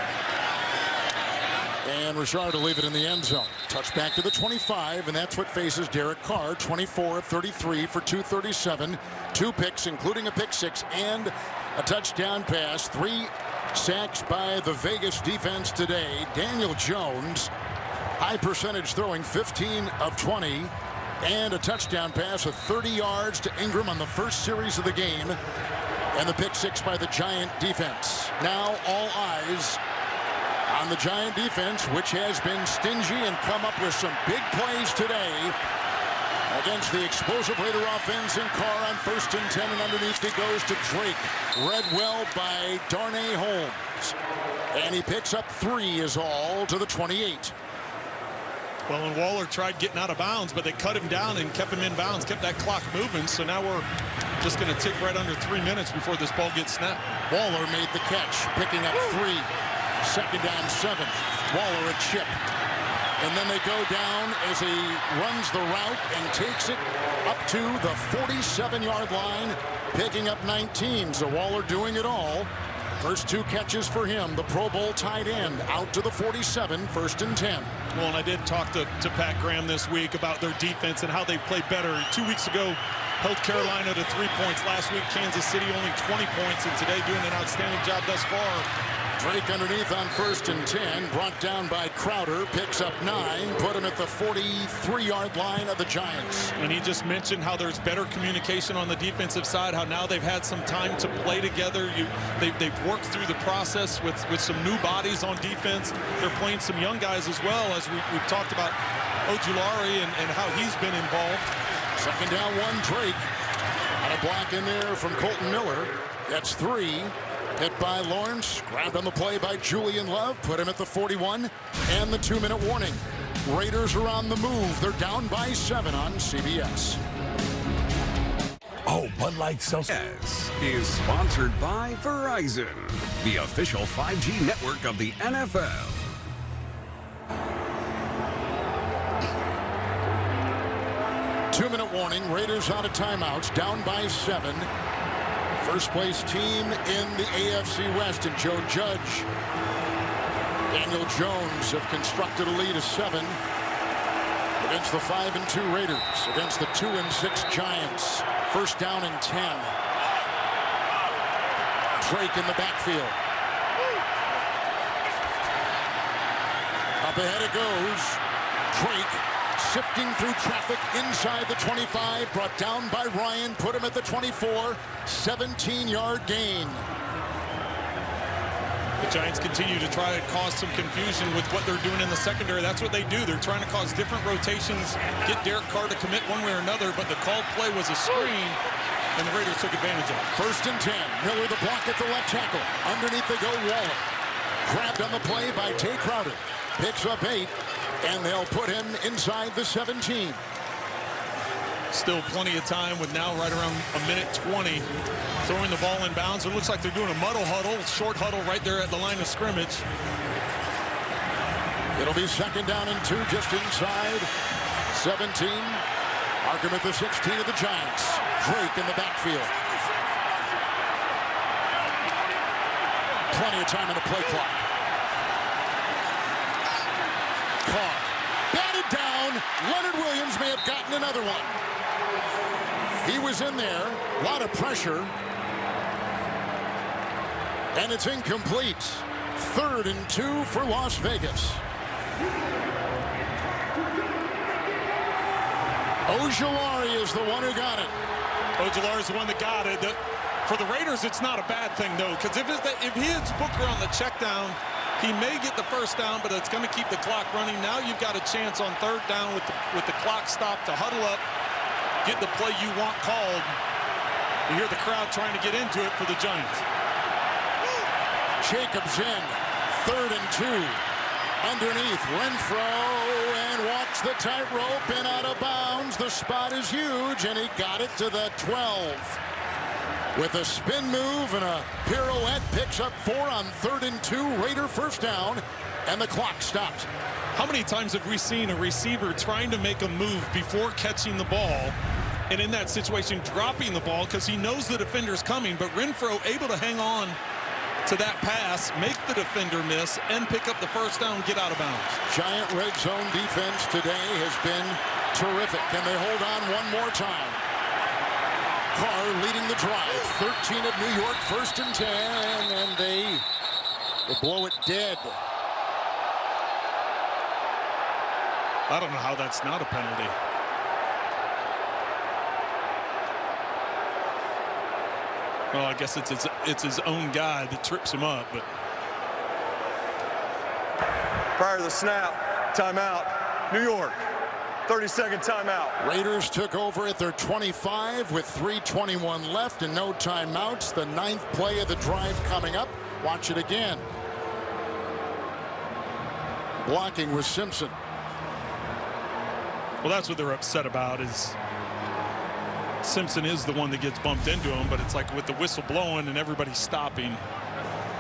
And Richard to leave it in the end zone. Touchback to the 25, and that's what faces Derek Carr. 24 of 33 for 237. 2 picks, including a pick 6 and a touchdown pass. 3 sacks by the Vegas defense today. Daniel Jones, high percentage throwing, 15 of 20. And a touchdown pass of 30 yards to Ingram on the first series of the game. And the pick 6 by the Giant defense. Now all eyes on the Giant defense, which has been stingy and come up with some big plays today against the explosive Raider offense. In Carr on 1st and 10, and underneath he goes to Drake. Read well by Darnay Holmes. And he picks up 3 is all to the 28. Well, and Waller tried getting out of bounds, but they cut him down and kept him in bounds, kept that clock moving. So now we're just going to tick right under 3 minutes before this ball gets snapped. Waller made the catch, picking up 3. 2nd down 7. Waller a chip. And then they go down as he runs the route and takes it up to the 47-yard line, picking up 19. So Waller doing it all. First 2 catches for him. The Pro Bowl tight end out to the 47, 1st and 10. Well, and I did talk to Pat Graham this week about their defense and how they play better. 2 weeks ago, held Carolina to 3 points. Last week, Kansas City only 20 points. And today doing an outstanding job thus far. Drake underneath on 1st and 10, brought down by Crowder, picks up 9, put him at the 43-yard line of the Giants. And he just mentioned how there's better communication on the defensive side, how now they've had some time to play together. They've worked through the process with some new bodies on defense. They're playing some young guys as well, as we've talked about Ojulari and how he's been involved. 2nd down 1, Drake. Got a block in there from Colton Miller. That's 3. Hit by Lawrence, grabbed on the play by Julian Love, put him at the 41, and the 2-minute warning. Raiders are on the move. They're down by 7 on CBS. Oh, Bud Light Celsius is sponsored by Verizon, the official 5G network of the NFL. Two-minute warning. Raiders out of timeouts, down by 7. First place team in the AFC West, and Joe Judge, Daniel Jones have constructed a lead of 7 against the 5-2 Raiders, against the 2-6 Giants. 1st down and 10. Drake in the backfield. Up ahead it goes. Drake sifting through traffic inside the 25, brought down by Ryan, put him at the 24, 17-yard gain. The Giants continue to try to cause some confusion with what they're doing in the secondary. That's what they do. They're trying to cause different rotations, get Derek Carr to commit one way or another, but the called play was a screen, and the Raiders took advantage of it. 1st and 10. Miller the block at the left tackle. Underneath they go, Waller. Grabbed on the play by Tay Crowder. Picks up 8. And they'll put him inside the 17. Still plenty of time with now right around a minute 20. Throwing the ball in bounds. It looks like they're doing a muddle huddle, short huddle right there at the line of scrimmage. It'll be 2nd down and 2 just inside 17. Markham at the 16 of the Giants. Drake in the backfield. Plenty of time on the play clock. Carr batted down. Leonard Williams may have gotten another one. He was in there. A lot of pressure. And it's incomplete. 3rd and 2 for Las Vegas. Ojulari is the one who got it. Ojulari is the one that got it. For the Raiders, it's not a bad thing, though, because if he hits Booker on the check down, he may get the 1st down, but it's going to keep the clock running. Now you've got a chance on 3rd down with the clock stopped to huddle up, get the play you want called. You hear the crowd trying to get into it for the Giants. Jacobs in. 3rd and 2. Underneath, Renfro, and walks the tightrope and out of bounds. The spot is huge, and he got it to the 12. With a spin move and a pirouette, picks up 4 on 3rd and 2. Raider first down, and the clock stopped. How many times have we seen a receiver trying to make a move before catching the ball, and in that situation dropping the ball because he knows the defender's coming, but Renfro able to hang on to that pass, make the defender miss, and pick up the first down, get out of bounds. Giant red zone defense today has been terrific. Can they hold on one more time? Carr leading the drive. 13 of New York, 1st and 10, and they will blow it dead. I don't know how that's not a penalty. Well, I guess it's his own guy that trips him up. But Prior to the snap, timeout, New York. 30-second timeout. Raiders took over at their 25 with 3:21 left and no timeouts. The 9th play of the drive coming up. Watch it again. Blocking with Simpson. well, that's what they're upset about. Is Simpson is the one that gets bumped into him, but it's like with the whistle blowing and everybody stopping,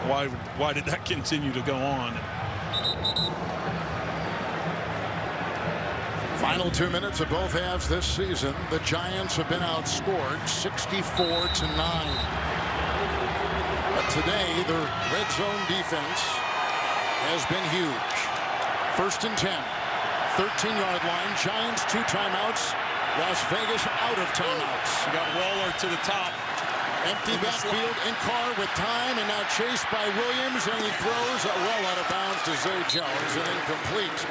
why did that continue to go on? Final 2 minutes of both halves this season. The Giants have been outscored 64-9. But today, the red zone defense has been huge. 1st and 10, 13-yard line. Giants 2 timeouts. Las Vegas out of timeouts. You got Waller to the top. Empty backfield and Carr with time, and now chased by Williams, and he throws well out of bounds to Zay Jones and incomplete.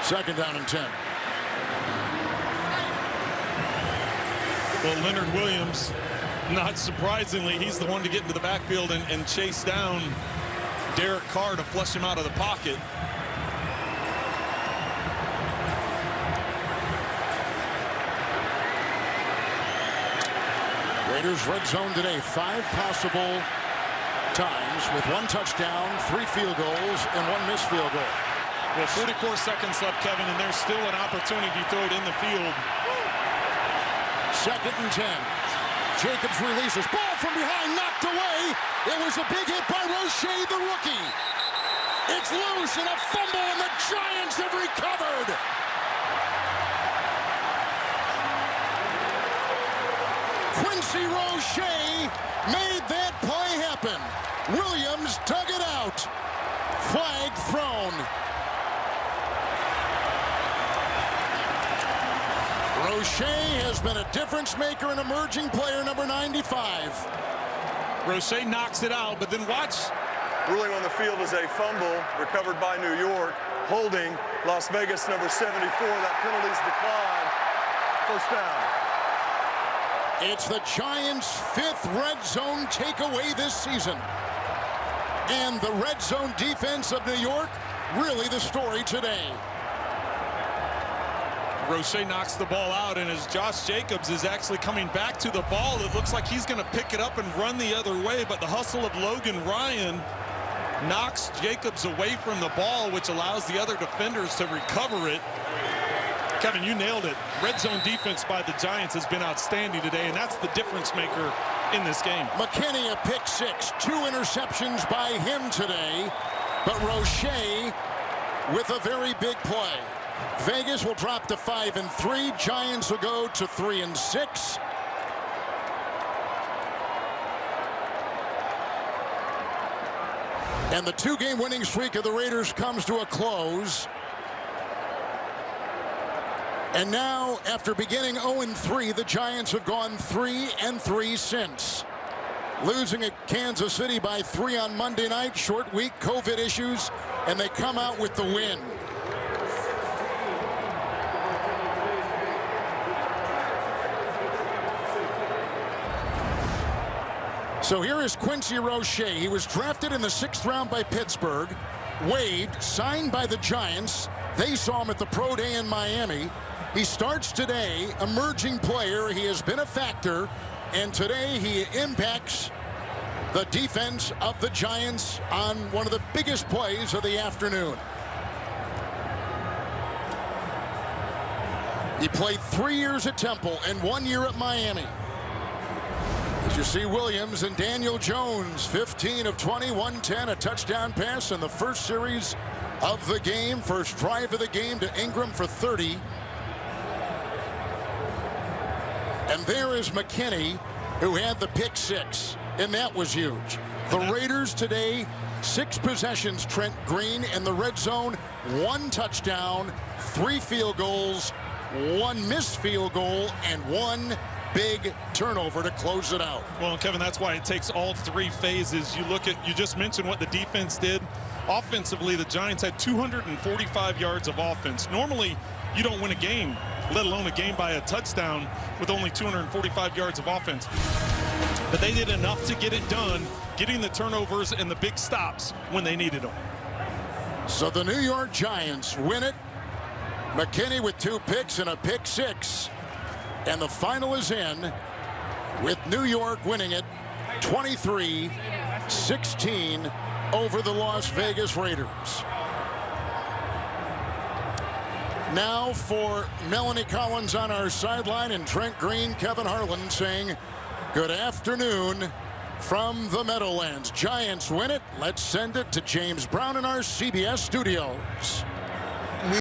2nd down and 10. Well, Leonard Williams, not surprisingly, he's the one to get into the backfield and chase down Derek Carr to flush him out of the pocket. Raiders red zone today, 5 possible times with 1 touchdown, 3 field goals, and 1 missed field goal. Well, 44 seconds left, Kevin, and there's still an opportunity to throw it in the field. 2nd and 10. Jacobs releases. Ball from behind, knocked away. It was a big hit by Roche, the rookie. It's loose and a fumble, and the Giants have recovered. Quincy Roche made that play happen. Williams dug it out. Flag thrown. Roche has been a difference maker and emerging player, number 95. Roche knocks it out, but then watch. Ruling on the field is a fumble recovered by New York. Holding Las Vegas, number 74. That penalty's declined. 1st down. It's the Giants' 5th red zone takeaway this season. And the red zone defense of New York, really the story today. Roche knocks the ball out, and as Josh Jacobs is actually coming back to the ball, it looks like he's going to pick it up and run the other way, but the hustle of Logan Ryan knocks Jacobs away from the ball, which allows the other defenders to recover it. Kevin, you nailed it. Red zone defense by the Giants has been outstanding today, and that's the difference maker in this game. McKinney a pick 6, 2 interceptions by him today, but Roche with a very big play. Vegas will drop to 5-3. Giants will go to 3-6. And the 2-game winning streak of the Raiders comes to a close. And now, after beginning 0-3, the Giants have gone 3-3 since. Losing at Kansas City by 3 on Monday night, short week, COVID issues, and they come out with the win. So here is Quincy Roche. He was drafted in the 6th round by Pittsburgh, waived, signed by the Giants. They saw him at the Pro Day in Miami. He starts today, emerging player. He has been a factor, and today he impacts the defense of the Giants on one of the biggest plays of the afternoon. He played 3 years at Temple and 1 year at Miami. you see Williams and Daniel Jones, 15 of 20, 110, a touchdown pass in the first series of the game. First drive of the game to Ingram for 30. And there is McKinney, who had the pick 6, and that was huge. The Raiders today, 6 possessions, Trent Green, in the red zone, 1 touchdown, 3 field goals, 1 missed field goal, and 1 big turnover to close it out. Well, Kevin, that's why it takes all 3 phases. You look at, you just mentioned what the defense did. Offensively, the Giants had 245 yards of offense. Normally, you don't win a game, let alone a game by a touchdown, with only 245 yards of offense. But they did enough to get it done, getting the turnovers and the big stops when they needed them. So the New York Giants win it. McKinney with 2 picks and a pick 6. And the final is in, with New York winning it 23-16 over the Las Vegas Raiders. Now for Melanie Collins on our sideline and Trent Green, Kevin Harlan saying good afternoon from the Meadowlands. Giants win it. Let's send it to James Brown in our CBS studios.